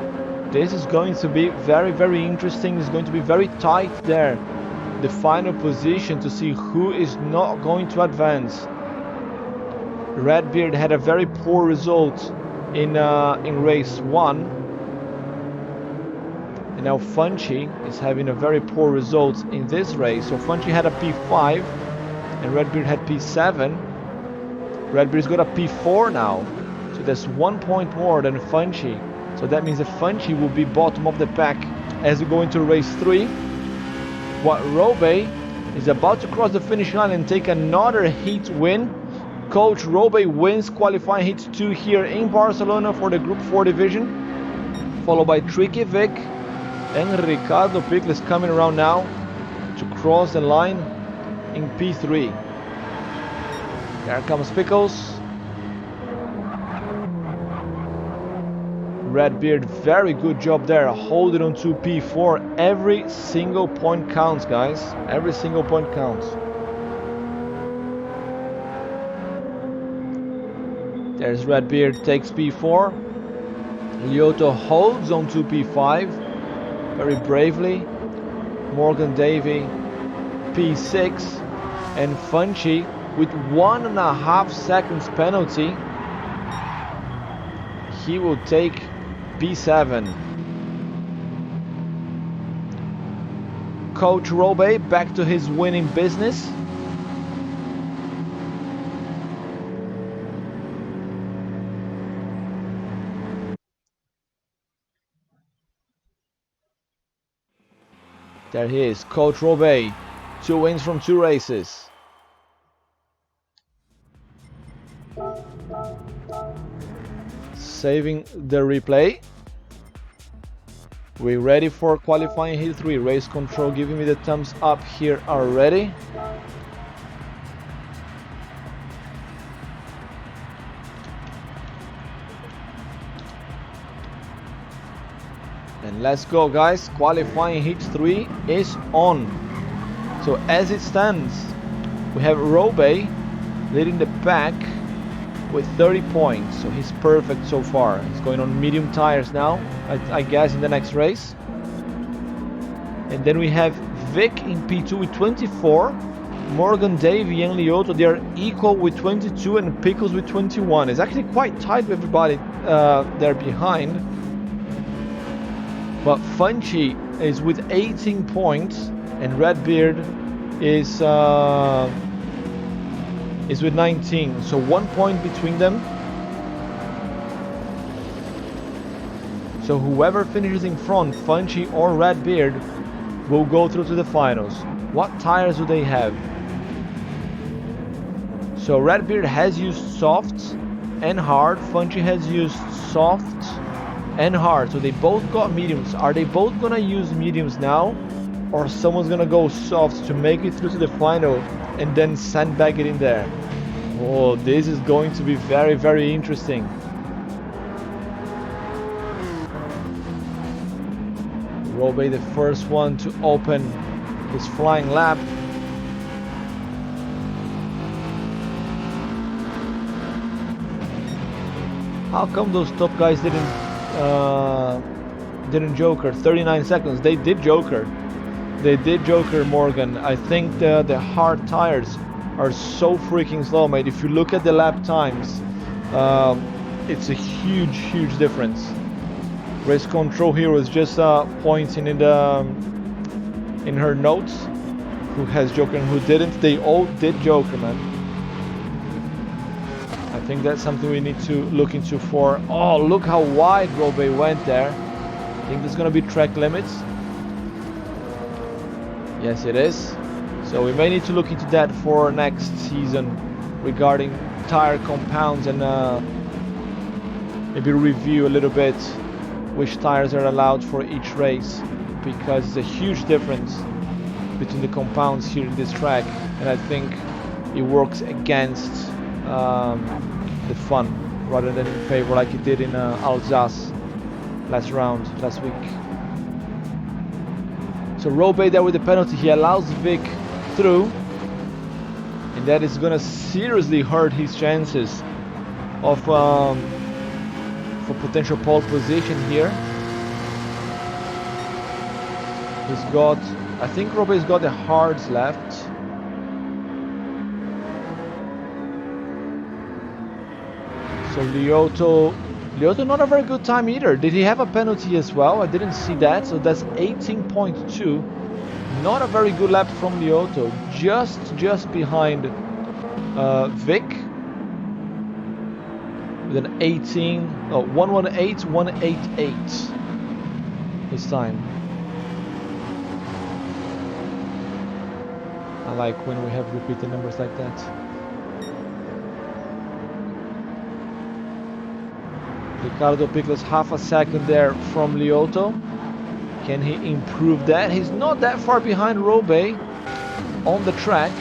This is going to be very interesting. It's going to be very tight there. The final position to see who is not going to advance. Redbeard had a very poor result in race 1. And now Funchi is having a very poor result in this race. So Funchi had a P5 and Redbeard had P7. Redbeard's got a P4 now. So there's 1 point more than Funchi. So that means that Funchi will be bottom of the pack as we go into race 3. What Robey is about to cross the finish line and take another heat win. Coach Robey wins qualifying heat 2 here in Barcelona for the Group 4 division. Followed by Tricky Vic. And Ricardo Pickles coming around now to cross the line in P3. There comes Pickles. Redbeard, very good job there. Hold it on 2P4. Every single point counts, guys. Every single point counts. There's Redbeard, takes P4. Lyoto holds on 2P5 very bravely. Morgan Davey, P6. And Funchy with 1.5 seconds penalty. He will take P7. Coach Robe back to his winning business. There he is, Coach Robe. 2 wins from 2 races. Saving the replay. We're ready for qualifying heat 3. Race control giving me the thumbs up here already. And let's go, guys. Qualifying heat 3 is on. So as it stands, we have Robe leading the pack with 30 points, so he's perfect so far. He's going on medium tires now, I guess, in the next race. And then we have Vic in P2 with 24. Morgan, Davey and Lyoto, they are equal with 22, and Pickles with 21. It's actually quite tight with everybody there behind. But Funchy is with 18 points, and Redbeard is with 19, so 1 point between them. So whoever finishes in front, Funchy or Redbeard, will go through to the finals. What tires do they have? So Redbeard has used soft and hard. Funchy has used soft and hard. So they both got mediums. Are they both gonna use mediums now? Or someone's gonna go soft to make it through to the final and then sandbag it in there? Oh, this is going to be very, very interesting. Robe, the first one to open his flying lap. How come those top guys didn't joker? 39 seconds. They did joker. They did joker, Morgan. I think the hard tires are so freaking slow, mate. If you look at the lap times, it's a huge, huge difference. Race control here was just pointing in her notes who has joker and who didn't. They all did joker, man. I think that's something we need to look into for. Oh, look how wide Robe went there. I think there's gonna be track limits. Yes, it is. So we may need to look into that for next season regarding tire compounds and maybe review a little bit which tires are allowed for each race, because it's a huge difference between the compounds here in this track, and I think it works against the fun rather than in favor, like it did in Alsace last week. So Robe there with the penalty, he allows Vic through, and that is gonna seriously hurt his chances of for potential pole position here. He's got, I think Robe's got the hards left. So Lyoto not a very good time either. Did he have a penalty as well? I didn't see that. So that's 18.2. Not a very good lap from Lyoto. Just behind Vic with an 118, 188 his time. I like when we have repeated numbers like that. Ricardo Pickles half a second there from Lyoto. Can he improve that? He's not that far behind Robe on the track.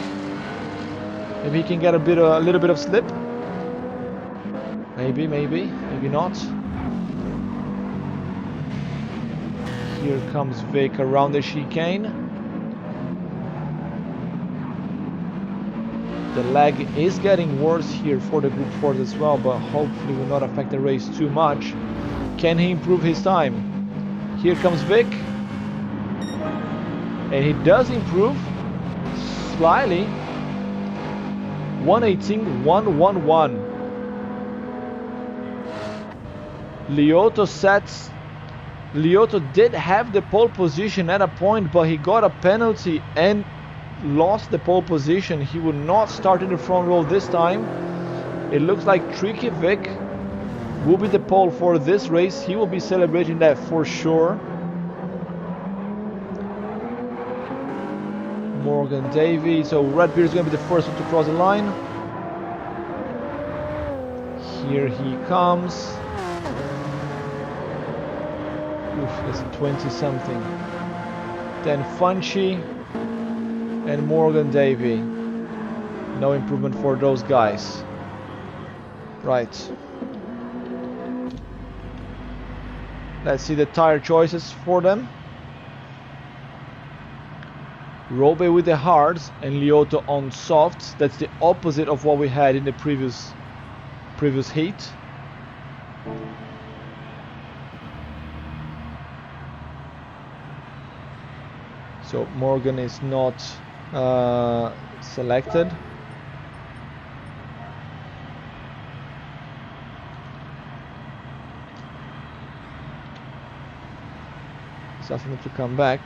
Maybe he can get a little bit of slip. Maybe not. Here comes Vic around the chicane. The lag is getting worse here for the Group 4s as well, but hopefully will not affect the race too much. Can he improve his time? Here comes Vic. And he does improve slightly. 118.111. Lioto did have the pole position at a point, but he got a penalty and lost the pole position. He would not start in the front row this time. It looks like Tricky Vic will be the pole for this race. He will be celebrating that for sure. Morgan Davey. So Redbeard is going to be the first one to cross the line. Here he comes. Oof, that's a 20 something. Then Funchy and Morgan Davey. No improvement for those guys. Right. Let's see the tire choices for them. Robe with the hards and Lioto on softs. That's the opposite of what we had in the previous heat. So Morgan is not selected. So I need to come back.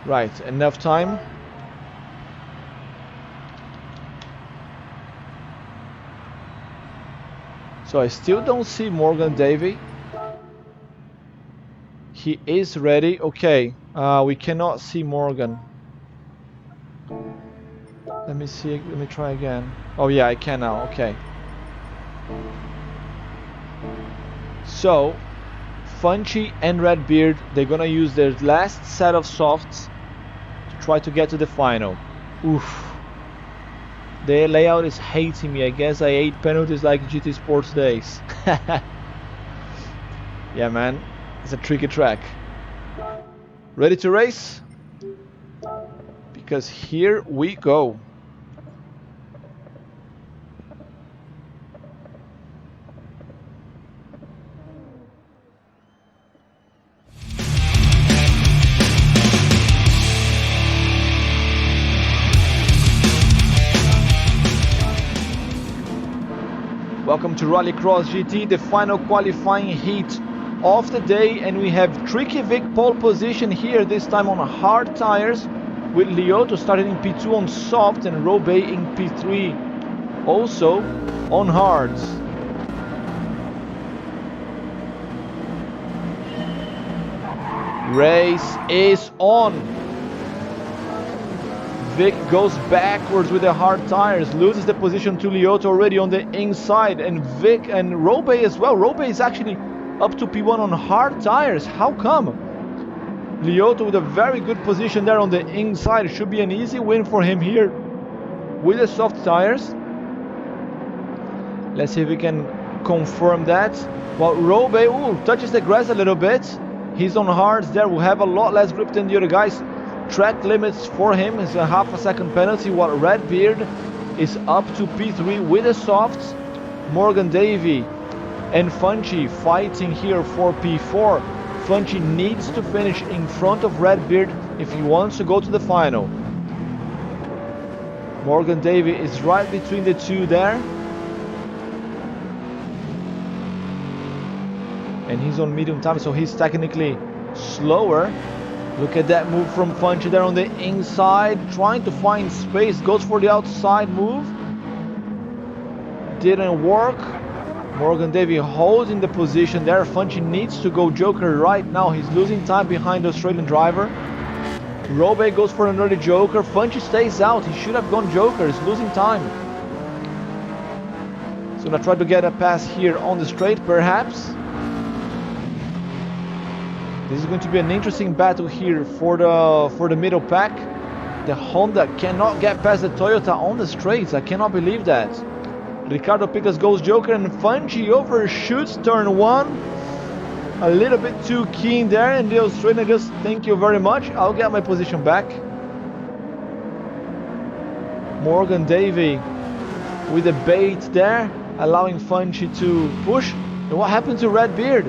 Right, enough time. So I still don't see Morgan Davey. He is ready. Okay, we cannot see Morgan. Let me see, let me try again. Oh yeah, I can now, okay. So, Funchy and Redbeard, they're gonna use their last set of softs to try to get to the final. Oof. The layout is hating me. I guess I ate penalties like GT Sports days. Yeah, man, it's a tricky track. Ready to race? Because here we go. Welcome to Rallycross GT, the final qualifying heat of the day, and we have Tricky Vic pole position here, this time on hard tires, with Lioto starting in P2 on soft and Robe in P3 also on hards. Race is on. Vic goes backwards with the hard tires, loses the position to Lioto already on the inside, and Vic and Robe as well. Robe is actually up to P1 on hard tires. How come? Lioto with a very good position there on the inside. It should be an easy win for him here with the soft tires. Let's see if we can confirm that. Well, Robe touches the grass a little bit. He's on hards there. Will have a lot less grip than the other guys. Track limits for him is a half a second penalty, while Redbeard is up to P3 with the softs. Morgan Davey and Funchy fighting here for P4. Funchy needs to finish in front of Redbeard if he wants to go to the final. Morgan Davey is right between the two there. And he's on medium time, so he's technically slower. Look at that move from Funchy there on the inside, trying to find space, goes for the outside move. Didn't work. Morgan Davey holding the position there. Funchy needs to go Joker right now. He's losing time behind the Australian driver. Robe goes for an early Joker. Funchy stays out. He should have gone Joker. He's losing time. He's gonna try to get a pass here on the straight, perhaps. This is going to be an interesting battle here for the middle pack. The Honda cannot get past the Toyota on the straights. I cannot believe that. Ricardo Pickles goes Joker, and Fungi overshoots turn 1. A little bit too keen there, and the Australian just, thank you very much, I'll get my position back. Morgan Davey with a bait there, allowing Fungi to push. And what happened to Redbeard?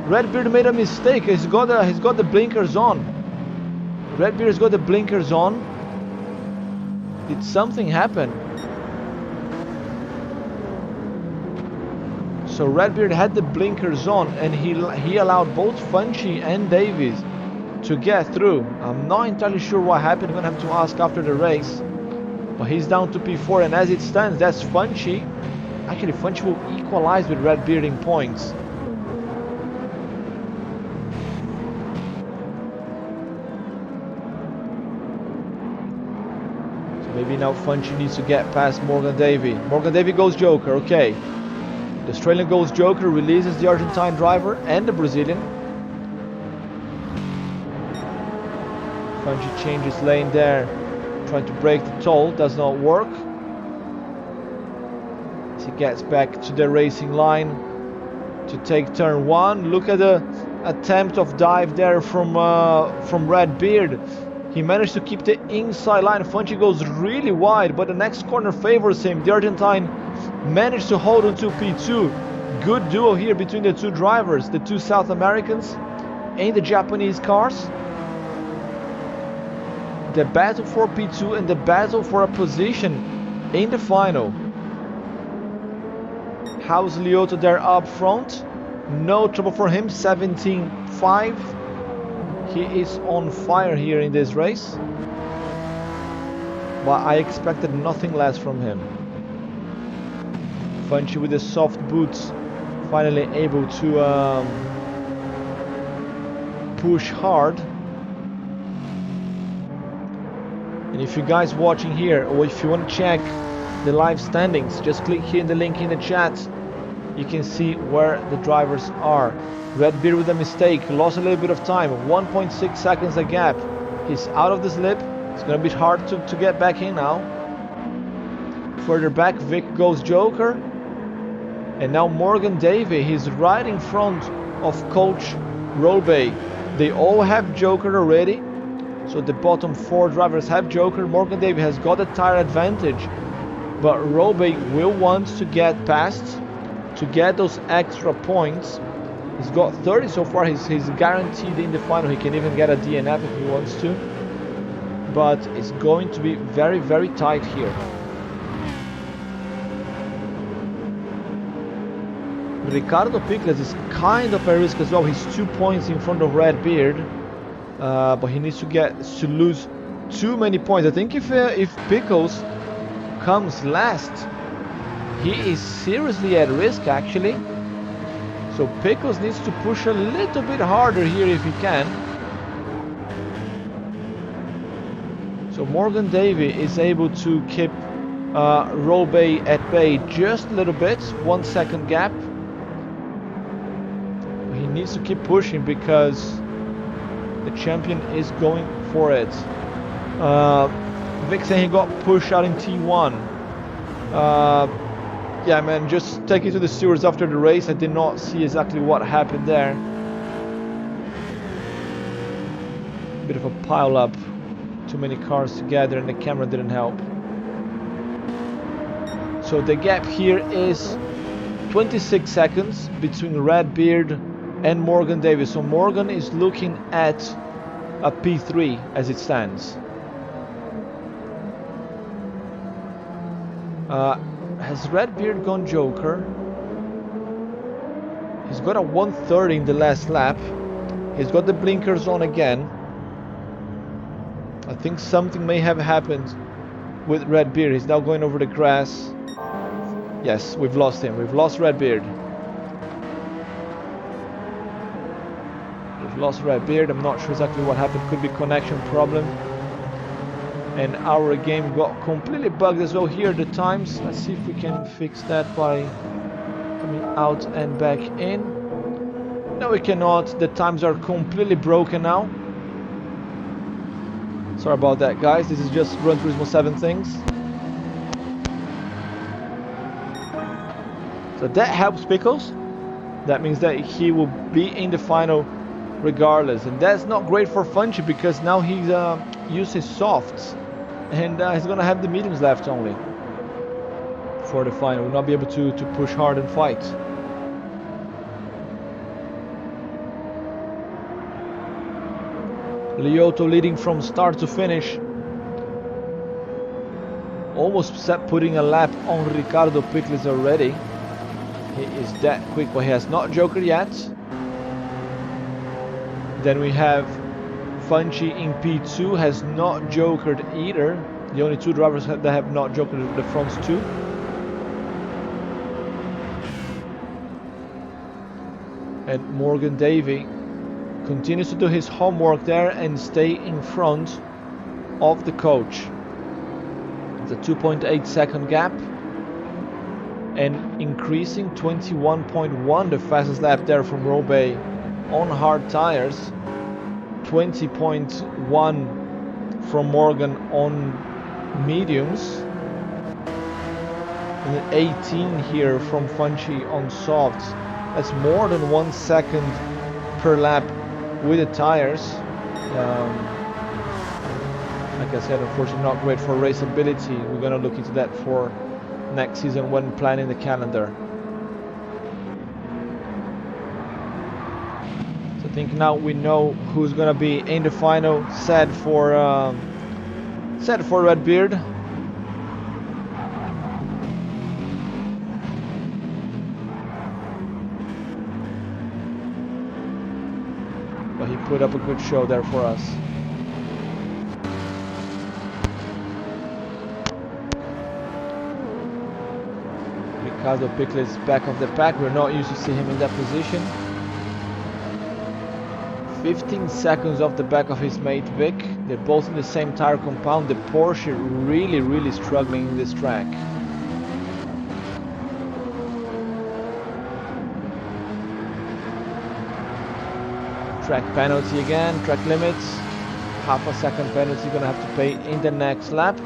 Redbeard made a mistake. He's got the blinkers on. Redbeard's got the blinkers on. Did something happen? So Redbeard had the blinkers on, and he allowed both Fungi and Davies to get through. I'm not entirely sure what happened. I'm gonna have to ask after the race. But he's down to P4, and as it stands, that's Fungi. Actually, Fungi will equalize with Redbeard in points. So maybe now Fungi needs to get past Morgan Davey. Morgan Davey goes Joker, okay. The Australian goes Joker, releases the Argentine driver and the Brazilian. Fungi changes lane there, trying to break the toll, does not work. As he gets back to the racing line to take turn 1. Look at the attempt of dive there from Redbeard. He managed to keep the inside line. Fungi goes really wide, but the next corner favors him. The Argentine managed to hold on to P2. Good duo here between the two drivers, the two South Americans and the Japanese cars. The battle for P2 and the battle for a position in the final. How's Lioto there up front? No trouble for him, 17.5. He is on fire here in this race. But I expected nothing less from him. Fungi with the soft boots, finally able to push hard. And if you guys watching here, or if you want to check the live standings, just click here in the link in the chat. You can see where the drivers are. Redbeard with a mistake, lost a little bit of time, 1.6 seconds a gap. He's out of the slip. It's gonna be hard to get back in now. Further back, Vic goes Joker. And now Morgan Davey, he's right in front of Coach Robey. They all have Joker already. So the bottom 4 drivers have Joker. Morgan Davey has got a tire advantage. But Robey will want to get past to get those extra points. He's got 30 so far. He's guaranteed in the final. He can even get a DNF if he wants to. But it's going to be very, very tight here. Ricardo Pickles is kind of a risk as well. He's 2 points in front of Redbeard. But he needs to lose too many points. I think if Pickles comes last, he is seriously at risk actually. So Pickles needs to push a little bit harder here if he can. So Morgan Davey is able to keep Robey at bay just a little bit, 1 second gap. He needs to keep pushing because the champion is going for it. Vic saying he got pushed out in T1. Yeah, man, just take it to the stewards after the race. I did not see exactly what happened there. Bit of a pile up. Too many cars together and the camera didn't help. So the gap here is 26 seconds between Redbeard and Morgan Davis. So Morgan is looking at a P3 as it stands. Has Redbeard gone Joker? He's got a 130 in the last lap. He's got the blinkers on again. I think something may have happened with Redbeard. He's now going over the grass. Yes, we've lost him. We've lost Redbeard. We've lost Redbeard. I'm not sure exactly what happened. Could be connection problem. And our game got completely bugged as well here, the times. Let's see if we can fix that by coming out and back in. No, we cannot. The times are completely broken now. Sorry about that, guys. This is just Gran Turismo 7 things. So that helps Pickles. That means that he will be in the final regardless. And that's not great for Funchi because now he's used his softs. And he's going to have the mediums left only for the final. Will not be able to push hard and fight. Lioto leading from start to finish. Almost putting a lap on Ricardo Pickles already. He is that quick, but he has not jokered yet. Then we have Funchi in P2, has not jokered either. The only two drivers that have not jokered are the front two. And Morgan Davey continues to do his homework there and stay in front of the coach. It's a 2.8 second gap. And increasing 21.1, the fastest lap there from Robey on hard tires. 20.1 from Morgan on mediums. And then 18 here from Funchi on softs. That's more than 1 second per lap with the tires. Like I said, unfortunately not great for raceability. We're gonna look into that for next season when planning the calendar. So I think now we know who's gonna be in the final. Sad for Redbeard. But he put up a good show there for us. Ricardo Pickles back of the pack. We're not used to see him in that position. 15 seconds off the back of his mate Vic. They're both in the same tire compound. The Porsche really struggling in this track. Track penalty again, track limits. Half a second penalty you're gonna have to pay in the next lap.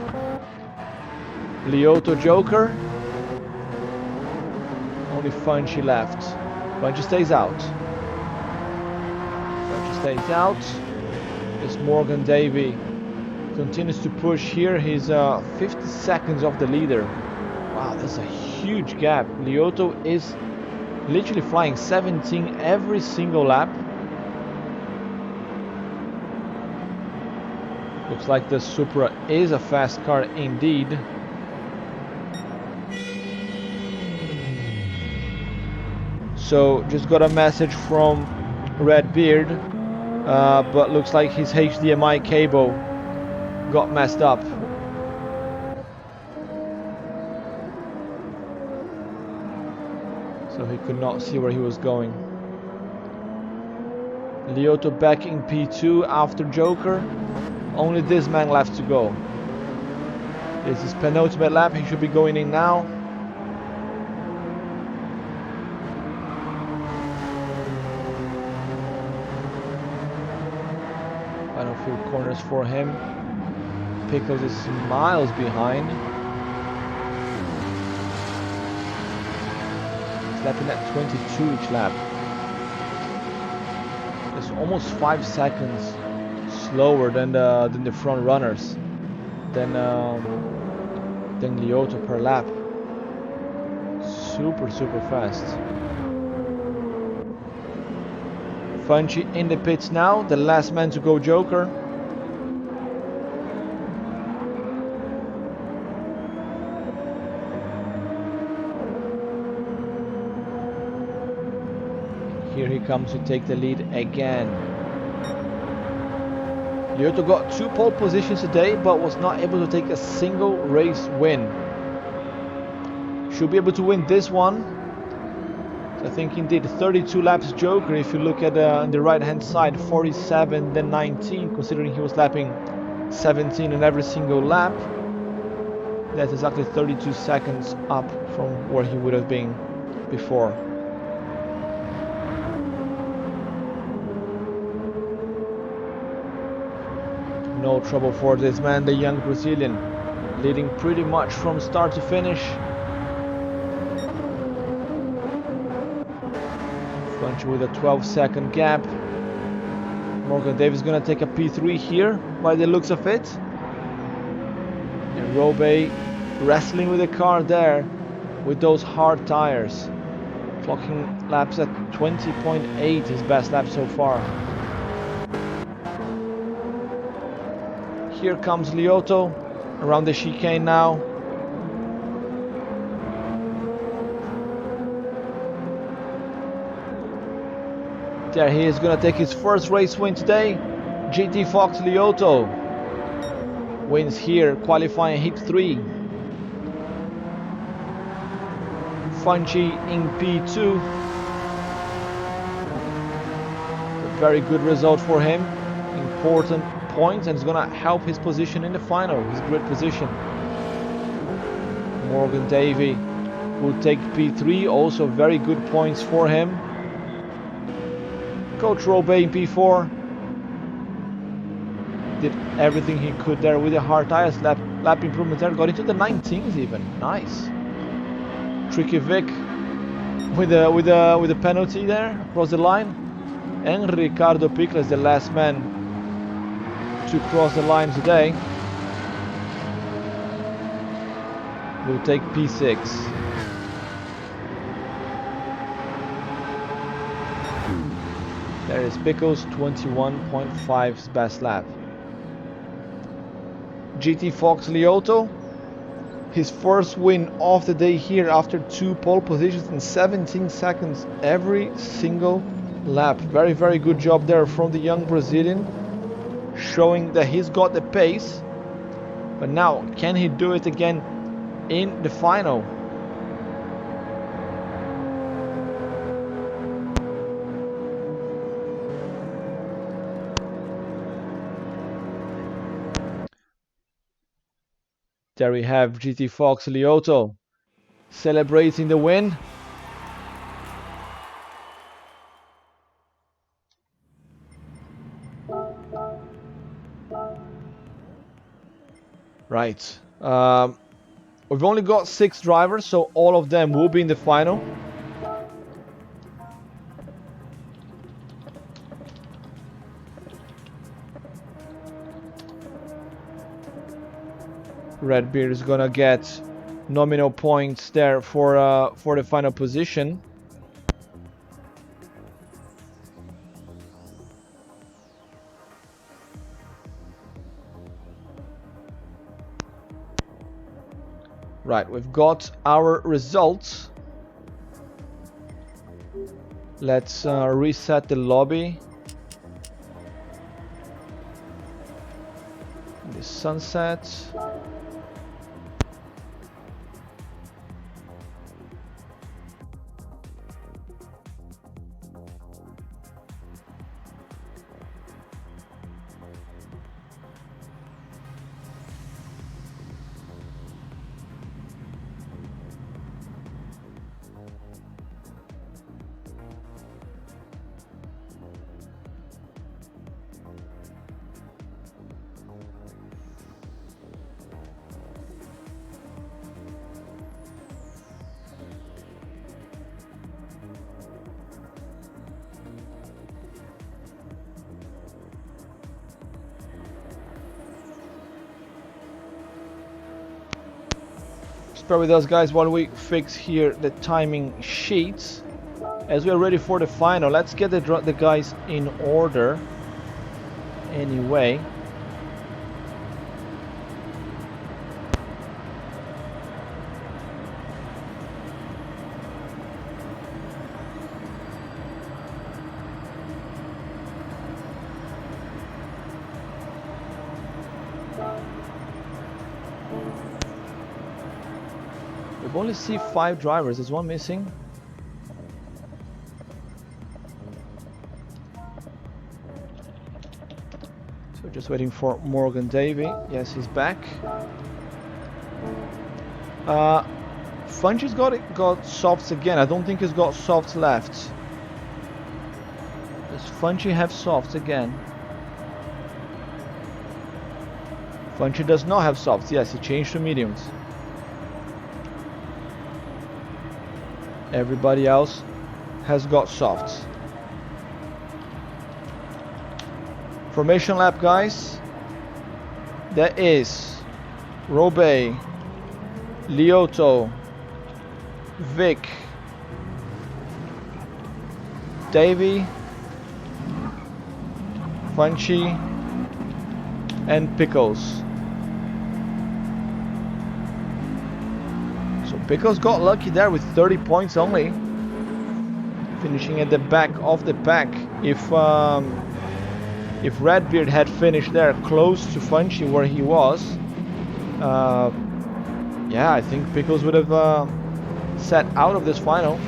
Lioto Joker. Only Funchi left. Funchi stays out. Funchi stays out. This Morgan Davey continues to push here. He's 50 seconds off the leader. Wow, that's a huge gap. Lioto is literally flying 17 every single lap. Looks like the Supra is a fast car indeed. So just got a message from Redbeard, but looks like his HDMI cable got messed up. So he could not see where he was going. Lioto back in P2 after Joker. Only this man left to go. This is penultimate lap, he should be going in now. Final few corners for him. Pickles is miles behind. He's lapping at 22 each lap. It's almost 5 seconds slower than the front runners, than Lioto per lap. Super fast. Funchi in the pits now, the last man to go Joker. Here he comes to take the lead again. Lioto got 2 pole positions today, but was not able to take a single race win. Should be able to win this one. So I think indeed 32 laps Joker. If you look at on the right hand side, 47, then 19, considering he was lapping 17 in every single lap. That's exactly 32 seconds up from where he would have been before. No trouble for this man, the young Brazilian, leading pretty much from start to finish. Front with a 12-second gap. Morgan Davis gonna take a P3 here by the looks of it. And Robe wrestling with the car there with those hard tires. Clocking laps at 20.8, his best lap so far. Here comes Lioto around the chicane now. There he is gonna take his first race win today. GT Fox Lioto wins here, qualifying hit 3. Funchi in P2. A very good result for him. Important points, and it's gonna help his position in the final, his grid position. Morgan Davey will take P3, also very good points for him. Coach Robe in P4 did everything he could there with the hard tires. Lap improvement there, got into the 19s even. Nice. Tricky Vic with a penalty there across the line, and Ricardo Pickles, the last man to cross the line today, will take P6. There is Pickles, 21.5's best lap. GT Fox Lioto, his first win of the day here after 2 pole positions in 17 seconds every single lap. Very, very good job there from the young Brazilian, showing that he's got the pace. But now, can he do it again in the final? There we have GT Fox Lioto celebrating the win. Right. We've only got 6 drivers, so all of them will be in the final. Redbeard is gonna get nominal points there for the final position. Right, we've got our results. Let's reset the lobby. The sunset. Bear with us, guys, while we fix here the timing sheets. As we are ready for the final, let's get the guys in order anyway. We only see 5 drivers. There's one missing. So Just waiting for Morgan Davey. Yes, he's back. Funchi's got softs again. I don't think he's got softs left. Does Funchi have softs again? Funchi does not have softs. Yes, he changed to mediums. Everybody else has got softs. Formation lap, guys. That is Robey, Lioto, Vic, Davey, Funchi, and Pickles. So Pickles got lucky there with 30 points only, finishing at the back of the pack. If Redbeard had finished there close to Funchi where he was, yeah, I think Pickles would have sat out of this final.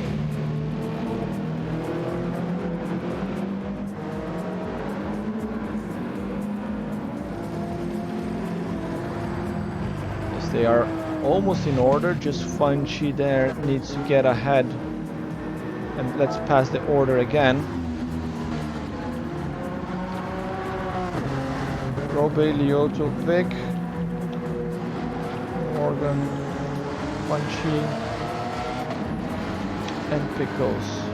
Yes, they are almost in order. Just Funchi there needs to get ahead. And let's pass the order again. Robey, Lioto, Vic, Morgan, Funchi, and Pickles.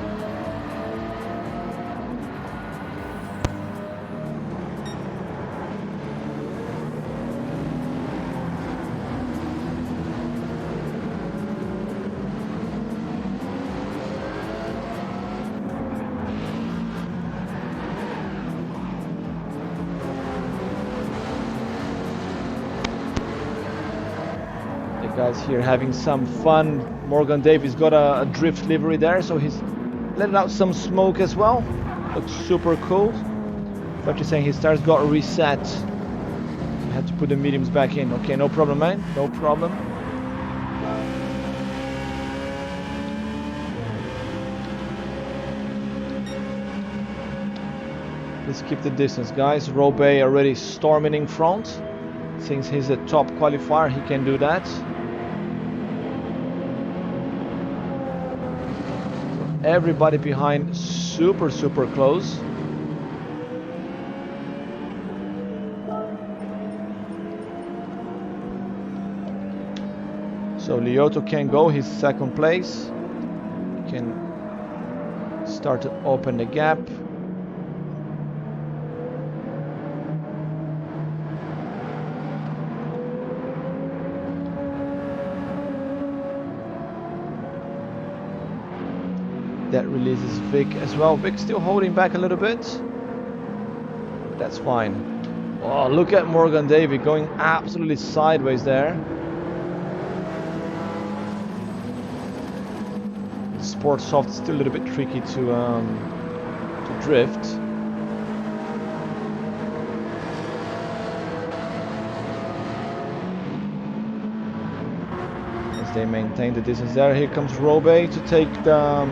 Guys here having some fun. Morgan Davies got a drift livery there, so he's letting out some smoke as well. Looks super cool. But you're saying his tires got reset. I had to put the mediums back in. Okay, no problem, man. No problem. Let's keep the distance, guys. Robey already storming in front. Since he's a top qualifier, he can do that. Everybody behind super close. So Lioto can go, he's second place. He can start to open the gap. That releases Vic as well. Vic still holding back a little bit. But that's fine. Oh, look at Morgan Davey going absolutely sideways there. Sport soft is still a little bit tricky to drift. As they maintain the distance there, here comes Robey to take the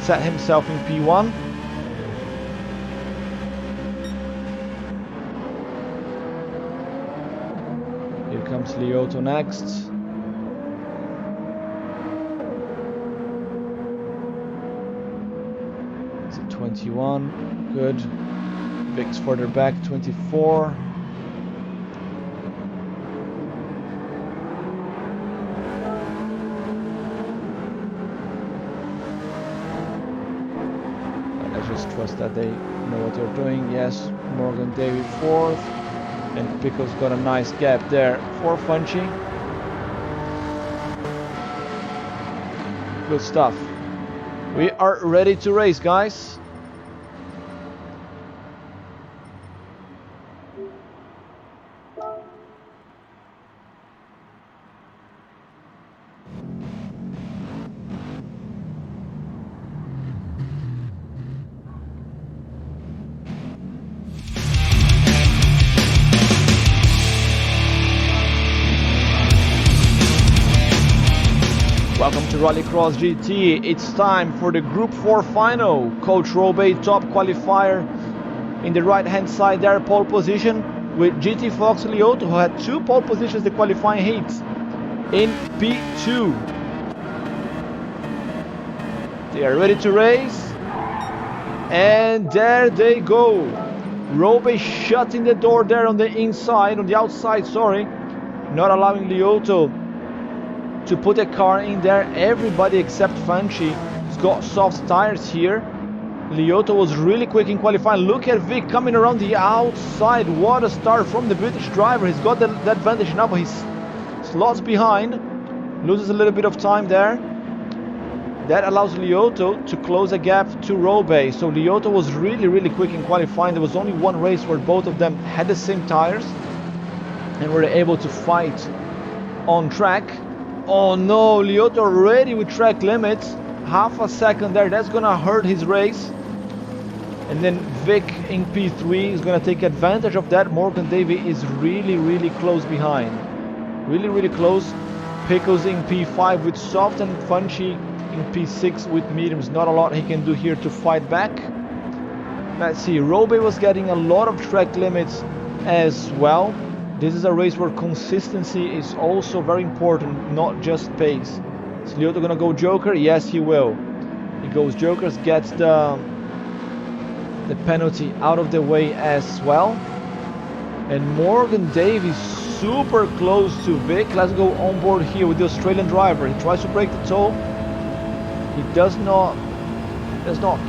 set himself in P1. Here comes Lioto next. It's a 21, good. Vic's further back, 24. Trust that they know what they're doing. Yes, Morgan Davey fourth, and Pickles got a nice gap there for Funchi. Good stuff. We are ready to race, guys. Welcome to Rallycross GT. It's time for the Group 4 final. Coach Robey, top qualifier, in the right hand side there, pole position with GT Fox Lioto, who had 2 pole positions in the qualifying heats in P2. They are ready to race, and there they go. Robe shutting the door there on the outside, sorry, not allowing Lioto to put a car in there. Everybody except Fanchi has got soft tires here. Lioto was really quick in qualifying. Look at Vic coming around the outside. What a start from the British driver. He's got that advantage now, but he's slots behind. Loses a little bit of time there. That allows Lioto to close a gap to Robe. So Lioto was really quick in qualifying. There was only one race where both of them had the same tires and were able to fight on track. Oh no, Lioto already with track limits. Half a second there, that's gonna hurt his race. And then Vic in P3 is gonna take advantage of that. Morgan Davey is really close behind. Really close. Pickles in P5 with soft, and Funchy in P6 with mediums. Not a lot he can do here to fight back. Let's see, Robe was getting a lot of track limits as well. This is a race where consistency is also very important, not just pace. Is Lioto gonna go Joker? Yes, he will. He goes Jokers, gets the penalty out of the way as well. And Morgan Davies super close to Vic. Let's go on board here with the Australian driver. He tries to break the toe. He does not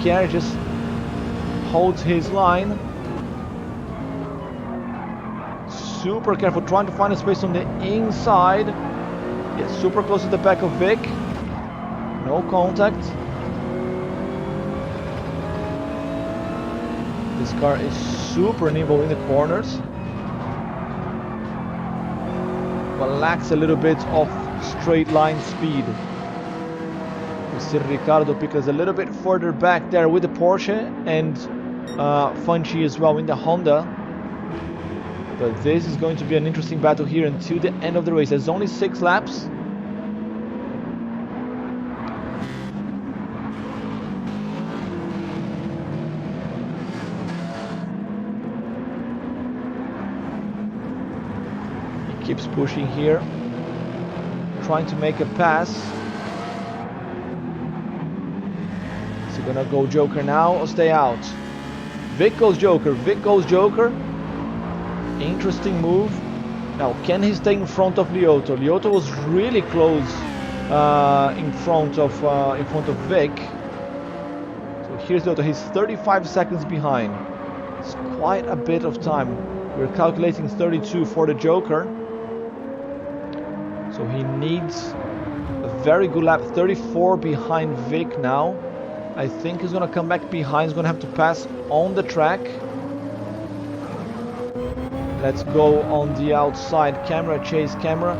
care, just holds his line. Super careful, trying to find a space on the inside. Yes, super close to the back of Vic. No contact. This car is super nimble in the corners, but lacks a little bit of straight line speed. We see Ricardo Pickles a little bit further back there with the Porsche, and Funchy as well in the Honda. But this is going to be an interesting battle here until the end of the race. There's only 6 laps. He keeps pushing here, trying to make a pass. Is he gonna go Joker now or stay out? Vic goes Joker, Vic goes Joker. Interesting move. Now, can he stay in front of Lioto? Lioto was really close in front of Vic. So here's Lioto. He's 35 seconds behind. It's quite a bit of time. We're calculating 32 for the Joker. So he needs a very good lap. 34 behind Vic now. I think he's gonna come back behind. He's gonna have to pass on the track. Let's go on the outside camera, chase camera.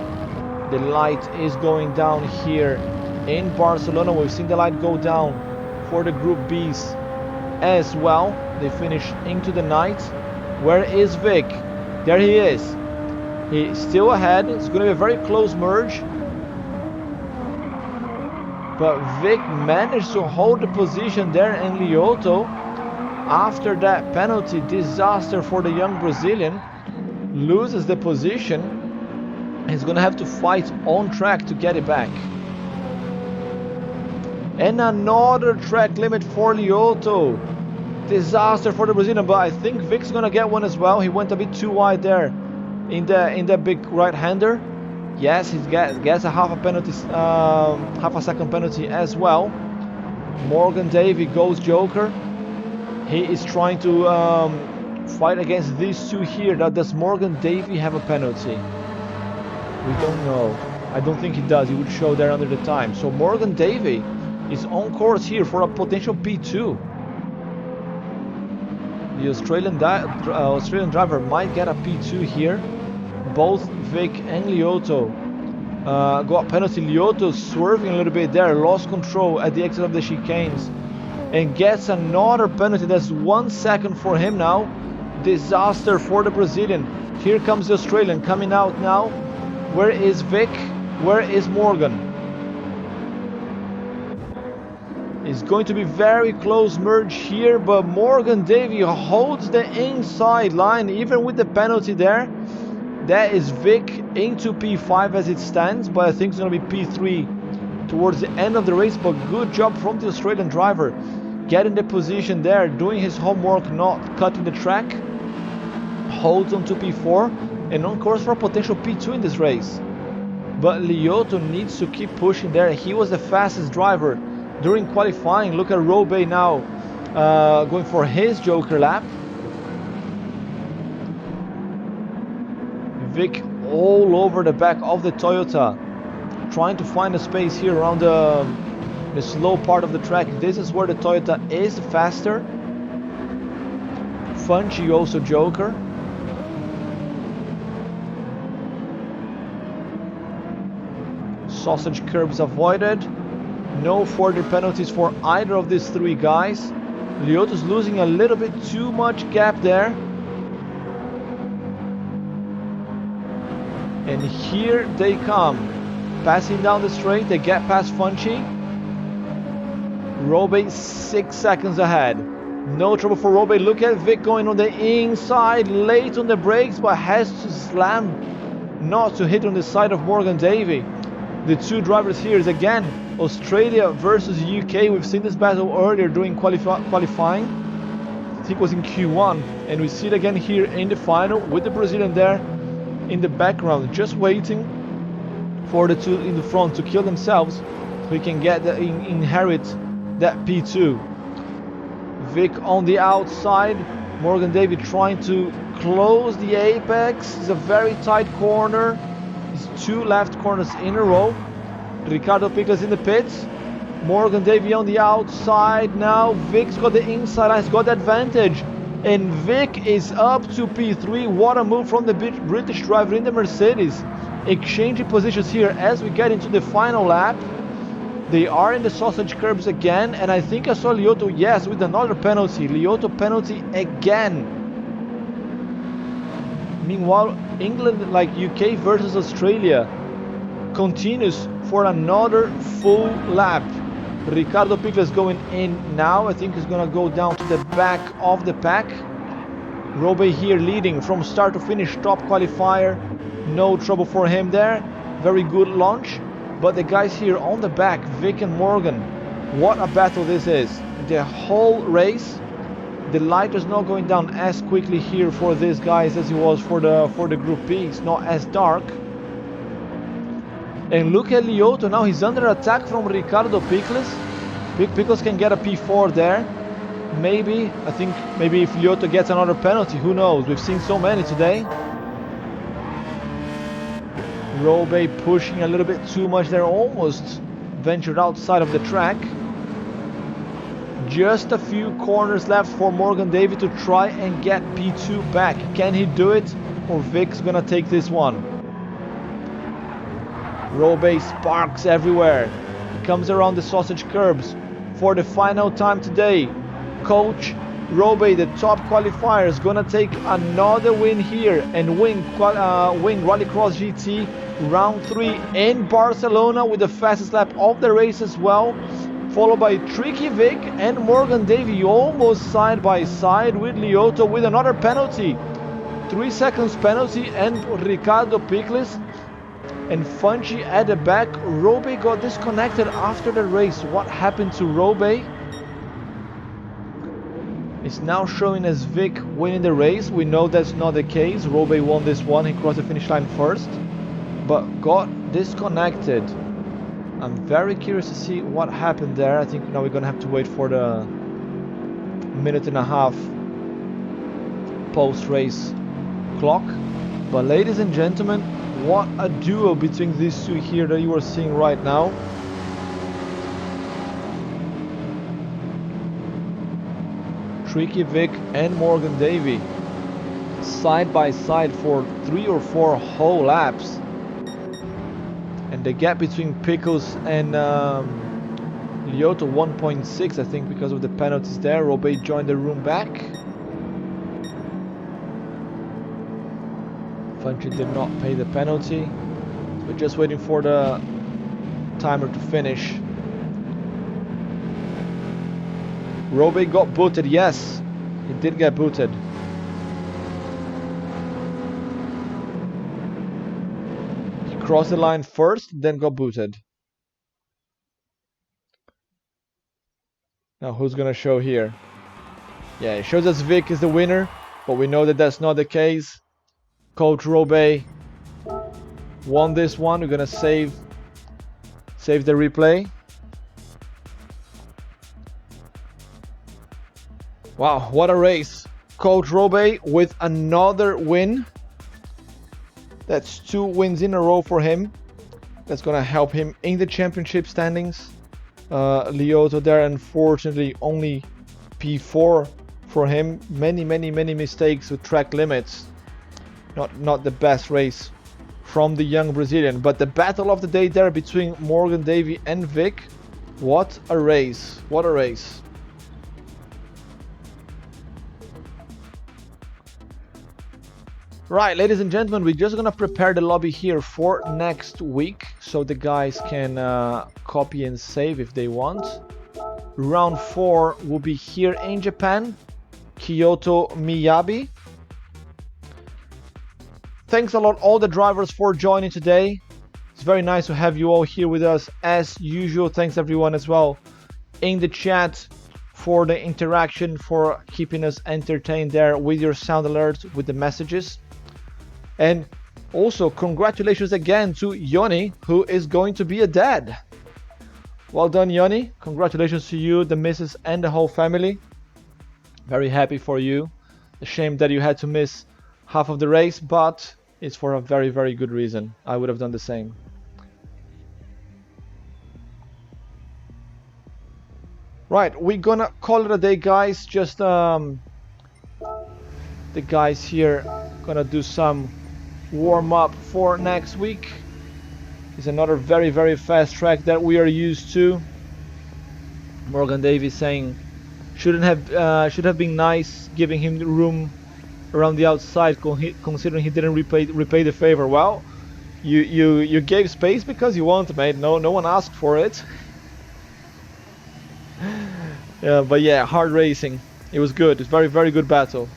The light is going down here in Barcelona. We've seen the light go down for the Group Bs as well. They finish into the night. Where is Vic? There he is. He's still ahead. It's going to be a very close merge. But Vic managed to hold the position there, and Lioto, after that penalty disaster for the young Brazilian, loses the position. He's gonna have to fight on track to get it back. And another track limit for Lioto. Disaster for the Brazilian, but I think Vic's gonna get one as well. He went a bit too wide there in the big right-hander. Yes, he gets a half a second penalty as well. Morgan Davey goes Joker. He is trying to fight against these two here. Now, does Morgan Davey have a penalty? We don't know. I don't think he does. He would show there under the time. So Morgan Davey is on course here for a potential P2. The Australian driver might get a P2 here. Both Vic and Lioto got penalty. Lioto swerving a little bit there, lost control at the exit of the chicanes, and gets another penalty. That's 1 second for him now. Disaster for the Brazilian. Here comes the Australian coming out now. Where is Vic? Where is Morgan? It's going to be very close merge here, but Morgan Davey holds the inside line, even with the penalty there. That is Vic into P5 as it stands, but I think it's going to be P3 towards the end of the race. But good job from the Australian driver, getting the position there, doing his homework, not cutting the track. Holds on to P4 and on course for a potential P2 in this race. But Lioto needs to keep pushing there. He was the fastest driver during qualifying. Look at Robey now going for his Joker lap. Vic all over the back of the Toyota, trying to find a space here around the slow part of the track. This is where the Toyota is faster. Funchi also Joker. Sausage curbs avoided. No further penalties for either of these three guys. Lioto's losing a little bit too much gap there. And here they come. Passing down the straight, they get past Funchi. Robey 6 seconds ahead. No trouble for Robey. Look at Vic going on the inside, late on the brakes, but has to slam not to hit on the side of Morgan Davey. The two drivers here is again Australia versus UK. We've seen this battle earlier during qualifying. I think it was in Q1, and we see it again here in the final with the Brazilian there in the background, just waiting for the two in the front to kill themselves so he can get inherit that P2. Vic on the outside, Morgan Davey trying to close the apex. It's a very tight corner. It's two left corners in a row. Ricardo Pickles in the pits. Morgan Davey on the outside now. Vic's got the inside line, he's got the advantage. And Vic is up to P3. What a move from the British driver in the Mercedes. Exchanging positions here as we get into the final lap. They are in the sausage curbs again, and I think I saw Lioto, yes, with another penalty. Lioto penalty again. Meanwhile, England, like UK versus Australia, continues for another full lap. Ricardo Pickles going in now. I think he's going to go down to the back of the pack. Robey here leading from start to finish, top qualifier. No trouble for him there. Very good launch. But the guys here on the back, Vic and Morgan, what a battle this is. The whole race, the light is not going down as quickly here for these guys as it was for the Group B. It's not as dark. And look at Lioto now, he's under attack from Ricardo Pickles. Pickles can get a P4 there. Maybe, I think, maybe if Lioto gets another penalty, who knows? We've seen so many today. Robey pushing a little bit too much there, almost ventured outside of the track. Just a few corners left for Morgan Davey to try and get P2 back. Can he do it? Or Vic's gonna take this one? Robey sparks everywhere. He comes around the sausage curbs for the final time today. Coach Robey, the top qualifier, is gonna take another win here and win Rallycross GT round 3 in Barcelona with the fastest lap of the race as well, followed by Tricky Vic and Morgan Davey almost side by side with Lioto with another penalty, 3 seconds penalty, and Ricardo Pickles and Funchi at the back. Robey got disconnected after the race. What happened to Robey? It's now showing as Vic winning the race. We know that's not the case. Robey won this one. He crossed the finish line first, but got disconnected. I'm very curious to see what happened there. I think now we're gonna have to wait for the minute-and-a-half post-race clock. But ladies and gentlemen, what a duo between these two here that you are seeing right now. Tricky Vic and Morgan Davey side by side for 3 or 4 whole laps. And the gap between Pickles and Lioto 1.6, I think, because of the penalties there. Robey joined the room back. Funchi did not pay the penalty. We're just waiting for the timer to finish. Robe got booted, yes. He did get booted. He crossed the line first, then got booted. Now who's gonna show here? Yeah, it shows us Vic is the winner, but we know that that's not the case. Coach Robe won this one. We're gonna save the replay. Wow, what a race. Coach Robe with another win. That's 2 wins in a row for him. That's gonna help him in the championship standings. Lioto there, unfortunately, only P4 for him. Many mistakes with track limits. Not the best race from the young Brazilian. But the battle of the day there between Morgan Davey and Vic. What a race. What a race. Right, ladies and gentlemen, we're just gonna prepare the lobby here for next week so the guys can copy and save if they want. Round 4 will be here in Japan, Kyoto Miyabi. Thanks a lot all the drivers for joining today. It's very nice to have you all here with us as usual. Thanks everyone as well in the chat for the interaction, for keeping us entertained there with your sound alerts, with the messages. And also congratulations again to Yoni, who is going to be a dad. Well done, Yoni. Congratulations to you, the missus, and the whole family. Very happy for you. A shame that you had to miss half of the race, but it's for a very good reason. I would have done the same. Right, we're gonna call it a day, guys. Just the guys here gonna do some warm up for next week. It's another very fast track that we are used to. Morgan Davies saying should have been nice giving him the room around the outside, considering he didn't repay the favor. Well, you gave space because you wanted, mate. No one asked for it. Yeah, but yeah, hard racing. It was good. It's very good battle.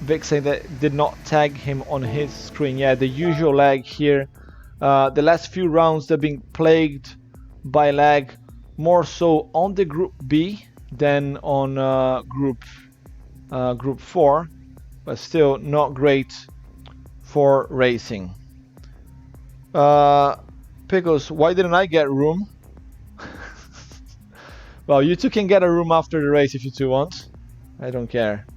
Vic saying that did not tag him on his screen. Yeah, the usual lag here. The last few rounds they've been plagued by lag, more so on the Group B than on Group 4, but still not great for racing. Pickles, why didn't I get room? Well, you two can get a room after the race if you two want. I don't care.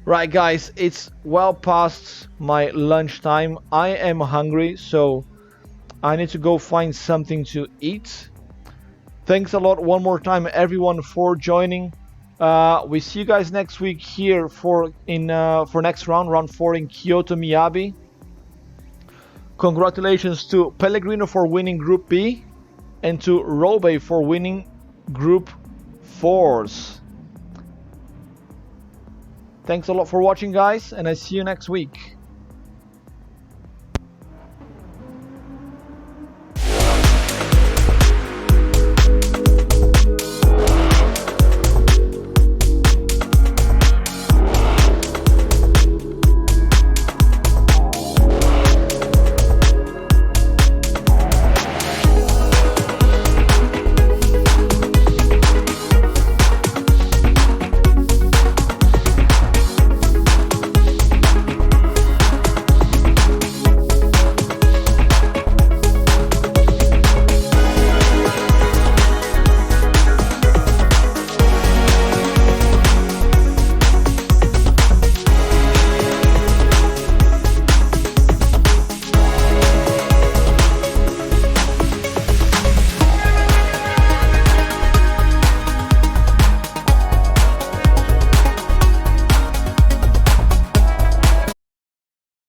Right, guys, it's well past my lunchtime. I am hungry, so I need to go find something to eat. Thanks a lot one more time, everyone, for joining. We see you guys next week here for next round 4 in Kyoto Miyabi. Congratulations to Pellegrino for winning Group B and to Robe for winning Group 4s. Thanks a lot for watching, guys, and I see you next week.